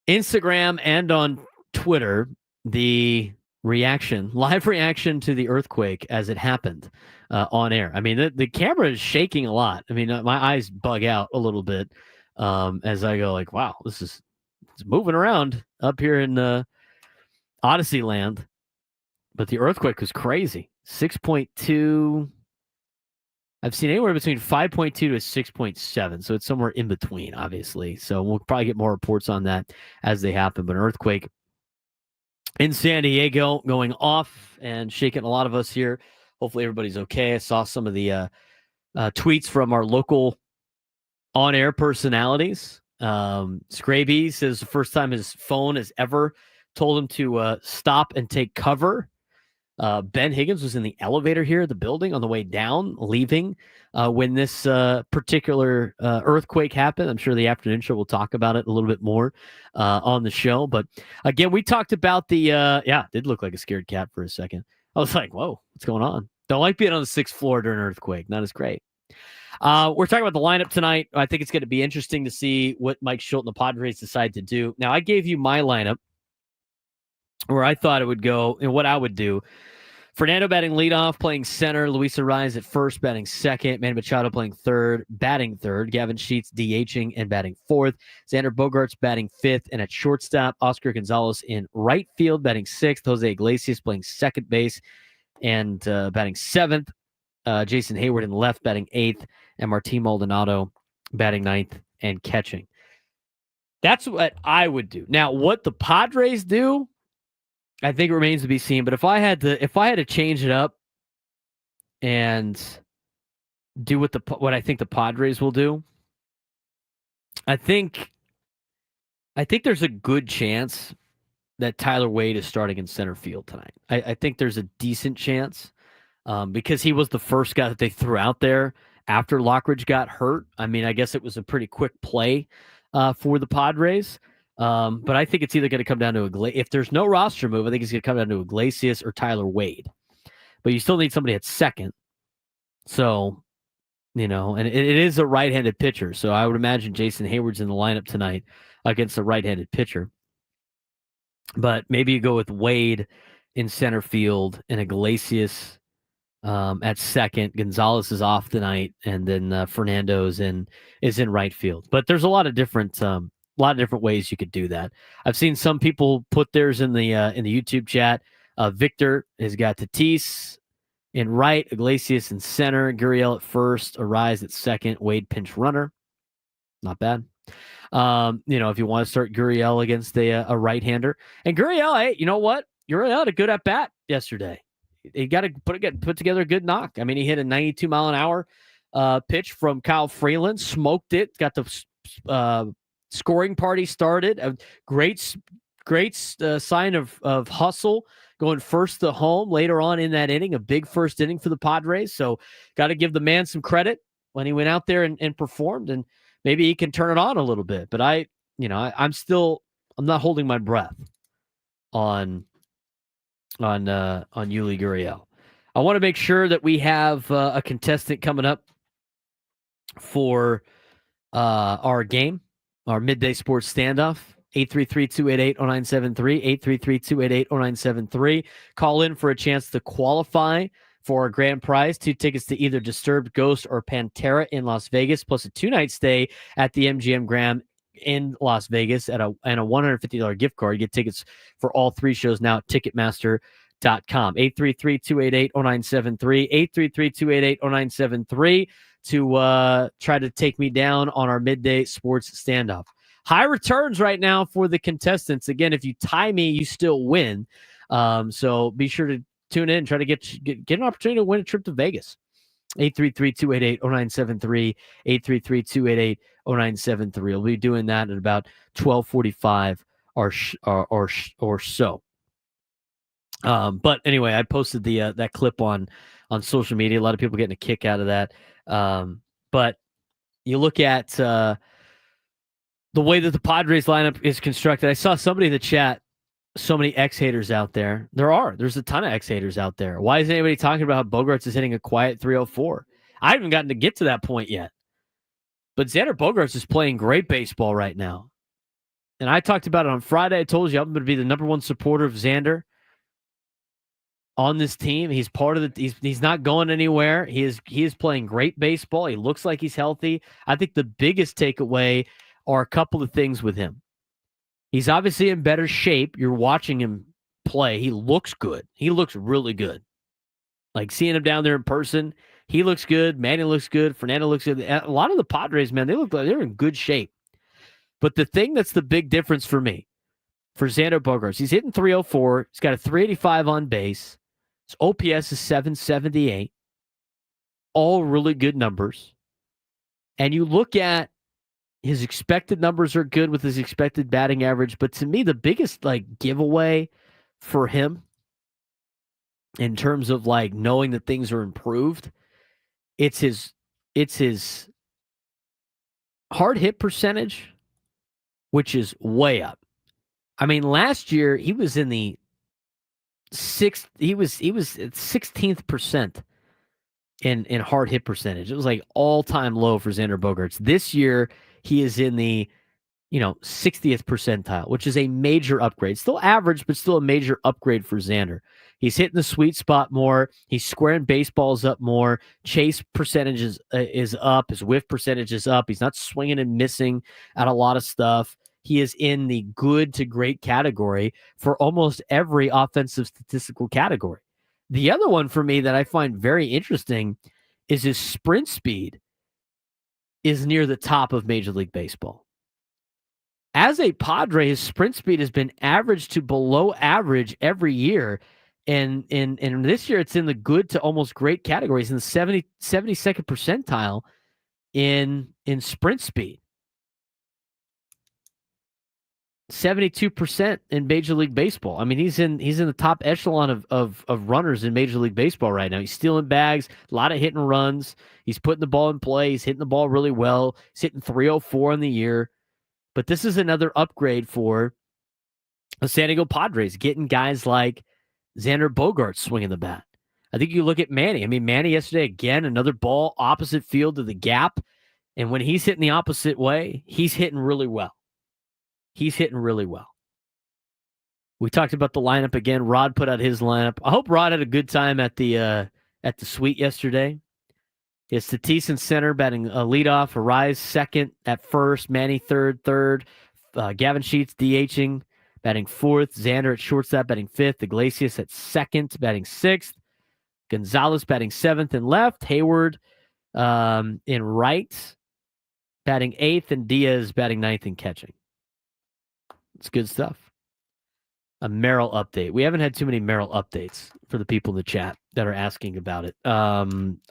Instagram and on Twitter the live reaction to the earthquake as it happened on air. I mean, the camera is shaking a lot. I mean, my eyes bug out a little bit as I go like, wow, it's moving around up here in Odyssey land. But the earthquake was crazy. 6.2. I've seen anywhere between 5.2 to 6.7. So it's somewhere in between, obviously. So we'll probably get more reports on that as they happen. But an earthquake in San Diego going off and shaking a lot of us here. Hopefully everybody's okay. I saw some of the tweets from our local on-air personalities. Scraby says the first time his phone has ever told him to stop and take cover. Ben Higgins was in the elevator here at the building on the way down, leaving when this particular earthquake happened. I'm sure the afternoon show will talk about it a little bit more on the show. But again, we talked about it did look like a scared cat for a second. I was like, whoa, what's going on? Don't like being on the 6th floor during an earthquake. Not as great. We're talking about the lineup tonight. I think it's going to be interesting to see what Mike Schultz and the Padres decide to do. Now, I gave you my lineup where I thought it would go and what I would do. Fernando batting leadoff, playing center. Luis Arraez at first, batting second. Manny Machado playing third, batting third. Gavin Sheets DHing and batting fourth. Xander Bogaerts batting fifth. And at shortstop, Oscar Gonzalez in right field, batting sixth. Jose Iglesias playing second base and batting seventh. Jason Hayward in left, batting eighth. And Martín Maldonado batting ninth and catching. That's what I would do. Now, what the Padres do, I think it remains to be seen. But if I had to change it up and do what I think the Padres will do, I think there's a good chance that Tyler Wade is starting in center field tonight. I think there's a decent chance because he was the first guy that they threw out there after Lockridge got hurt. I mean, I guess it was a pretty quick play for the Padres. But I think it's either going to come down to if there's no roster move, I think it's going to come down to Iglesias or Tyler Wade. But you still need somebody at second. So, and it is a right-handed pitcher. So I would imagine Jason Hayward's in the lineup tonight against a right-handed pitcher. But maybe you go with Wade in center field and Iglesias at second. Gonzalez is off tonight, and then Fernando is in right field. But there's a lot of different ways you could do that. I've seen some people put theirs in the YouTube chat. Victor has got Tatis in right, Iglesias in center, Gurriel at first, Arraez at second, Wade pinch runner. Not bad. If you want to start Gurriel against a right-hander. And Gurriel, hey, you know what? Gurriel had a good at-bat yesterday. He got to put together a good knock. I mean, he hit a 92-mile-an-hour pitch from Kyle Freeland, smoked it, got the scoring party started. A great sign of hustle going first to home later on in that inning, a big first inning for the Padres. So got to give the man some credit when he went out there and performed, and maybe he can turn it on a little bit. But I'm not holding my breath on Yuli Gurriel. I want to make sure that we have a contestant coming up for our game. Our midday sports standoff, 833-288-0973, 833-288-0973. Call in for a chance to qualify for our grand prize, 2 tickets to either Disturbed, Ghost, or Pantera in Las Vegas, plus a 2-night stay at the MGM Grand in Las Vegas and a $150 gift card. You get tickets for all 3 shows now at Ticketmaster.com. 833-288-0973, 833-288-0973. To try to take me down on our midday sports standoff. High returns right now for the contestants. Again, if you tie me, you still win. So be sure to tune in and try to get an opportunity to win a trip to Vegas. 833-288-0973, 833-288-0973. We'll be doing that at about 12:45 or so. But anyway, I posted the that clip on social media. A lot of people getting a kick out of that. But you look at the way that the Padres lineup is constructed. I saw somebody in the chat. So many ex-haters out there. There's a ton of ex-haters out there. Why isn't anybody talking about how Bogaerts is hitting a quiet 304? I haven't gotten to get to that point yet. But Xander Bogaerts is playing great baseball right now. And I talked about it on Friday. I told you I'm going to be the number one supporter of Xander on this team. He's part of the he's not going anywhere. He is playing great baseball. He looks like he's healthy. I think the biggest takeaway are a couple of things with him. He's obviously in better shape. You're watching him play. He looks good. He looks really good. Like seeing him down there in person, he looks good. Manny looks good. Fernando looks good. A lot of the Padres, man, they look like they're in good shape. But the thing that's the big difference for me, for Xander Bogaerts, he's hitting 304. He's got a 385 on base. His OPS is 778. All really good numbers. And you look at his expected numbers are good with his expected batting average, but to me, the biggest giveaway for him in terms of knowing that things are improved, it's his hard hit percentage, which is way up. I mean, last year he was in the sixth. He was at 16th percent in hard hit percentage. It was all time low for Xander Bogaerts. This year he is in the 60th percentile, which is a major upgrade. Still average, but still a major upgrade for Xander. He's hitting the sweet spot more. He's squaring baseballs up more. Chase percentage is up. His whiff percentage is up. He's not swinging and missing at a lot of stuff. He is in the good to great category for almost every offensive statistical category. The other one for me that I find very interesting is his sprint speed is near the top of Major League Baseball. As a Padre, his sprint speed has been average to below average every year. And this year, it's in the good to almost great categories, in the 72nd percentile in sprint speed. 72% in Major League Baseball. I mean, he's in the top echelon of runners in Major League Baseball right now. He's stealing bags, a lot of hit and runs. He's putting the ball in play. He's hitting the ball really well. He's hitting 304 in the year. But this is another upgrade for the San Diego Padres, getting guys like Xander Bogaerts swinging the bat. I think you look at Manny. I mean, Manny yesterday, again, another ball opposite field to the gap. And when he's hitting the opposite way, he's hitting really well. He's hitting really well. We talked about the lineup again. Rod put out his lineup. I hope Rod had a good time at the suite yesterday. It's Tatis in center, batting leadoff. Arise second at first. Manny third. Gavin Sheets DHing, batting fourth. Xander at shortstop, batting fifth. Iglesias at second, batting sixth. Gonzalez batting seventh and left. Hayward in right, batting eighth. And Diaz batting ninth and catching. It's good stuff. A Merrill update. We haven't had too many Merrill updates for the people in the chat that are asking about it. I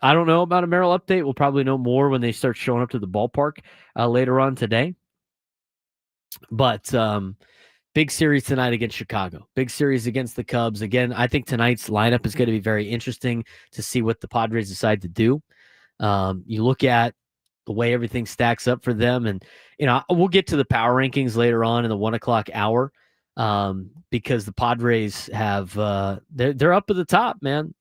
don't know about a Merrill update. We'll probably know more when they start showing up to the ballpark later on today. But big series tonight against Chicago. Big series against the Cubs. Again, I think tonight's lineup is going to be very interesting to see what the Padres decide to do. You look at the way everything stacks up for them. And, we'll get to the power rankings later on in the 1 o'clock hour because the Padres have, they're up at the top, man.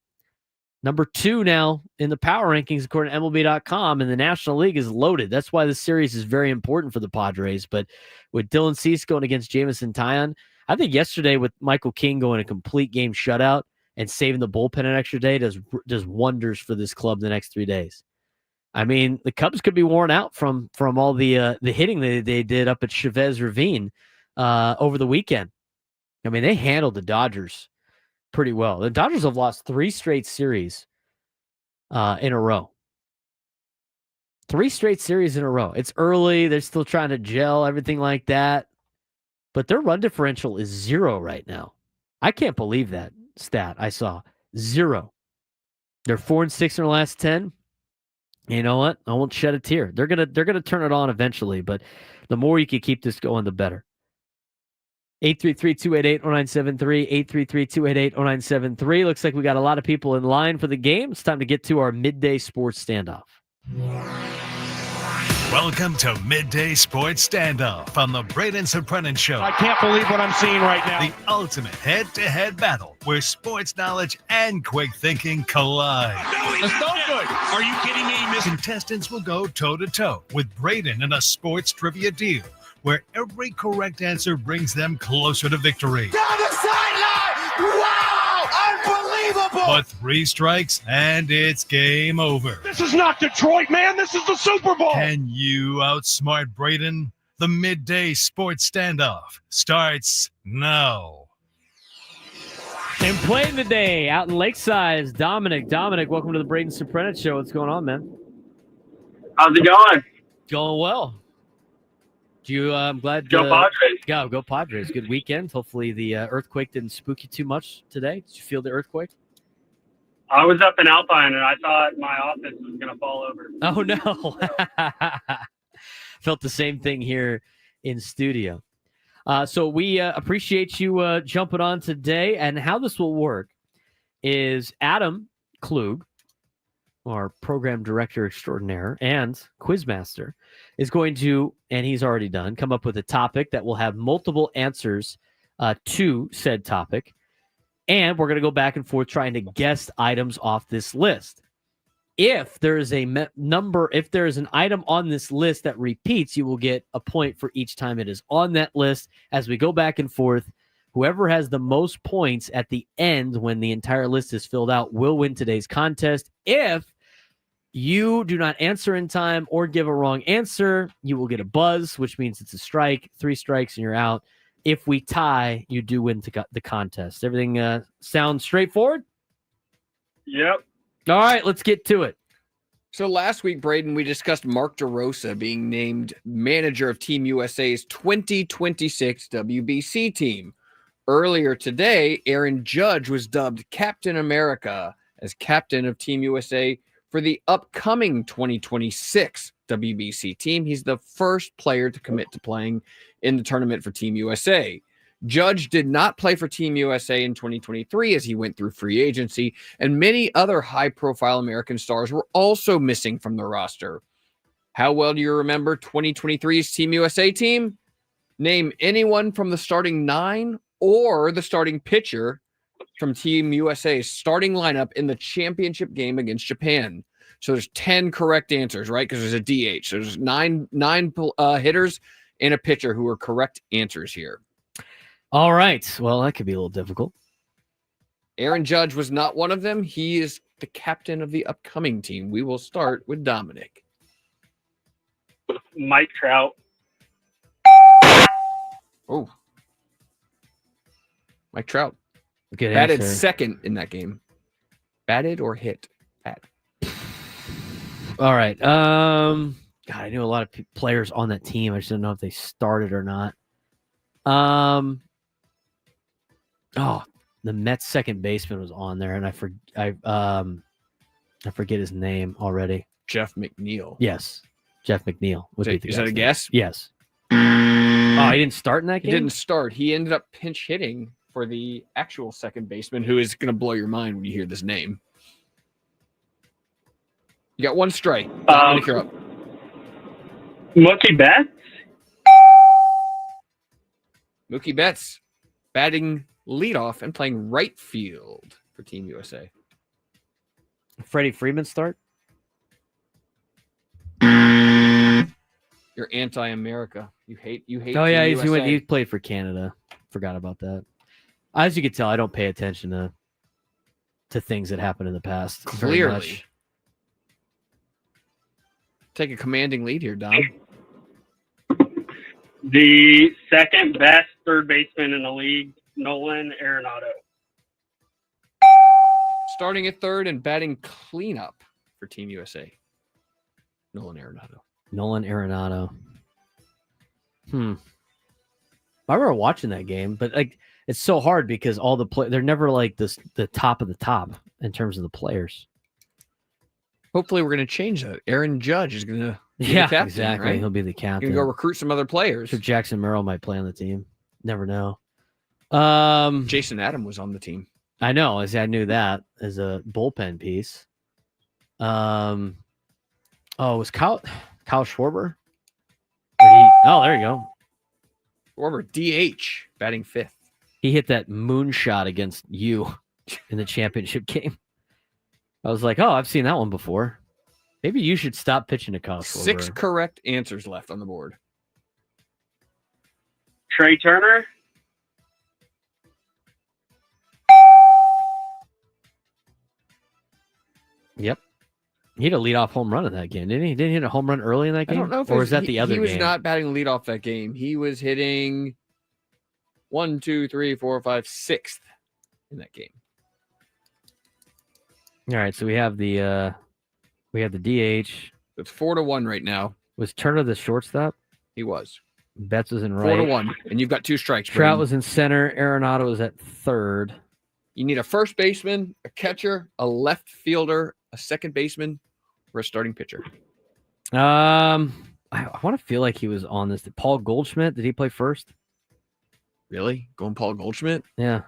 Number 2 now in the power rankings, according to MLB.com, and the National League is loaded. That's why this series is very important for the Padres. But with Dylan Cease going against Jamison Taillon, I think yesterday with Michael King going a complete game shutout and saving the bullpen an extra day does wonders for this club the next 3 days. I mean, the Cubs could be worn out from all the hitting they did up at Chavez Ravine over the weekend. I mean, they handled the Dodgers pretty well. The Dodgers have lost 3 straight series in a row. 3 straight series in a row. It's early. They're still trying to gel, everything like that. But their run differential is 0 right now. I can't believe that stat I saw. 0. They're 4-6 in their last 10. You know what? I won't shed a tear. They're gonna turn it on eventually, but the more you can keep this going, the better. 833-288-0973, 833-288-0973. Looks like we got a lot of people in line for the game. It's time to get to our midday sports standoff. Welcome to Midday Sports Standoff on the Braden Surprenant Show. I can't believe what I'm seeing right now. The ultimate head-to-head battle where sports knowledge and quick thinking collide. No, it's no good. Are you kidding me, Miss? Contestants will go toe-to-toe with Braden in a sports trivia deal where every correct answer brings them closer to victory. Down the sideline! Wow! Unbelievable! But 3 strikes and it's game over. This is not Detroit, man. This is the Super Bowl. Can you outsmart Braden? The Midday Sports Standoff starts now. And playing today out in Lakeside is Dominic. Dominic, welcome to the Braden Surprenant Show. What's going on, man? How's it going? Going well. I'm glad. Go Padres. Go Padres. Good weekend. Hopefully the earthquake didn't spook you too much today. Did you feel the earthquake? I was up in Alpine, and I thought my office was going to fall over. Oh, no. Felt the same thing here in studio. So we appreciate you jumping on today. And how this will work is Adam Klug, our program director extraordinaire and quizmaster, is going to, and he's already done, come up with a topic that will have multiple answers to said topic. And we're going to go back and forth trying to guess items off this list. If there is a if there is an item on this list that repeats, you will get a point for each time it is on that list. As we go back and forth, whoever has the most points at the end when the entire list is filled out will win today's contest. If you do not answer in time or give a wrong answer, you will get a buzz, which means it's a strike. 3 strikes and you're out. If we tie, you do win the contest. Everything sounds straightforward? Yep. All right, let's get to it. So last week, Braden, we discussed Mark DeRosa being named manager of Team USA's 2026 WBC team. Earlier today, Aaron Judge was dubbed Captain America as captain of Team USA for the upcoming 2026 WBC team. He's the first player to commit to playing in the tournament for Team USA. Judge did not play for Team USA in 2023 as he went through free agency, and many other high-profile American stars were also missing from the roster. How well do you remember 2023's Team USA team? Name anyone from the starting 9 or the starting pitcher from Team USA's starting lineup in the championship game against Japan. So there's 10 correct answers, right? Because there's a DH. So there's nine hitters and a pitcher who are correct answers here. All right. Well, that could be a little difficult. Aaron Judge was not one of them. He is the captain of the upcoming team. We will start with Dominic. Mike Trout. Oh. Mike Trout. Good Batted answer. second in that game. Batted or hit? Bat. All right. God, I knew a lot of players on that team. I just didn't know if they started or not. The Mets second baseman was on there, and I forget his name already. Jeff McNeil. Yes, Jeff McNeil. Is that a guess? Yes. Oh, he didn't start in that game? He didn't start. He ended up pinch hitting for the actual second baseman, who is going to blow your mind when you hear this name. You got 1 strike. Dominic, you're up. Mookie Betts. Mookie Betts batting leadoff and playing right field for Team USA. Freddie Freeman start? You're anti-America. You hate. Oh yeah, Team USA. he played for Canada. Forgot about that. As you can tell, I don't pay attention to things that happened in the past. Very Clearly. much. Take a commanding lead here, Dom. The second best third baseman in the league, Nolan Arenado. Starting at third and batting cleanup for Team USA. Nolan Arenado. I remember watching that game, but it's so hard because all the they're never like the top of the top in terms of the players. Hopefully, we're going to change that. Aaron Judge is going to be the captain, exactly. right? He'll be the You're captain. going to go recruit some other players. Sure, Jackson Merrill might play on the team. Never know. Jason Adam was on the team. I know. I knew that as a bullpen piece. It was Kyle Schwarber? There you go. Schwarber, DH, batting 5th. He hit that moonshot against you in the championship game. I was like, I've seen that one before. Maybe you should stop pitching to Kyle Schwarber. 6 correct answers left on the board. Trey Turner. Yep. He hit a leadoff home run in that game, didn't he? Didn't he hit a home run early in that game? I don't know if or was that the other game? He was not batting leadoff that game. He was hitting 1, 2, 3, 4, 5, 6th in that game. All right, so we have the DH. It's 4-1 right now. Was Turner the shortstop? He was. Betts was in right. 4-1, and you've got 2 strikes. Trout Braden. was in center. Arenado was at third. You need a first baseman, a catcher, a left fielder, a second baseman, or a starting pitcher. I want to feel like he was on this. Paul Goldschmidt, did he play first? Really? Going Paul Goldschmidt? Yeah.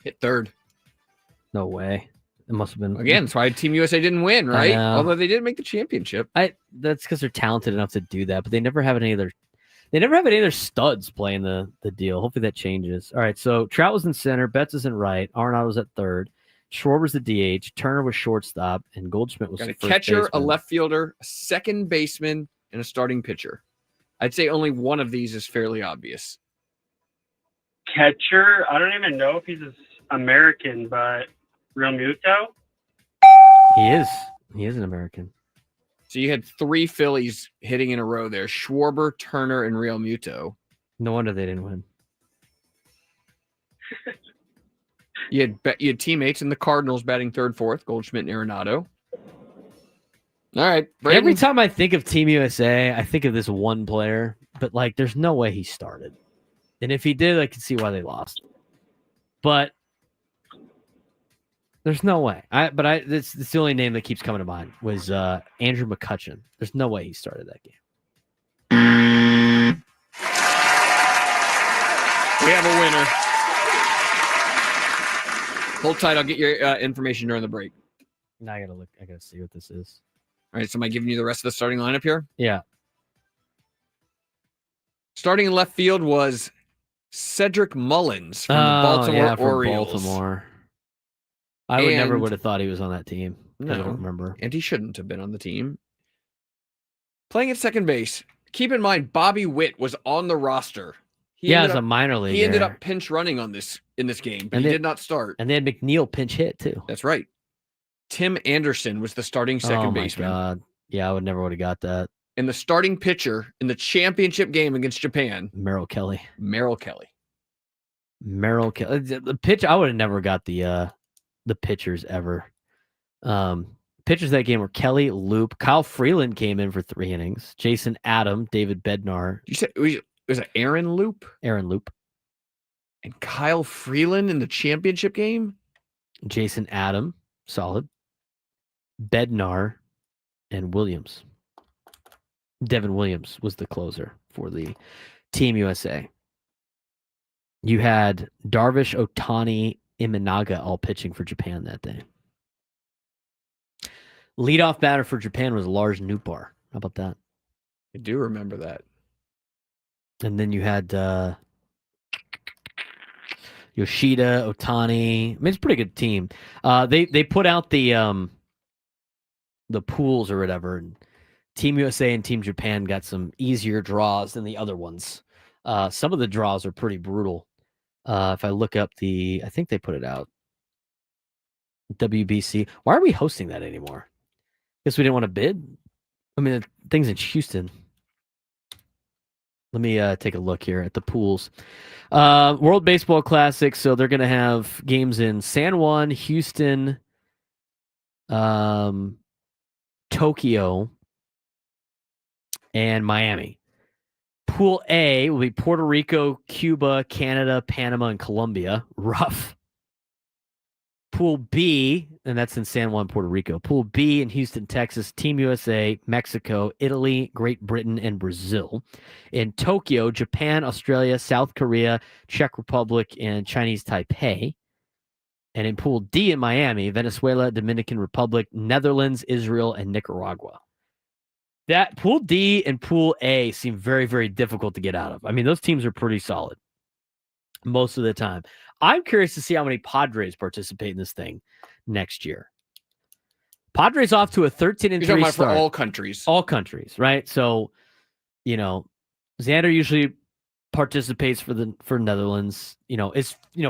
Hit third. No way. It must have been Again, that's why Team USA didn't win, right? Although they did make the championship. That's because they're talented enough to do that, but they never have any of their studs playing the deal. Hopefully that changes. All right, so Trout was in center, Betts is in right, Arenado was at third, Schwarber's the DH, Turner was shortstop, and Goldschmidt was Got a first catcher, baseman. a left fielder, a second baseman, and a starting pitcher. I'd say only one of these is fairly obvious. Catcher. I don't even know if he's American, but Real Muto. He is. He is an American. So you had 3 Phillies hitting in a row there: Schwarber, Turner, and Real Muto. No wonder they didn't win. You had teammates in the Cardinals batting third, fourth: Goldschmidt and Arenado. All right, Braden. Every time I think of Team USA, I think of this one player, but there's no way he started. And if he did, I could see why they lost. But there's no way. It's the only name that keeps coming to mind was Andrew McCutchen. There's no way he started that game. We have a winner. Hold tight. I'll get your information during the break. Now I gotta look. I gotta see what this is. All right. So am I giving you the rest of the starting lineup here? Yeah. Starting in left field was Cedric Mullins from the Baltimore Orioles. Baltimore. I never would have thought he was on that team. No, I don't remember. And he shouldn't have been on the team. Playing at second base. Keep in mind, Bobby Witt was on the roster. As a minor leaguer. He ended up pinch running in this game, but he did not start. And they had McNeil pinch hit too. That's right. Tim Anderson was the starting second baseman. Oh my God. Yeah, I would never have got that. And the starting pitcher in the championship game against Japan, Merrill Kelly. The pitch, I would have never got the pitchers ever. Pitchers that game were Kelly, Loop, Kyle Freeland came in for 3 innings. Jason Adam, David Bednar. You said was it Aaron Loop? Aaron Loop. And Kyle Freeland in the championship game? Jason Adam, solid. Bednar and Williams. Devin Williams was the closer for the Team USA. You had Darvish, Ohtani, Imanaga all pitching for Japan that day. Leadoff batter for Japan was Lars Nootbaar. How about that? I do remember that. And then you had Yoshida, Ohtani. I mean, it's a pretty good team. They put out the pools or whatever, and Team USA and Team Japan got some easier draws than the other ones. Some of the draws are pretty brutal. If I look up I think they put it out. WBC. Why are we hosting that anymore? Guess we didn't want to bid. I mean, things in Houston. Let me take a look here at the pools. World Baseball Classic. So they're going to have games in San Juan, Houston, Tokyo, and Miami. Pool A will be Puerto Rico, Cuba, Canada, Panama, and Colombia. Rough. Pool B, and that's in San Juan, Puerto Rico. Pool B in Houston, Texas, Team USA, Mexico, Italy, Great Britain, and Brazil. In Tokyo, Japan, Australia, South Korea, Czech Republic, and Chinese Taipei. And in Pool D in Miami, Venezuela, Dominican Republic, Netherlands, Israel, and Nicaragua. That Pool D and Pool A seem very, very difficult to get out of. I mean, those teams are pretty solid most of the time. I'm curious to see how many Padres participate in this thing next year. Padres off to a 13-3 start. For all countries. All countries, right? So, Xander usually participates for Netherlands.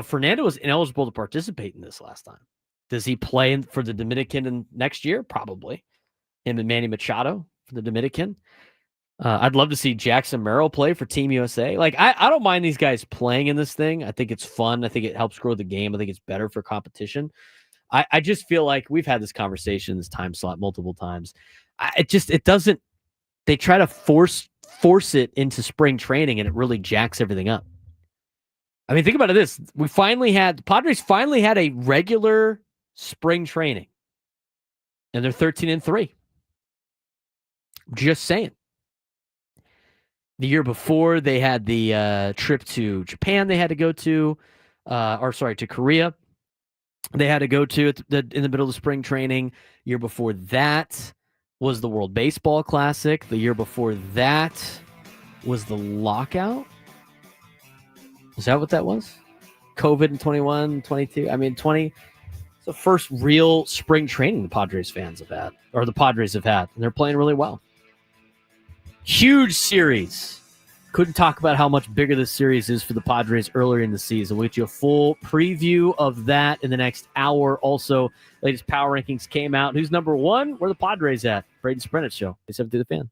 Fernando was ineligible to participate in this last time. Does he play for the Dominican next year? Probably. Him and Manny Machado for the Dominican. I'd love to see Jackson Merrill play for Team USA. Like, I don't mind these guys playing in this thing. I think it's fun. I think it helps grow the game. I think it's better for competition. I just feel like we've had this conversation, this time slot multiple times. It doesn't, they try to force it into spring training and it really jacks everything up. I mean, think about this. Padres finally had a regular spring training and they're 13-3. Just saying. The year before, they had the trip to Japan they had to go to, to Korea. They had to go to in the middle of the spring training. Year before that was the World Baseball Classic. The year before that was the lockout. Is that what that was? COVID in 21, 22. I mean, 20. It's the first real spring training the Padres have had, and they're playing really well. Huge series. Couldn't talk about how much bigger this series is for the Padres earlier in the season. We'll get you a full preview of that in the next hour. Also, latest power rankings came out. Who's number one? Where are the Padres at? Braden Surprenant Show. 87 to the Fan.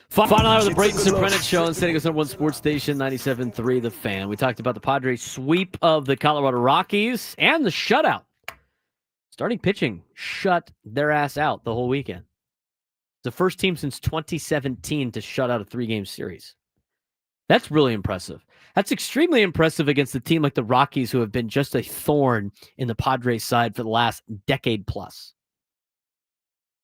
Final hour of the Braden Surprenant Show on San Diego's #1 sports station, 97.3 The Fan. We talked about the Padres' sweep of the Colorado Rockies and the shutout. Starting pitching shut their ass out the whole weekend. The first team since 2017 to shut out a 3-game series. That's really impressive. That's extremely impressive against a team like the Rockies, who have been just a thorn in the Padres' side for the last decade plus.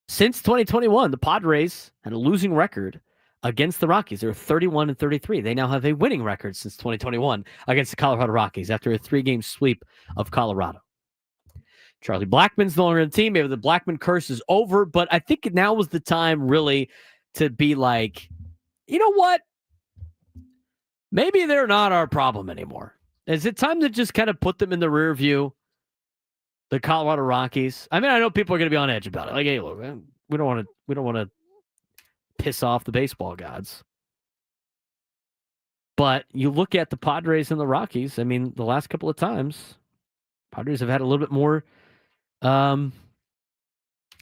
Since 2021, the Padres had a losing record against the Rockies. They were 31-33. They now have a winning record since 2021 against the Colorado Rockies after a 3-game sweep of Colorado. Charlie Blackmon's no longer in the team. Maybe the Blackmon curse is over, but I think now was the time really to be like, you know what? Maybe they're not our problem anymore. Is it time to just kind of put them in the rear view? The Colorado Rockies. I mean, I know people are going to be on edge about it. Like, hey, look, man, we don't want to piss off the baseball gods. But you look at the Padres and the Rockies. I mean, the last couple of times, Padres have had a little bit more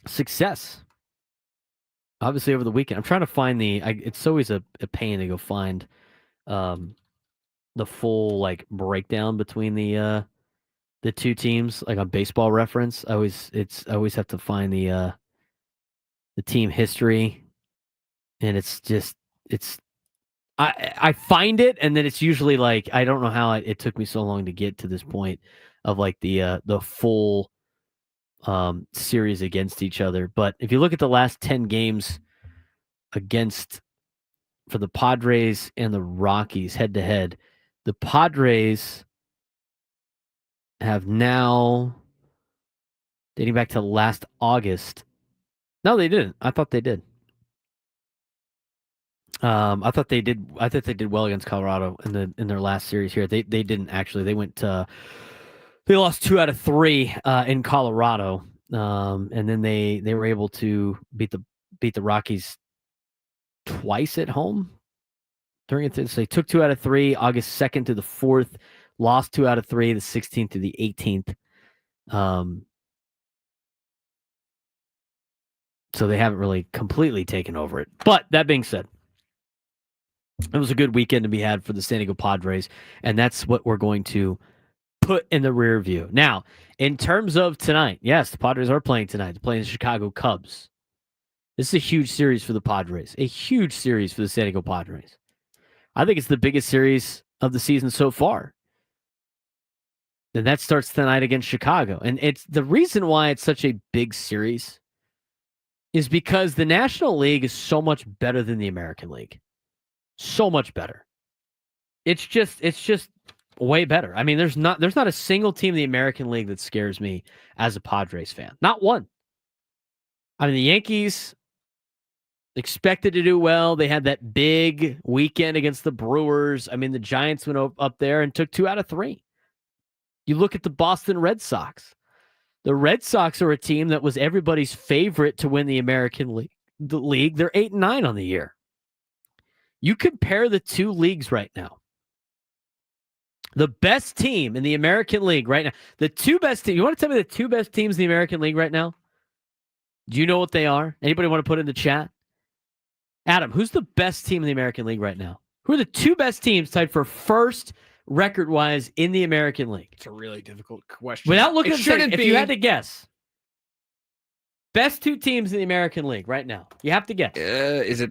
success. Obviously, over the weekend, I'm trying to find it's always a pain to go find the full like breakdown between the two teams, like on Baseball Reference. I always have to find the team history, and I find it, and then it's usually like I don't know how it took me so long to get to this point of like the full series against each other. But if you look at the last 10 games for the Padres and the Rockies head to head, the Padres have now, dating back to last August. No, they didn't. I thought they did. I thought they did well against Colorado in their last series here. They didn't actually. They lost 2 out of 3 in Colorado, and then they were able to beat the Rockies twice at home during it. So they took 2 out of 3, August 2nd to the 4th, lost 2 out of 3, the 16th to the 18th. So they haven't really completely taken over it. But that being said, it was a good weekend to be had for the San Diego Padres, and that's what we're going to put in the rear view. Now, in terms of tonight, yes, the Padres are playing tonight. They're playing the Chicago Cubs. This is a huge series for the Padres, a huge series for the San Diego Padres. I think it's the biggest series of the season so far. And that starts tonight against Chicago. And it's the reason why it's such a big series is because the National League is so much better than the American League. So much better. It's just way better. I mean, there's not a single team in the American League that scares me as a Padres fan. Not one. I mean, the Yankees expected to do well. They had that big weekend against the Brewers. I mean, the Giants went up there and took 2 out of 3. You look at the Boston Red Sox. The Red Sox are a team that was everybody's favorite to win the American League. They're 8-9 on the year. You compare the two leagues right now. The best team in the American League right now, the two best teams. You want to tell me the two best teams in the American League right now? Do you know what they are? Anybody want to put in the chat? Adam, who's the best team in the American League right now? Who are the two best teams tied for first record-wise in the American League? It's a really difficult question. Without looking at it, if you had to guess, best two teams in the American League right now. You have to guess. Is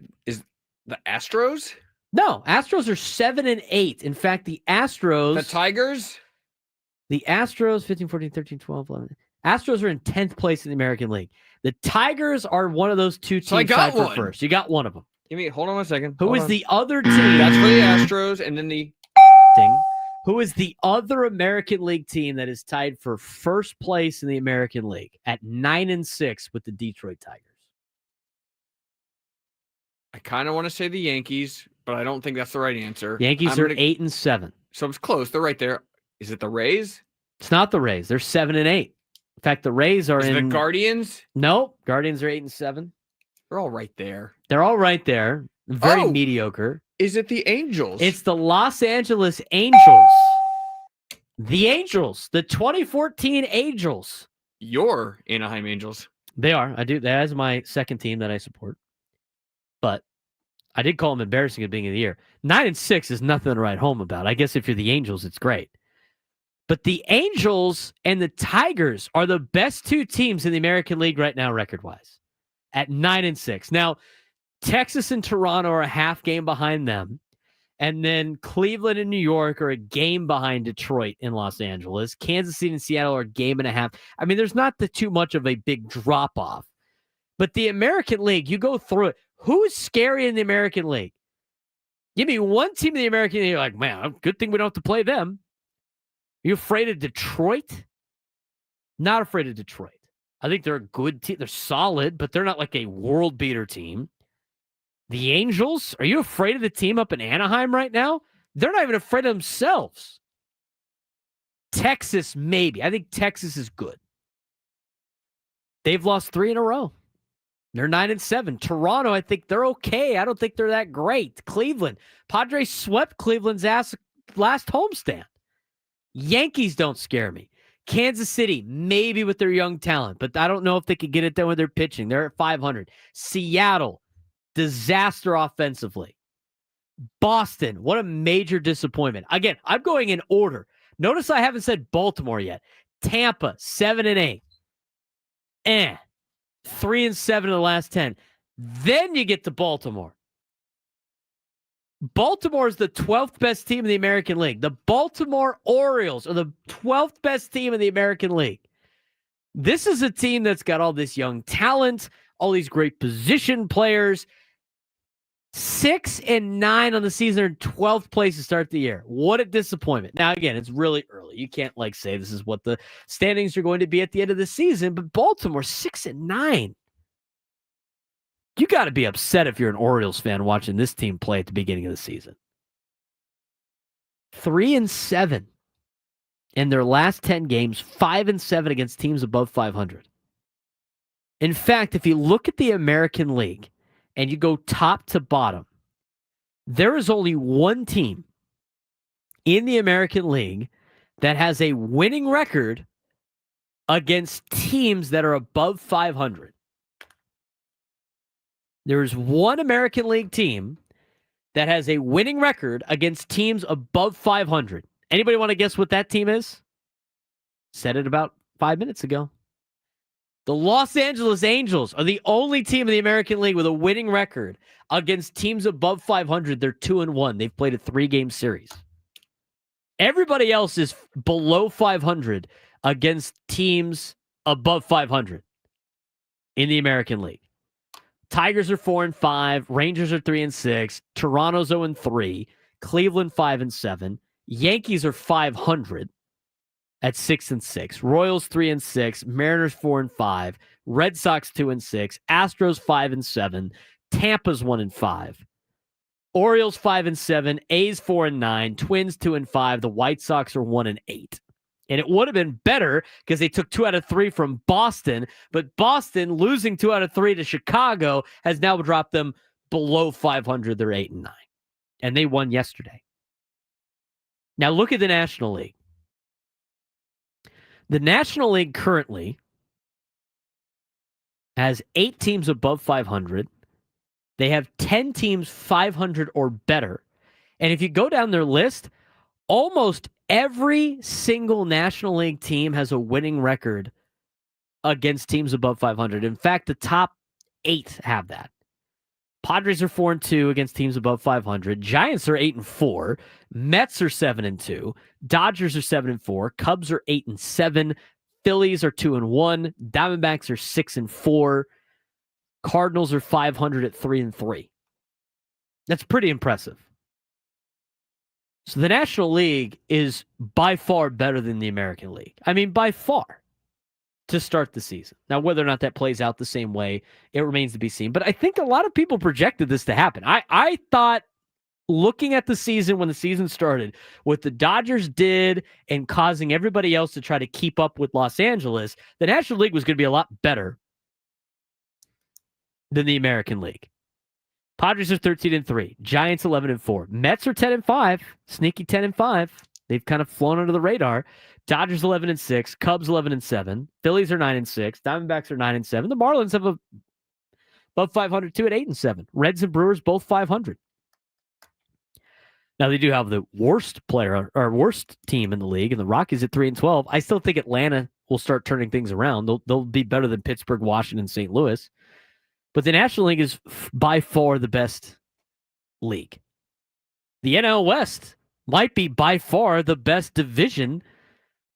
the Astros? No, Astros are 7-8. In fact, the Astros... The Tigers? The Astros, 15, 14, 13, 12, 11. Astros are in 10th place in the American League. The Tigers are one of those two teams tied for first. You got one of them. Hold on a second. Who is the other team? That's for the Astros, and then the... Who is the other American League team that is tied for first place in the American League at 9-6 with the Detroit Tigers? I kind of want to say the Yankees, but I don't think that's the right answer. Yankees are 8-7. So it's close. They're right there. Is it the Rays? It's not the Rays. They're 7-8. In fact, the Rays are the Guardians? No, Guardians are 8-7. They're all right there. They're all right there. Very mediocre. Is it the Angels? It's the Los Angeles Angels. The Angels. The 2014 Angels. Your Anaheim Angels. They are. I do. That is my second team that I support. But I did call them embarrassing at the beginning of the year. 9-6 is nothing to write home about. I guess if you're the Angels, it's great. But the Angels and the Tigers are the best two teams in the American League right now, record-wise, at 9-6. Now, Texas and Toronto are a half game behind them. And then Cleveland and New York are a game behind Detroit and Los Angeles. Kansas City and Seattle are a game and a half. I mean, there's not too much of a big drop-off. But the American League, you go through it. Who's scary in the American League? Give me one team in the American League, you're like, man, good thing we don't have to play them. Are you afraid of Detroit? Not afraid of Detroit. I think they're a good team. They're solid, but they're not like a world beater team. The Angels, are you afraid of the team up in Anaheim right now? They're not even afraid of themselves. Texas, maybe. I think Texas is good. They've lost 3 in a row. They're 9-7. Toronto, I think they're okay. I don't think they're that great. Cleveland. Padres swept Cleveland's ass last homestand. Yankees don't scare me. Kansas City, maybe with their young talent, but I don't know if they could get it done with their pitching. They're at 500. Seattle, disaster offensively. Boston, what a major disappointment. Again, I'm going in order. Notice I haven't said Baltimore yet. Tampa, 7-8. 3-7 in the last 10. Then you get to Baltimore. Baltimore is the 12th best team in the American League. The Baltimore Orioles are the 12th best team in the American League. This is a team that's got all this young talent, all these great position players. 6-9 on the season, in 12th place to start the year. What a disappointment. Now, again, it's really early. You can't say this is what the standings are going to be at the end of the season, but Baltimore 6-9. You got to be upset if you're an Orioles fan watching this team play at the beginning of the season. 3-7 in their last 10 games, 5-7 against teams above 500. In fact, if you look at the American League and you go top to bottom, there is only one team in the American League that has a winning record against teams that are above 500. There's one American League team that has a winning record against teams above 500. Anybody want to guess what that team is? Said it about 5 minutes ago. The Los Angeles Angels are the only team in the American League with a winning record against teams above 500. They're 2-1. They've played a 3-game series. Everybody else is below 500 against teams above 500 in the American League. Tigers are 4-5. Rangers are 3-6. Toronto's 0-3. Cleveland 5-7. Yankees are 500 at 6-6. Royals 3-6. Mariners 4-5. Red Sox 2-6. Astros 5-7. Tampa's 1-5. Orioles 5-7. A's 4-9. Twins 2-5. The White Sox are 1-8. And it would have been better because they took 2 out of 3 from Boston, but Boston losing 2 out of 3 to Chicago has now dropped them below 500. They're 8-9. And they won yesterday. Now look at the National League. The National League currently has 8 teams above 500. They have 10 teams 500 or better. And if you go down their list, almost every single National League team has a winning record against teams above 500. In fact, the top 8 have that. Padres are 4-2 against teams above 500. Giants are 8-4. Mets are 7-2. Dodgers are 7-4. Cubs are 8-7. Phillies are 2-1. Diamondbacks are 6-4. Cardinals are 500 at 3-3. That's pretty impressive. So the National League is by far better than the American League. I mean, by far, to start the season. Now, whether or not that plays out the same way, it remains to be seen. But I think a lot of people projected this to happen. I thought, looking at the season when the season started, what the Dodgers did and causing everybody else to try to keep up with Los Angeles, the National League was going to be a lot better than the American League. Padres are 13-3. Giants 11-4. Mets are 10-5. Sneaky 10-5. They've kind of flown under the radar. Dodgers 11-6. Cubs 11-7. Phillies are 9-6. Diamondbacks are 9-7. The Marlins have a Above 500 too at 8-7. Reds and Brewers both 500. Now they do have the worst player or worst team in the league, and the Rockies at 3-12. I still think Atlanta will start turning things around. They'll be better than Pittsburgh, Washington, St. Louis. But the National League is by far the best league. The NL West might be by far the best division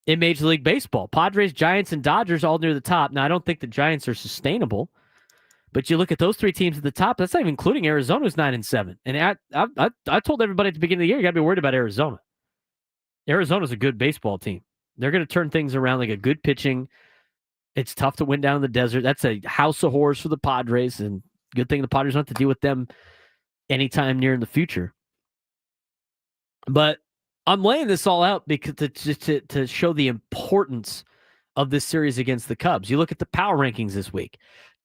in Major League Baseball. Padres, Giants, and Dodgers all near the top. Now, I don't think the Giants are sustainable, but you look at those three teams at the top. That's not even including Arizona, who's 9-7. And I told everybody at the beginning of the year, you got to be worried about Arizona. Arizona's a good baseball team. They're going to turn things around, like a good pitching. It's tough to win down in the desert. That's a house of horrors for the Padres, and good thing the Padres don't have to deal with them anytime near in the future. But I'm laying this all out because to show the importance of this series against the Cubs. You look at the power rankings this week.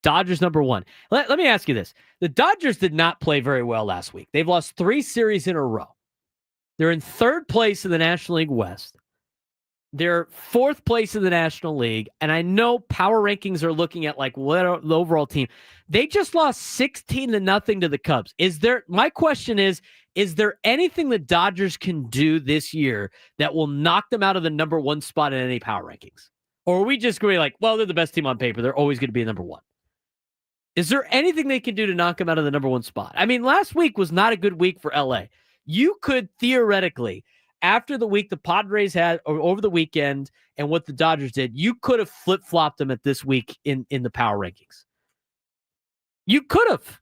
Dodgers number 1. Let me ask you this. The Dodgers did not play very well last week. They've lost 3 series in a row. They're in 3rd place in the National League West. They're 4th place in the National League. And I know power rankings are looking at like what the overall team. They just lost 16-0 to the Cubs. My question is there anything the Dodgers can do this year that will knock them out of the number 1 spot in any power rankings? Or are we just going to be like, well, they're the best team on paper. They're always going to be number 1. Is there anything they can do to knock them out of the number 1 spot? I mean, last week was not a good week for LA. You could theoretically, after the week the Padres had or over the weekend and what the Dodgers did, you could have flip-flopped them at this week in the power rankings. You could have.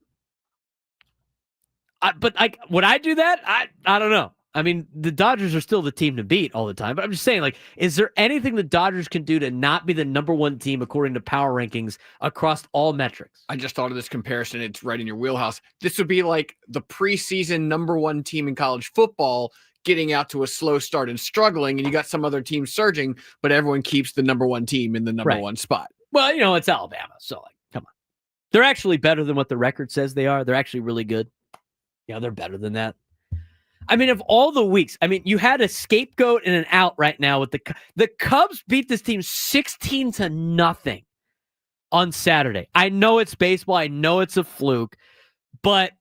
But would I do that? I don't know. I mean, the Dodgers are still the team to beat all the time. But I'm just saying, like, is there anything the Dodgers can do to not be the number 1 team according to power rankings across all metrics? I just thought of this comparison. It's right in your wheelhouse. This would be like the preseason number 1 team in college football getting out to a slow start and struggling, and you got some other team surging, but everyone keeps the number 1 team in the number 1 spot. Well, it's Alabama, so come on. They're actually better than what the record says they are. They're actually really good. Yeah, they're better than that. I mean, of all the weeks, you had a scapegoat and an out right now with the Cubs beat this team 16-0 on Saturday. I know it's baseball. I know it's a fluke, but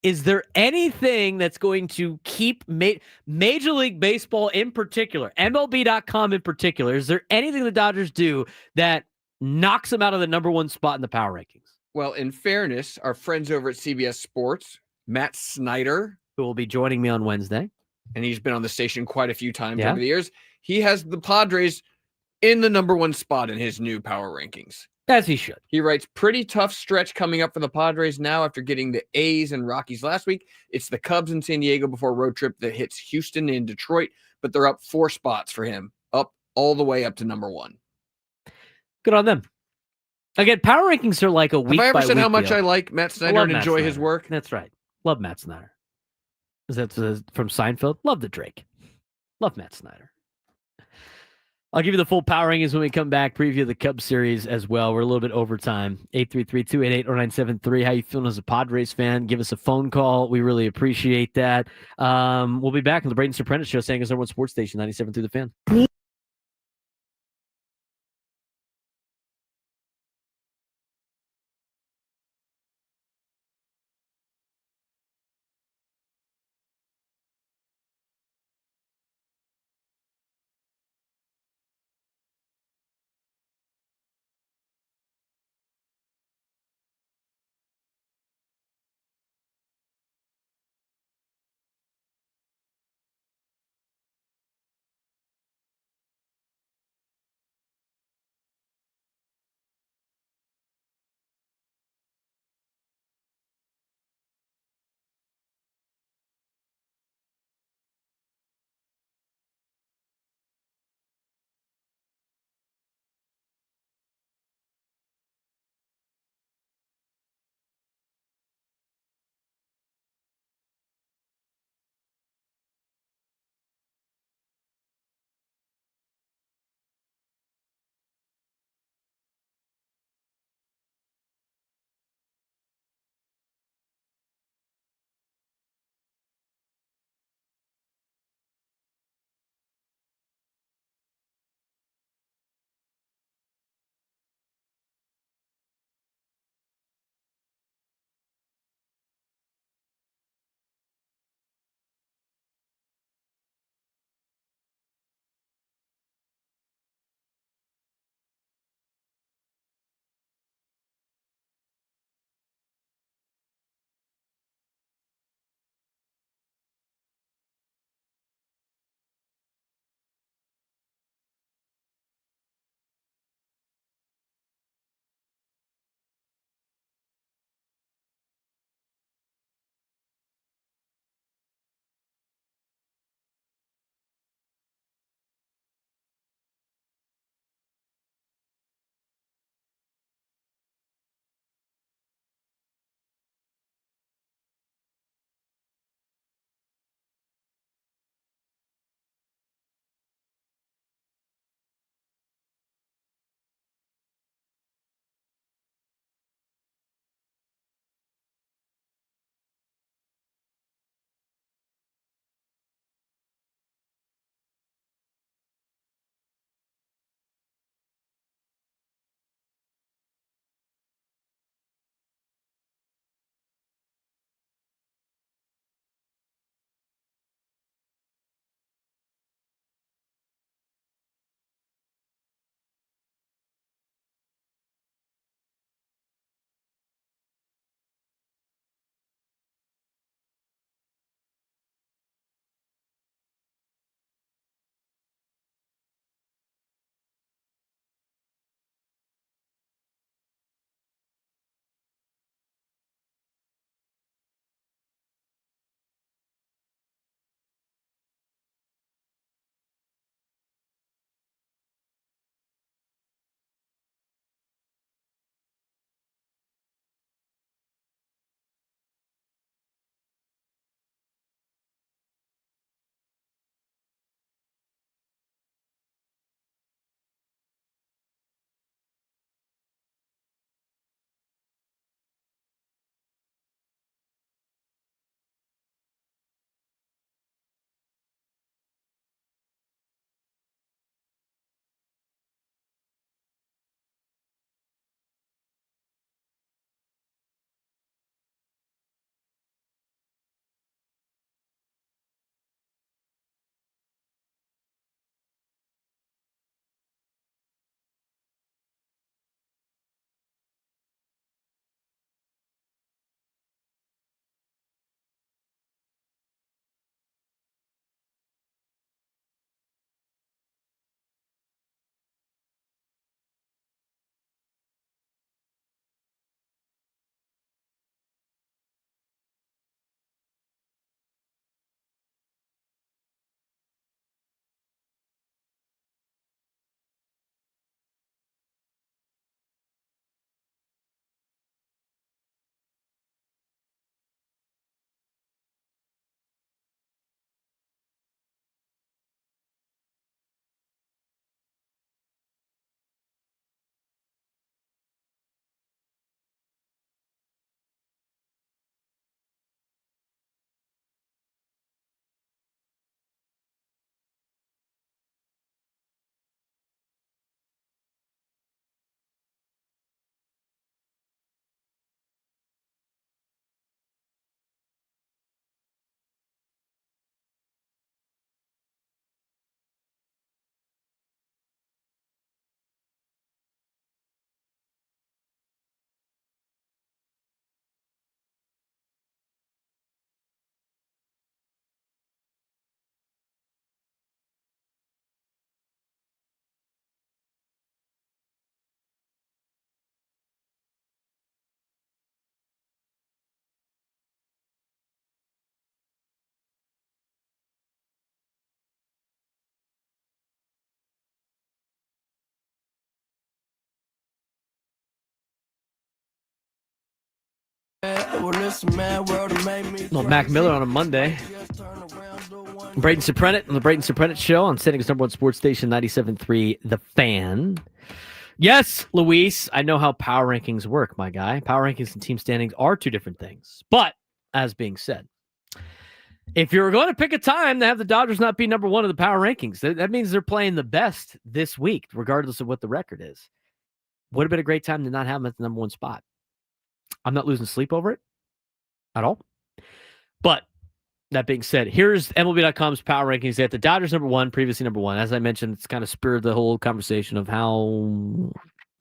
is there anything that's going to keep Major League Baseball in particular, MLB.com in particular, is there anything the Dodgers do that knocks them out of the number 1 spot in the power rankings? Well, in fairness, our friends over at CBS Sports, Matt Snyder, who will be joining me on Wednesday, and he's been on the station quite a few times over the years, he has the Padres in the number 1 spot in his new power rankings. As he should. He writes, pretty tough stretch coming up for the Padres now after getting the A's and Rockies last week. It's the Cubs in San Diego before a road trip that hits Houston and Detroit, but they're up 4 spots for him, up all the way up to number 1. Good on them. Again, power rankings are like a week by week. Have I ever said how much deal. I like Matt Snyder and enjoy his work? That's right. Love Matt Snyder. Is that from Seinfeld? Love the Drake. Love Matt Snyder. I'll give you the full power rankings when we come back. Preview the Cubs series as well. We're a little bit over time. 833-288-0973. How you feeling as a Padres fan? Give us a phone call. We really appreciate that. We'll be back on the Braden Surprenant Show, saying it's number 1 sports station, 97 through the Fan. Little Mac Miller on a Monday. Braden Surprenant on the Braden Surprenant Show on San Diego's number one sports station, 97.3 The Fan. Yes, Luis, I know how power rankings work, my guy. Power rankings and team standings are two different things. But, as being said, if you're going to pick a time to have the Dodgers not be number one of the power rankings, that means they're playing the best this week, regardless of what the record is. Would have been a great time to not have them at the number one spot. I'm not losing sleep over it at all. But that being said, here's MLB.com's power rankings. They had the Dodgers number one, previously number one. As I mentioned, it's kind of spurred the whole conversation of how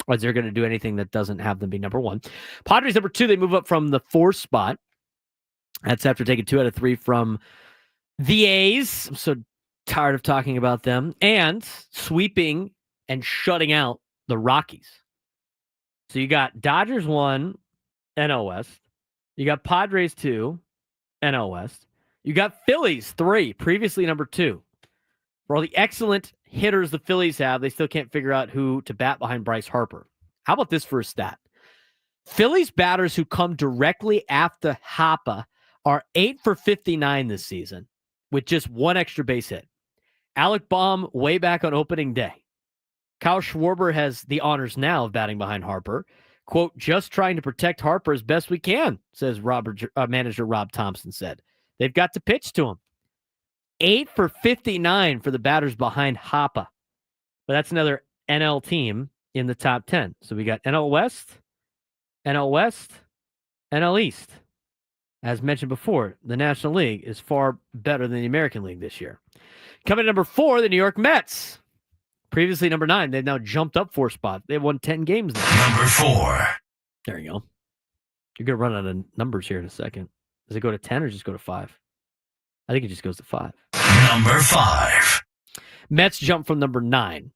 is they're going to do anything that doesn't have them be number one. Padres number two, they move up from the fourth spot. That's after taking 2 out of 3 from the A's. I'm so tired of talking about them. And sweeping and shutting out the Rockies. So you got Dodgers 1, NL West. You got Padres 2, NL West. You got Phillies 3, previously number 2. For all the excellent hitters the Phillies have, they still can't figure out who to bat behind Bryce Harper. How about this for a stat? Phillies batters who come directly after Harper are 8 for 59 this season with just 1 extra base hit. Alec Baum way back on opening day. Kyle Schwarber has the honors now of batting behind Harper. Quote, just trying to protect Harper as best we can, says manager Rob Thompson said. They've got to pitch to him. 8 for 59 for the batters behind Harper. But that's another NL team in the top 10. So we got NL West, NL East. As mentioned before, the National League is far better than the American League this year. Coming at number 4, the New York Mets. Previously number 9. They've now jumped up 4 spots. They've won 10 games now. Number 4. There you go. You're going to run out of numbers here in a second. Does it go to 10 or just go to 5? I think it just goes to 5. Number 5. Mets jump from number 9.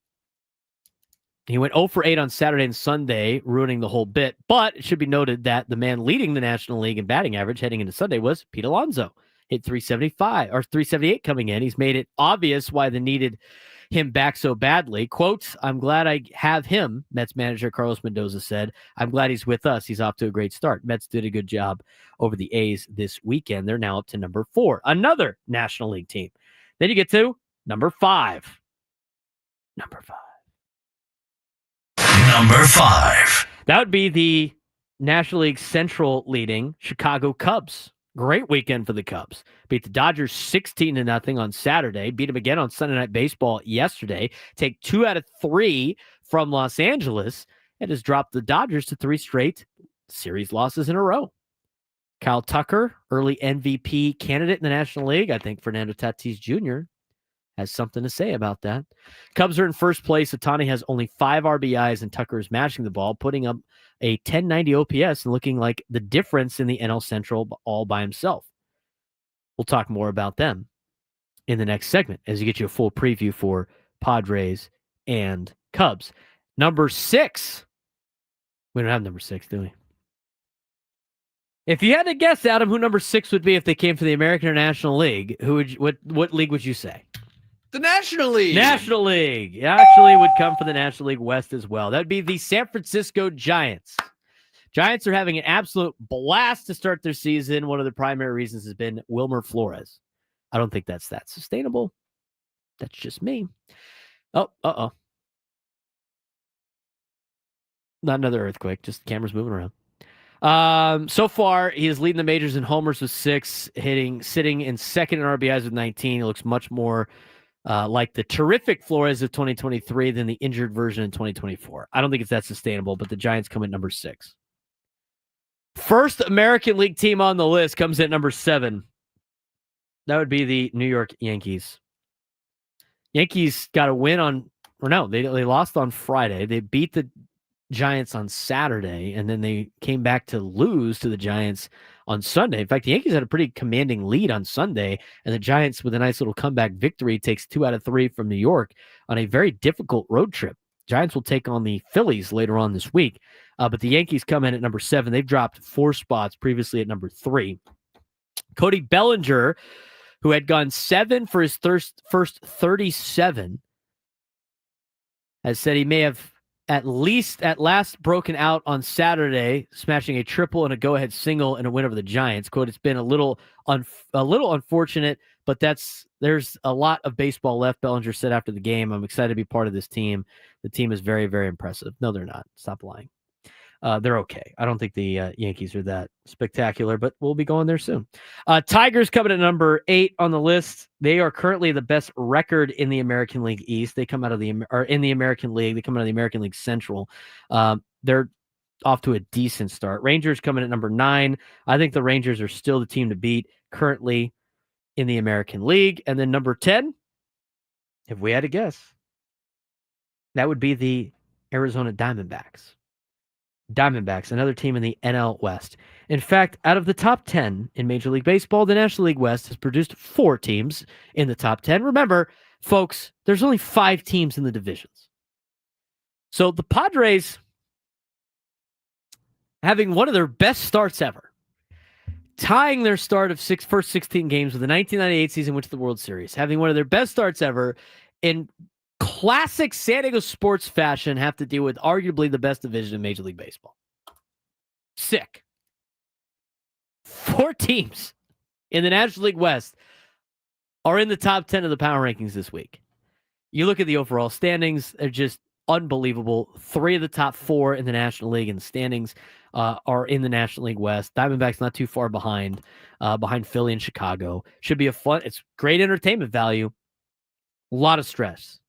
He went 0 for 8 on Saturday and Sunday, ruining the whole bit. But it should be noted that the man leading the National League in batting average heading into Sunday was Pete Alonso. Hit 375 or 378 coming in. He's made it obvious why they needed him back so badly. Quote, I'm glad I have him, Mets manager Carlos Mendoza said. I'm glad he's with us. He's off to a great start. Mets did a good job over the A's this weekend. They're now up to number 4, another National League team. Then you get to number 5. Number 5. Number 5. That would be the National League Central leading Chicago Cubs. Great weekend for the Cubs. Beat the Dodgers 16-0 on Saturday. Beat them again on Sunday Night Baseball yesterday. Take 2 out of 3 from Los Angeles and has dropped the Dodgers to 3 straight series losses in a row. Kyle Tucker, early MVP candidate in the National League. I think Fernando Tatis Jr. has something to say about that. Cubs are in first place. Ohtani has only 5 RBIs and Tucker is mashing the ball, putting up a 1090 OPS and looking like the difference in the NL Central all by himself. We'll talk more about them in the next segment as you get you a full preview for Padres and Cubs. Number 6. We don't have number 6, do we? If you had to guess, Adam, who number 6 would be if they came to the American or National League, what league would you say? The National League. National League. It actually would come for the National League West as well. That'd be the San Francisco Giants. Giants are having an absolute blast to start their season. One of the primary reasons has been Wilmer Flores. I don't think that's that sustainable. That's just me. Oh, not another earthquake. Just cameras moving around. So far, he is leading the majors in homers with 6, sitting in second in RBIs with 19. He looks much more like the terrific Flores of 2023 than the injured version in 2024. I don't think it's that sustainable, but the Giants come at number 6. First American League team on the list comes at number 7. That would be the New York Yankees. Yankees got a win they lost on Friday. They beat the Giants on Saturday, and then they came back to lose to the Giants on Sunday. In fact, the Yankees had a pretty commanding lead on Sunday, and the Giants, with a nice little comeback victory, takes 2 out of 3 from New York on a very difficult road trip. Giants will take on the Phillies later on this week, but the Yankees come in at number 7. They've dropped 4 spots previously at number 3. Cody Bellinger, who had gone 7 for his first 37, has said he may have at last broken out on Saturday, smashing a triple and a go-ahead single in a win over the Giants. Quote, it's been a little unfortunate, but there's a lot of baseball left, Bellinger said after the game. I'm excited to be part of this team. The team is very, very impressive. No, they're not. Stop lying. They're okay. I don't think the Yankees are that spectacular, but we'll be going there soon. Tigers coming at number 8 on the list. They are currently the best record in the American League East. They come out of in the American League. They come out of the American League Central. They're off to a decent start. Rangers coming at number 9. I think the Rangers are still the team to beat currently in the American League. And then number 10, if we had to guess, that would be the Arizona Diamondbacks. Diamondbacks, another team in the NL West. In fact, out of the top 10 in Major League Baseball, the National League West has produced 4 teams in the top 10. Remember, folks, there's only 5 teams in the divisions. So the Padres, having one of their best starts ever, tying their start of first 16 games with the 1998 season, went to the World Series, having one of their best starts ever in classic San Diego sports fashion, have to deal with arguably the best division in Major League Baseball. Sick. 4 teams in the National League West are in the top 10 of the power rankings this week. You look at the overall standings, they're just unbelievable. 3 of the top 4 in the National League in the standings are in the National League West. Diamondbacks not too far behind Philly and Chicago. Should be it's great entertainment value. A lot of stress.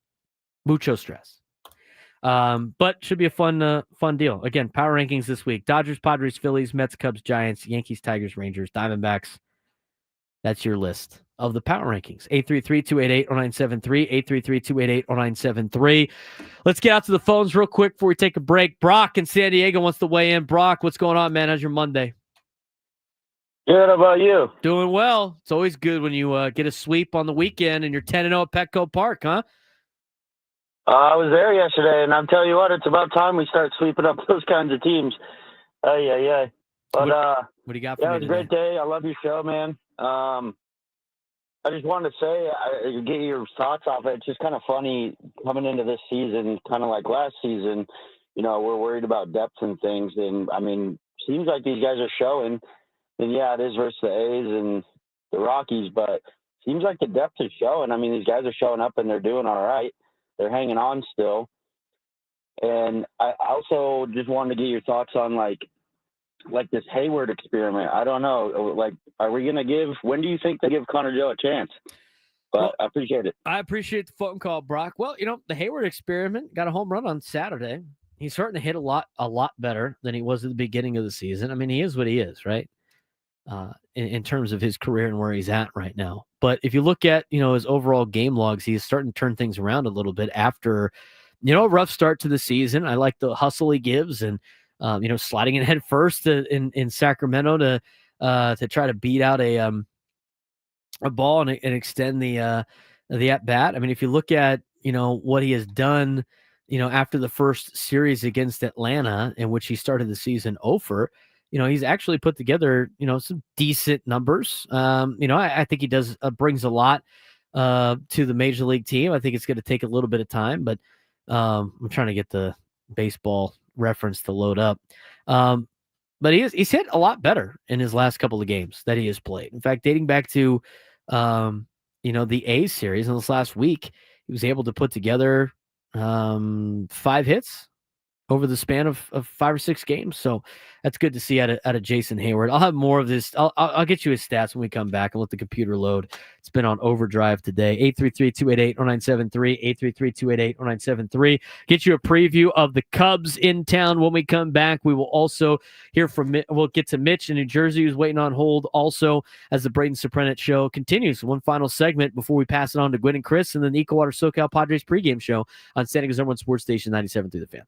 Mucho stress. But should be a fun deal. Again, power rankings this week. Dodgers, Padres, Phillies, Mets, Cubs, Giants, Yankees, Tigers, Rangers, Diamondbacks. That's your list of the power rankings. 833-288-0973, 833-288-0973. Let's get out to the phones real quick before we take a break. Brock in San Diego wants to weigh in. Brock, what's going on, man? How's your Monday? Good, how about you? Doing well. It's always good when you get a sweep on the weekend and you're 10-0 at Petco Park, huh? I was there yesterday, and I'll tell you what, it's about time we start sweeping up those kinds of teams. Yeah. But what do you got for yeah, me it was a today? great day. I love your show, man. I just wanted to say, get your thoughts off it. It's just kind of funny coming into this season, kind of like last season. You know, we're worried about depth and things, and I mean, seems like these guys are showing. And yeah, it is versus the A's and the Rockies, but seems like the depth is showing. I mean, these guys are showing up and they're doing all right. They're hanging on still. And I also just wanted to get your thoughts on like this Hayward experiment. I don't know. Like, are we going to when do you think they give Connor Joe a chance? But Well, I appreciate it. I appreciate the phone call, Brock. Well, the Hayward experiment got a home run on Saturday. He's starting to hit a lot better than he was at the beginning of the season. I mean, he is what he is, right? In terms of his career and where he's at right now. But if you look at, his overall game logs, he's starting to turn things around a little bit after, a rough start to the season. I like the hustle he gives and, sliding in head first in Sacramento to try to beat out a ball and extend the at bat. I mean, if you look at, what he has done, after the first series against Atlanta, in which he started the season 0 for, he's actually put together, some decent numbers. I think he brings a lot to the major league team. I think it's going to take a little bit of time, but I'm trying to get the baseball reference to load up. But he's hit a lot better in his last couple of games that he has played. In fact, dating back to, the A's series in this last week, he was able to put together 5 hits over the span of 5 or 6 games. So that's good to see out of Jason Hayward. I'll have more of this. I'll get you his stats when we come back and let the computer load. It's been on overdrive today. 833-288-0973, 833-288-0973. Get you a preview of the Cubs in town when we come back. We will also hear we'll get to Mitch in New Jersey, who's waiting on hold also as the Braden Surprenant Show continues. One final segment before we pass it on to Gwen and Chris, and then the Eco Water SoCal Padres pregame show on San Diego's #1 sports station 97 through the Fan.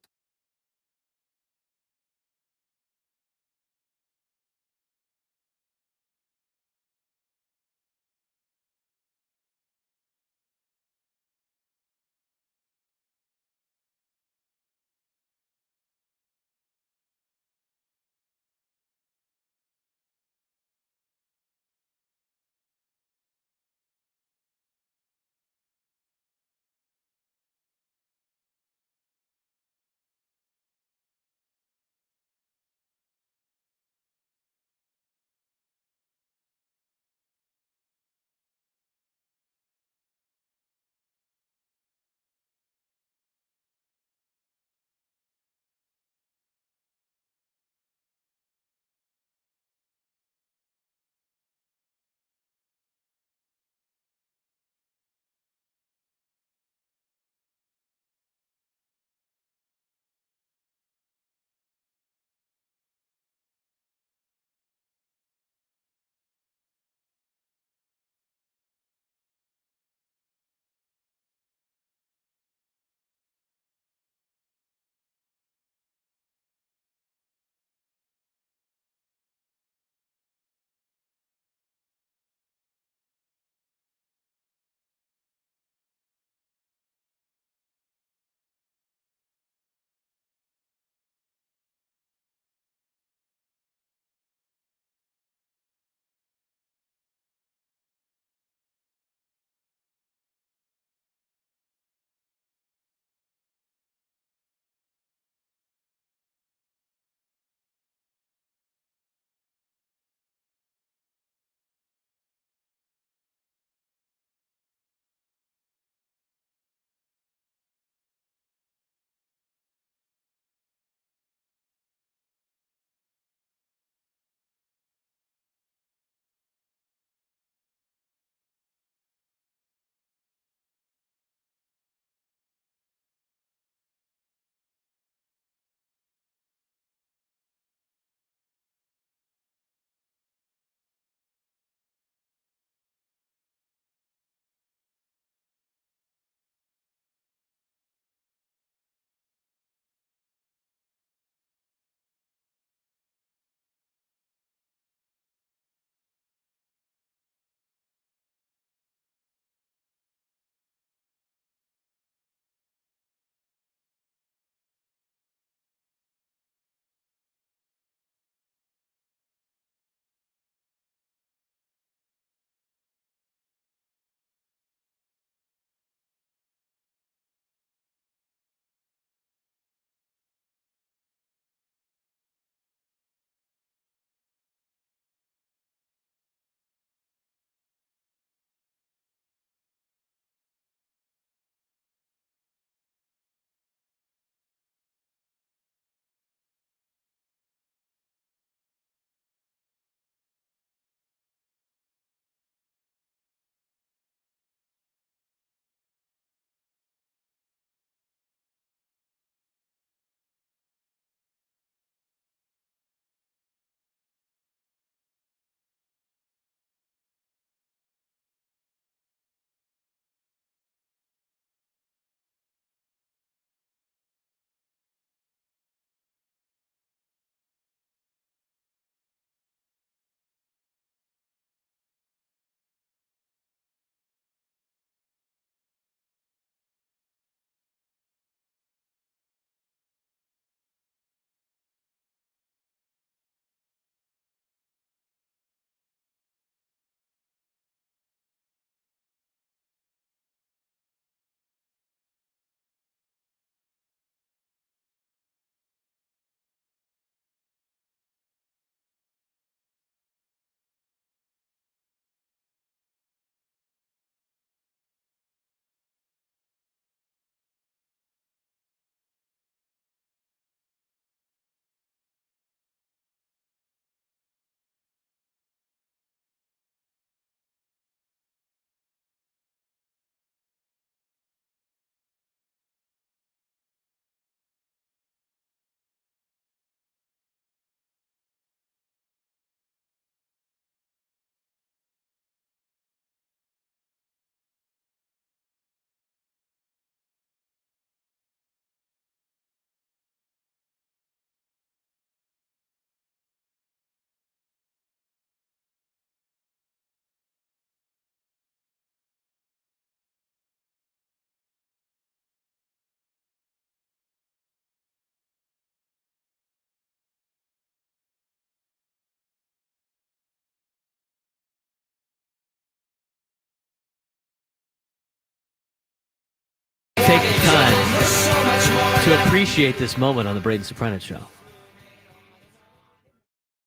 take the time to appreciate this moment on the Braden Surprenant Show.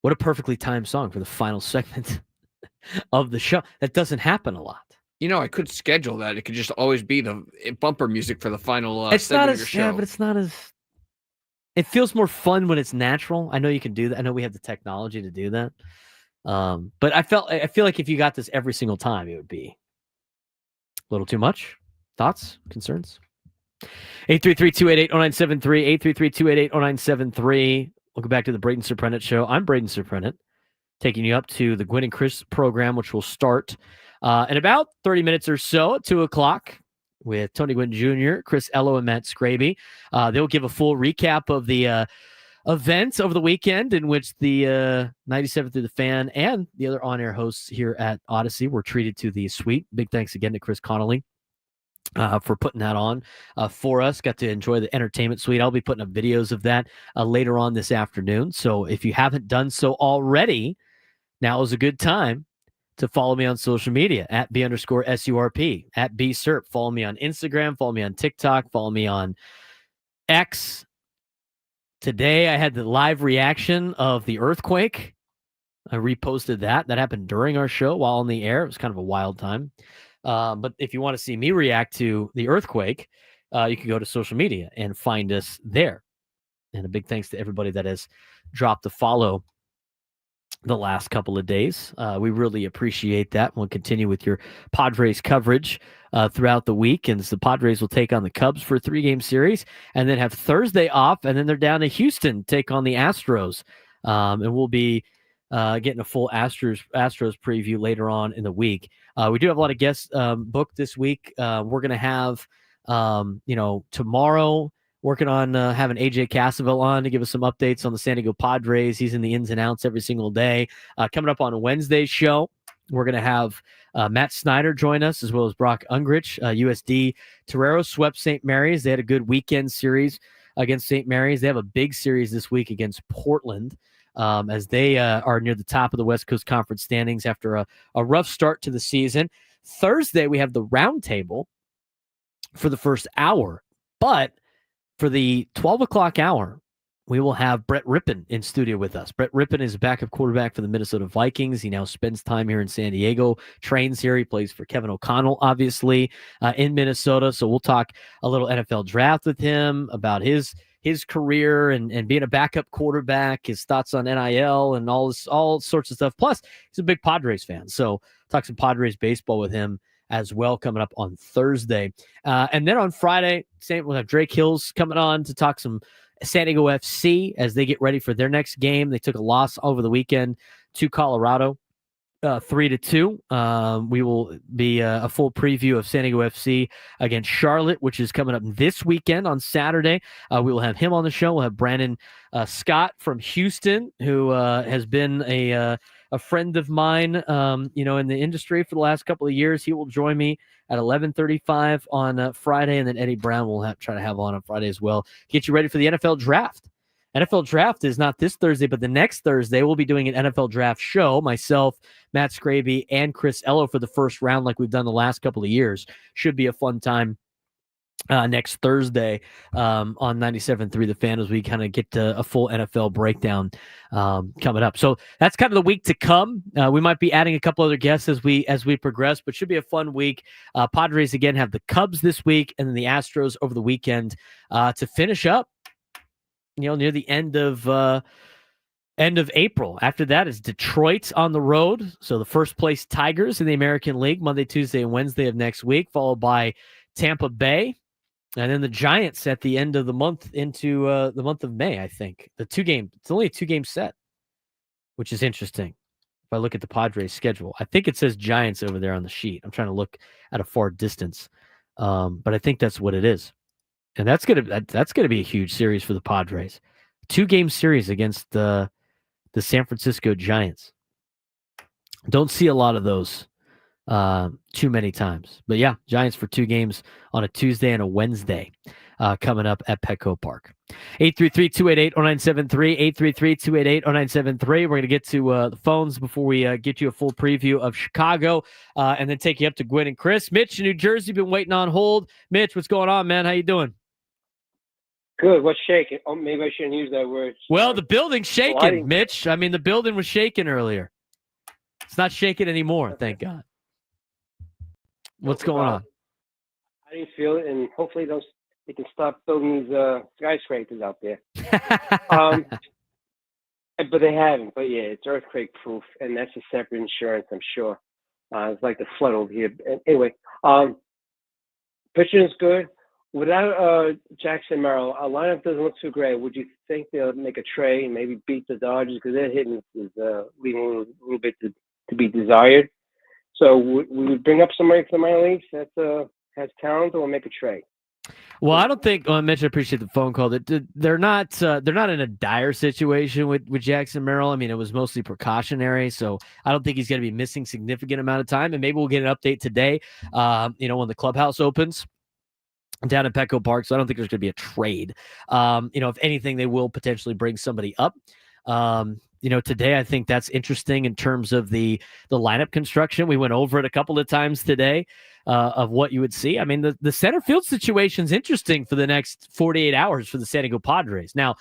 What a perfectly timed song for the final segment of the show. That doesn't happen a lot. You know, I could schedule that. It could just always be the bumper music for the final It's not segment of your as show. yeah, but it's not as. It feels more fun when it's natural. I know you can do that. I know we have the technology to do that. But I feel like if you got this every single time, it would be a little too much. Thoughts, concerns? 833-288-0973, 833-288-0973. Welcome back to the Braden Surprenant Show. I'm Braden Surprenant, taking you up to the Gwynn and Chris program, which will start in about 30 minutes or so at 2 o'clock with Tony Gwynn Jr., Chris Ello, and Matt Scraby. They'll give a full recap of the events over the weekend in which the 97 Through the Fan and the other on-air hosts here at Odyssey were treated to the suite. Big thanks again to Chris Connolly for putting that on for us. Got to enjoy the entertainment suite. I'll be putting up videos of that later on this afternoon. So if you haven't done so already, now is a good time to follow me on social media at B_SURP, at BSURP. Follow me on Instagram, follow me on TikTok, follow me on X. Today, I had the live reaction of the earthquake. I reposted that. That happened during our show while on the air. It was kind of a wild time. But if you want to see me react to the earthquake, you can go to social media and find us there. And a big thanks to everybody that has dropped a follow the last couple of days. We really appreciate that. We'll continue with your Padres coverage throughout the week. And the Padres will take on the Cubs for a 3-game series and then have Thursday off. And then they're down to Houston, take on the Astros. And we'll be getting a full Astros preview later on in the week. We do have a lot of guests booked this week. We're going to have, tomorrow, working on having AJ Cassaville on to give us some updates on the San Diego Padres. He's in the ins and outs every single day. Coming up on Wednesday's show, we're going to have Matt Snyder join us, as well as Brock Ungrich. USD Torero swept St. Mary's. They had a good weekend series against St. Mary's. They have a big series this week against Portland, as they are near the top of the West Coast Conference standings after a rough start to the season. Thursday, we have the roundtable for the first hour, but for the 12 o'clock hour, we will have Brett Rippon in studio with us. Brett Rippon is a backup quarterback for the Minnesota Vikings. He now spends time here in San Diego, trains here. He plays for Kevin O'Connell, obviously, in Minnesota. So we'll talk a little NFL draft with him about his career and being a backup quarterback, his thoughts on NIL and all sorts of stuff. Plus, he's a big Padres fan. So talk some Padres baseball with him as well coming up on Thursday. And then on Friday, we'll have Drake Hills coming on to talk some San Diego FC as they get ready for their next game. They took a loss over the weekend to Colorado, 3-2. We will be a full preview of San Diego FC against Charlotte, which is coming up this weekend on Saturday. We will have him on the show. We'll have Brandon Scott from Houston, who has been a friend of mine, in the industry for the last couple of years. He will join me at 11:35 on Friday, and then Eddie Brown will try to have on Friday as well. Get you ready for the NFL draft. NFL draft is not this Thursday, but the next Thursday we'll be doing an NFL draft show. Myself, Matt Scraby, and Chris Ello for the first round, like we've done the last couple of years. Should be a fun time. Next Thursday on 97.3 The Fan as we kind of get to a full NFL breakdown coming up. So that's kind of the week to come. We might be adding a couple other guests as we progress, but should be a fun week. Padres again have the Cubs this week and then the Astros over the weekend to finish up, near the end of April. After that is Detroit on the road. So the first place Tigers in the American League Monday, Tuesday, and Wednesday of next week, followed by Tampa Bay. And then the Giants at the end of the month into the month of May, I think. It's only a 2-game set, which is interesting. If I look at the Padres schedule, I think it says Giants over there on the sheet. I'm trying to look at a far distance. But I think that's what it is. And that's gonna be a huge series for the Padres. 2-game series against the San Francisco Giants. Don't see a lot of those too many times. But yeah, Giants for 2 games on a Tuesday and a Wednesday. coming up at Petco Park. 833-288-0973, 833-288-0973. We're going to get to the phones before we get you a full preview of Chicago and then take you up to Gwen and Chris. Mitch in New Jersey, been waiting on hold. Mitch, what's going on, man? How you doing? Good. What's shaking? Oh, maybe I shouldn't use that word. Well, the building's shaking, Mitch. I mean, the building was shaking earlier. It's not shaking anymore, thank God. What's going on? I didn't feel it, and hopefully they can stop building these skyscrapers out there. But they haven't. But yeah, it's earthquake proof, and that's a separate insurance, I'm sure. It's like the flood over here. Anyway, pitching is good. Without Jackson Merrill, our lineup doesn't look too great. Would you think they'll make a trade and maybe beat the Dodgers, because their hitting is leaving a little bit to be desired? So we would bring up somebody from the minor leagues that has talent, or make a trade? Well, I don't think. Well, Mitch, I appreciate the phone call. They're not in a dire situation with Jackson Merrill. I mean, it was mostly precautionary, so I don't think he's going to be missing significant amount of time. And maybe we'll get an update today. When the clubhouse opens down at Petco Park. So I don't think there's going to be a trade. If anything, they will potentially bring somebody up. Today I think that's interesting in terms of the lineup construction. We went over it a couple of times today of what you would see. I mean, the center field situation is interesting for the next 48 hours for the San Diego Padres. Now,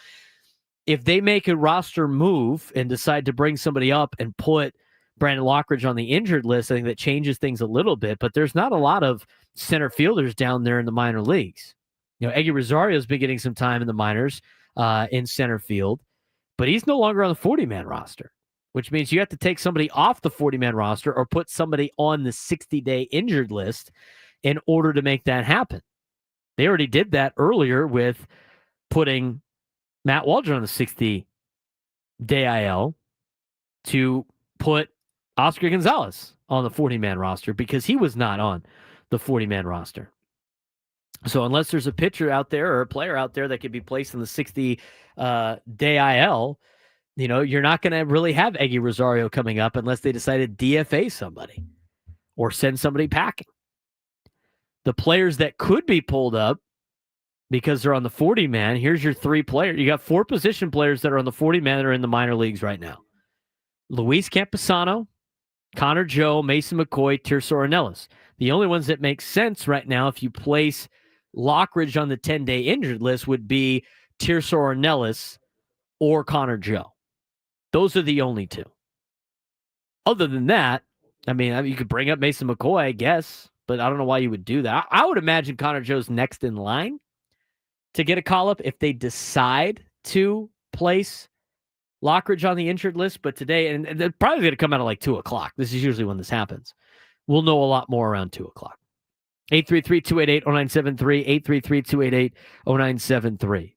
if they make a roster move and decide to bring somebody up and put Brandon Lockridge on the injured list, I think that changes things a little bit, but there's not a lot of center fielders down there in the minor leagues. Eggy Rosario's been getting some time in the minors in center field, but he's no longer on the 40-man roster, which means you have to take somebody off the 40-man roster or put somebody on the 60-day injured list in order to make that happen. They already did that earlier with putting Matt Waldron on the 60-day IL to put Oscar Gonzalez on the 40-man roster because he was not on the 40-man roster. So unless there's a pitcher out there or a player out there that could be placed in the 60-day IL, you're not going to really have Eggy Rosario coming up unless they decide to DFA somebody or send somebody packing. The players that could be pulled up because they're on the 40-man, here's your three players. You got four position players that are on the 40-man that are in the minor leagues right now. Luis Camposano, Connor Joe, Mason McCoy, Tirso Ornelas. The only ones that make sense right now if you place Lockridge on the 10-day injured list would be Tirso Ornelas or Connor Joe. Those are the only two. Other than that, I mean, you could bring up Mason McCoy, I guess, but I don't know why you would do that. I would imagine Connor Joe's next in line to get a call-up if they decide to place Lockridge on the injured list. But today, and they're probably going to come out at like 2 o'clock. This is usually when this happens. We'll know a lot more around 2 o'clock. 833-288-0973, 833-288-0973.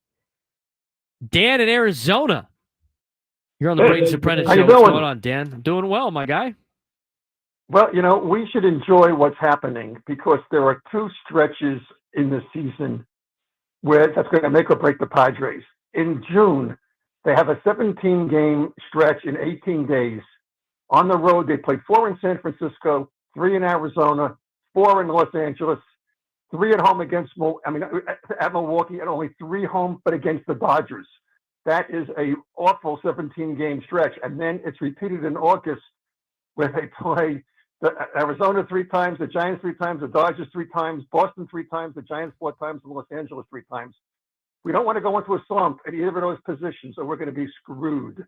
Dan in Arizona. You're on the Braden Surprenant Show. What's going on, Dan? I'm doing well, my guy. Well, we should enjoy what's happening because there are two stretches in the season where that's going to make or break the Padres. In June, they have a 17-game stretch in 18 days. On the road, they played 4 in San Francisco, 3 in Arizona, 4 in Los Angeles, 3 at home at Milwaukee, and only 3 home, but against the Dodgers. That is a awful 17-game stretch. And then it's repeated in August where they play Arizona 3 times, the Giants 3 times, the Dodgers 3 times, Boston 3 times, the Giants 4 times, and Los Angeles 3 times. We don't want to go into a slump at either of those positions, or we're going to be screwed.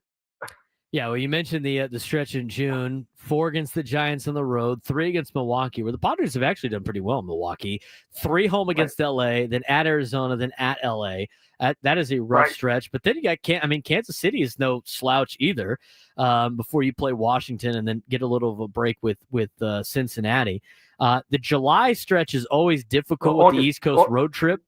Yeah, well, you mentioned the stretch in June, 4 against the Giants on the road, 3 against Milwaukee, where the Padres have actually done pretty well in Milwaukee, 3 home against LA, then at Arizona, then at LA. That is a rough stretch. But then you got Kansas City is no slouch either. Before you play Washington and then get a little of a break with Cincinnati. The July stretch is always difficult with the East Coast road trip.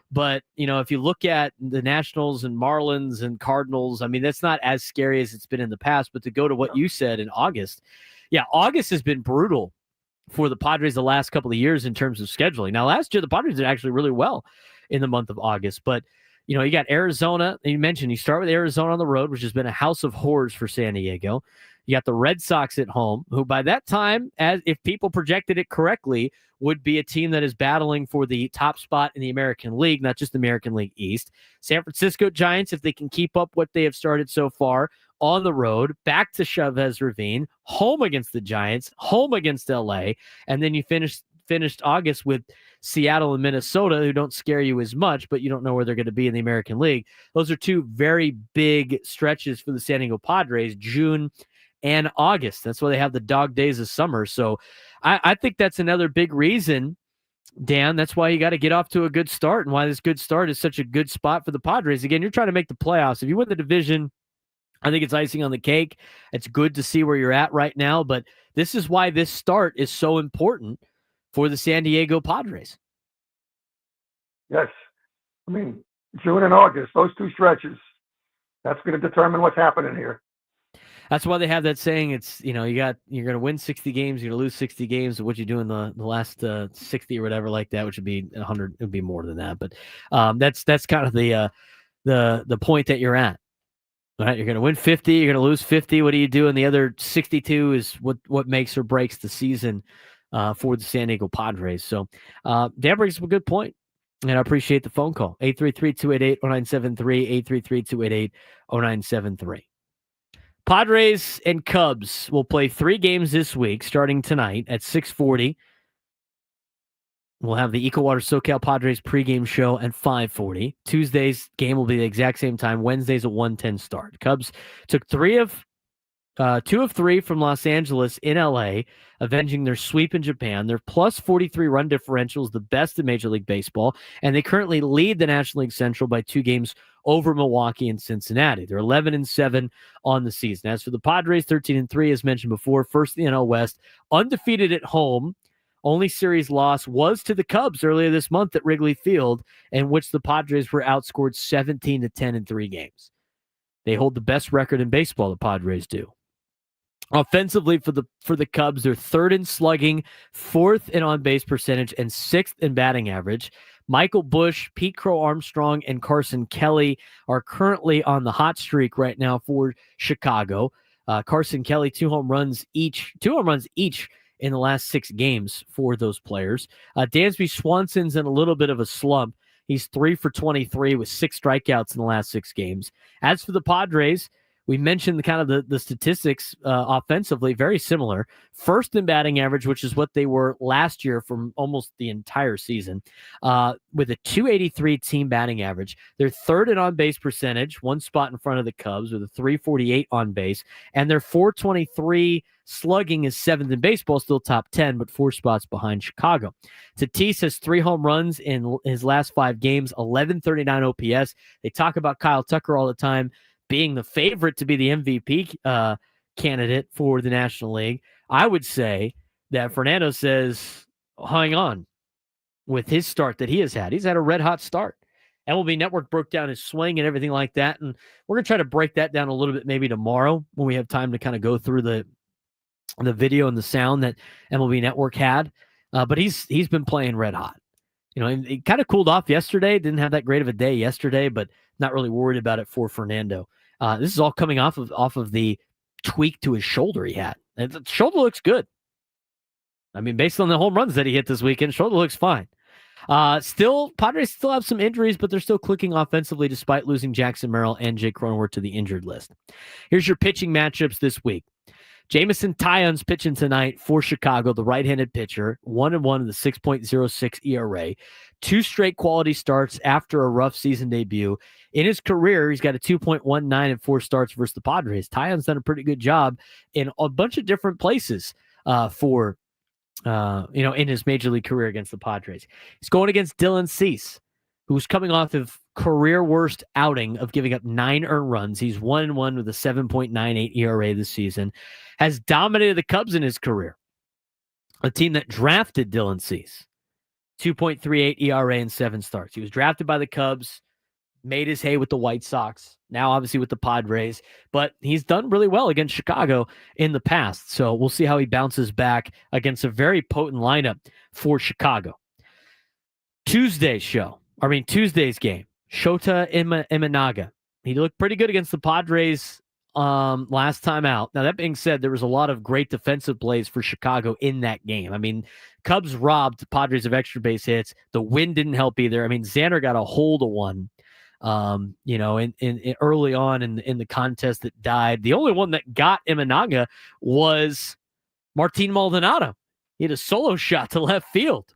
But, if you look at the Nationals and Marlins and Cardinals, I mean, that's not as scary as it's been in the past. But to go to what you said in August, August has been brutal for the Padres the last couple of years in terms of scheduling. Now, last year, the Padres did actually really well in the month of August. But, you got Arizona. You mentioned you start with Arizona on the road, which has been a house of horrors for San Diego. You got the Red Sox at home, who by that time, as if people projected it correctly, would be a team that is battling for the top spot in the American League, not just the American League East. San Francisco Giants, if they can keep up what they have started so far, on the road, back to Chavez Ravine, home against the Giants, home against LA, and then you finished August with Seattle and Minnesota, who don't scare you as much, but you don't know where they're going to be in the American League. Those are two very big stretches for the San Diego Padres, June and August. That's why they have the dog days of summer. So I think that's another big reason, Dan. That's why you got to get off to a good start, and why this good start is such a good spot for the Padres. Again, you're trying to make the playoffs. If you win the division, I think it's icing on the cake. It's good to see where you're at right now, but this is why this start is so important for the San Diego Padres. Yes. I mean, June and August, those two stretches, that's going to determine what's happening here. That's why they have that saying. It's, you're going to win 60 games, you're going to lose 60 games. What you do in the last 60 or whatever like that, which would be 100, it would be more than that. But that's kind of the point that you're at. Right? You're going to win 50, you're going to lose 50. What do you do? And the other 62 is what makes or breaks the season for the San Diego Padres. So Dan brings up a good point, and I appreciate the phone call. 833-288-0973, 833-288-0973. Padres and Cubs will play 3 games this week, starting tonight at 6:40. We'll have the Ecowater SoCal Padres pregame show at 5:40. Tuesday's game will be the exact same time. Wednesday's a 1:10 start. Cubs took 2 of 3 from Los Angeles in LA, avenging their sweep in Japan. Their plus 43 run differential is the best in Major League Baseball, and they currently lead the National League Central by 2 games over Milwaukee and Cincinnati. They're 11-7 on the season. As for the Padres, 13-3, as mentioned before, first in the NL West, undefeated at home. Only series loss was to the Cubs earlier this month at Wrigley Field, in which the Padres were outscored 17-10 in 3 games. They hold the best record in baseball, the Padres do. Offensively for the Cubs, they're 3rd in slugging, 4th in on-base percentage, and 6th in batting average. Michael Busch, Pete Crow Armstrong, and Carson Kelly are currently on the hot streak right now for Chicago. Carson Kelly, 2 home runs each in the last 6 games for those players. Dansby Swanson's in a little bit of a slump. He's 3 for 23 with 6 strikeouts in the last 6 games. As for the Padres, we mentioned the statistics offensively, very similar. 1st in batting average, which is what they were last year from almost the entire season, with a .283 team batting average. They're 3rd in on-base percentage, 1 spot in front of the Cubs with a .348 on base, and their .423 slugging is 7th in baseball, still top 10, but 4 spots behind Chicago. Tatis has 3 home runs in his last 5 games, 1139 OPS. They talk about Kyle Tucker all the time being the favorite to be the MVP candidate for the National League. I would say that Fernando says, hang on with his start that he has had. He's had a red-hot start. MLB Network broke down his swing and everything like that, and we're going to try to break that down a little bit maybe tomorrow when we have time to kind of go through the video and the sound that MLB Network had. But he's been playing red-hot. And it kind of cooled off yesterday. Didn't have that great of a day yesterday, but not really worried about it for Fernando. This is all coming off of the tweak to his shoulder he had. And the shoulder looks good. I mean, based on the home runs that he hit this weekend, shoulder looks fine. Padres still have some injuries, but they're still clicking offensively despite losing Jackson Merrill and Jake Cronenworth to the injured list. Here's your pitching matchups this week. Jamison Tyon's pitching tonight for Chicago, the right-handed pitcher, 1-1 with a 6.06 ERA. 2 straight quality starts after a rough season debut. In his career, he's got a 2.19 and 4 starts versus the Padres. Tyon's done a pretty good job in a bunch of different places in his major league career against the Padres. He's going against Dylan Cease, who's coming off of career worst outing of giving up 9 earned runs. He's 1-1 with a 7.98 ERA this season. Has dominated the Cubs in his career. A team that drafted Dylan Cease. 2.38 ERA and 7 starts. He was drafted by the Cubs, made his hay with the White Sox, now obviously with the Padres, but he's done really well against Chicago in the past. So we'll see how he bounces back against a very potent lineup for Chicago. Tuesday's game, Shota Imanaga. He looked pretty good against the Padres last time out. Now, that being said, there was a lot of great defensive plays for Chicago in that game. I mean, Cubs robbed Padres of extra base hits. The wind didn't help either. I mean, Xander got a hold of one, in early on in the contest that died. The only one that got Imanaga was Martin Maldonado. He had a solo shot to left field.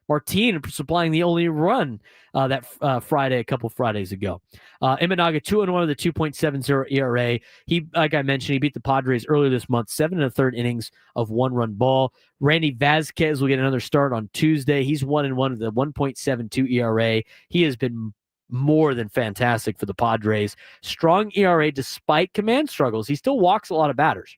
Martin supplying the only run that Friday, a couple Fridays ago. Imanaga 2-1 with a 2.70 ERA. He, like I mentioned, he beat the Padres earlier this month, 7 1/3 innings of 1-run ball. Randy Vasquez will get another start on Tuesday. He's 1-1 with a 1.72 ERA. He has been more than fantastic for the Padres. Strong ERA despite command struggles. He still walks a lot of batters.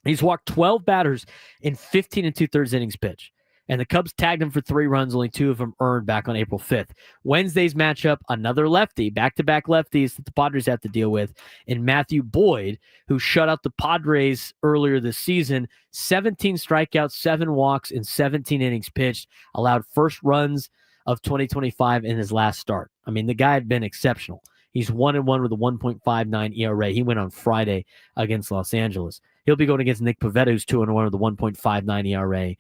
He's walked 12 batters in 15 2/3 innings pitched. And the Cubs tagged him for 3 runs, only 2 of them earned back on April 5th. Wednesday's matchup, another lefty, back-to-back lefties that the Padres have to deal with, and Matthew Boyd, who shut out the Padres earlier this season, 17 strikeouts, 7 walks in 17 innings pitched, allowed first runs of 2025 in his last start. I mean, the guy had been exceptional. He's 1-1 with a 1.59 ERA. He went on Friday against Los Angeles. He'll be going against Nick Pivetta, who's 2-1 with a 1.59 ERA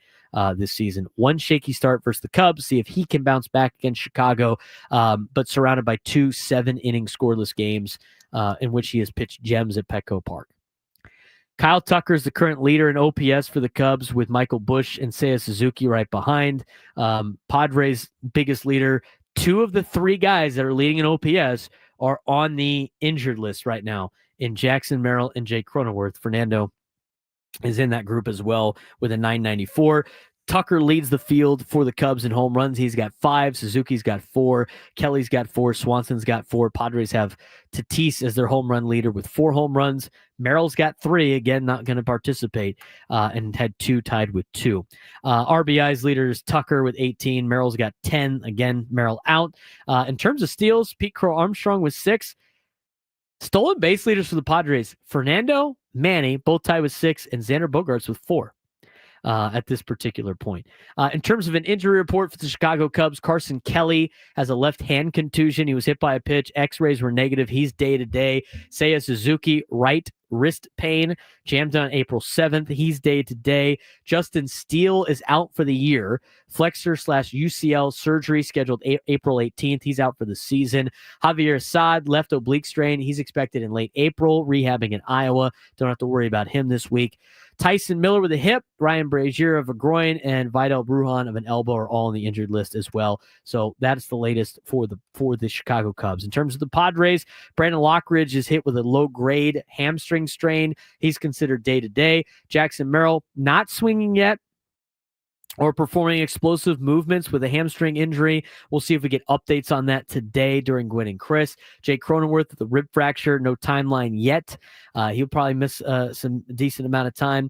this season. One shaky start versus the Cubs. See if he can bounce back against Chicago, but surrounded by 2 7-inning scoreless games in which he has pitched gems at Petco Park. Kyle Tucker is the current leader in OPS for the Cubs with Michael Busch and Seiya Suzuki right behind. Padres' biggest leader. 2 of the 3 guys that are leading in OPS are on the injured list right now in Jackson Merrill and Jake Cronenworth. Fernando is in that group as well with a 994. Tucker leads the field for the Cubs in home runs. He's got 5. Suzuki's got 4. Kelly's got 4. Swanson's got 4. Padres have Tatis as their home run leader with 4 home runs. Merrill's got 3. Again, not going to participate, and had 2 tied with 2. RBI's leader is Tucker with 18. Merrill's got 10. Again, Merrill out. In terms of steals, Pete Crow Armstrong with 6. Stolen base leaders for the Padres, Fernando, Manny, both tied with 6, and Xander Bogaerts with 4 at this particular point. In terms of an injury report for the Chicago Cubs, Carson Kelly has a left hand contusion. He was hit by a pitch. X-rays were negative. He's day-to-day. Seiya Suzuki, right wrist pain, jammed on April 7th. He's day-to-day. Justin Steele is out for the year. Flexor/UCL surgery scheduled April 18th. He's out for the season. Javier Assad, left oblique strain. He's expected in late April, rehabbing in Iowa. Don't have to worry about him this week. Tyson Miller with a hip, Ryan Brazier of a groin, and Vidal Brujan of an elbow are all on the injured list as well. So that's the latest for the Chicago Cubs. In terms of the Padres, Brandon Lockridge is hit with a low-grade hamstring strain. He's considered day-to-day. Jackson Merrill not swinging yet or performing explosive movements with a hamstring injury. We'll see if we get updates on that today during Gwynn and Chris. Jake Cronenworth with a rib fracture, no timeline yet. He'll probably miss some decent amount of time.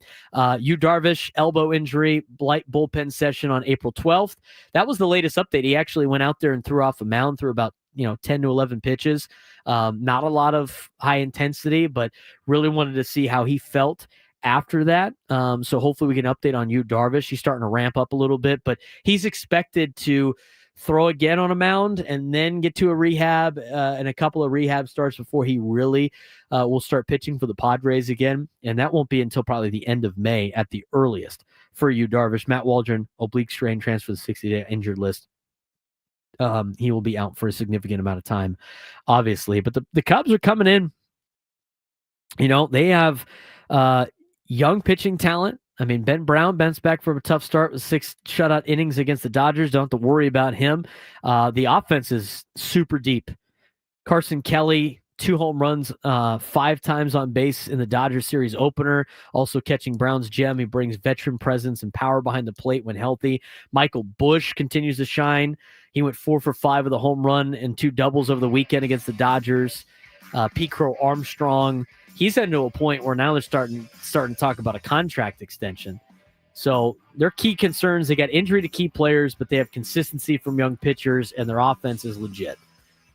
Yu Darvish, elbow injury, light bullpen session on April 12th. That was the latest update. He actually went out there and threw off a mound through about 10 to 11 pitches. Not a lot of high intensity, but really wanted to see how he felt after that. So hopefully we can update on Yu Darvish. He's starting to ramp up a little bit, but he's expected to throw again on a mound and then get to a rehab and a couple of rehab starts before he really will start pitching for the Padres again. And that won't be until probably the end of May at the earliest for Yu Darvish. Matt Waldron, oblique strain, transfer to the 60-day injured list. He will be out for a significant amount of time, obviously. But the Cubs are coming in. They have young pitching talent. I mean, Ben Brown bounced back from a tough start with 6 shutout innings against the Dodgers. Don't have to worry about him. The offense is super deep. Carson Kelly, 2 home runs, 5 times on base in the Dodgers series opener. Also catching Brown's gem. He brings veteran presence and power behind the plate when healthy. Michael Busch continues to shine. He went 4 for 5 with a home run and 2 doubles over the weekend against the Dodgers. Pete Crow Armstrong, he's heading to a point where now they're starting to talk about a contract extension. So their key concerns, they got injury to key players, but they have consistency from young pitchers, and their offense is legit.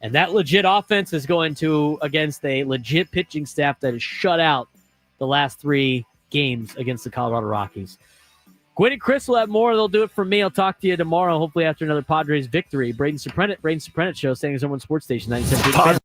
And that legit offense is going against a legit pitching staff that has shut out the last 3 games against the Colorado Rockies. Gwynn and Chris will have more. They'll do it for me. I'll talk to you tomorrow, hopefully after another Padres victory. Braden Surprenant Show, saying his own sports station 97.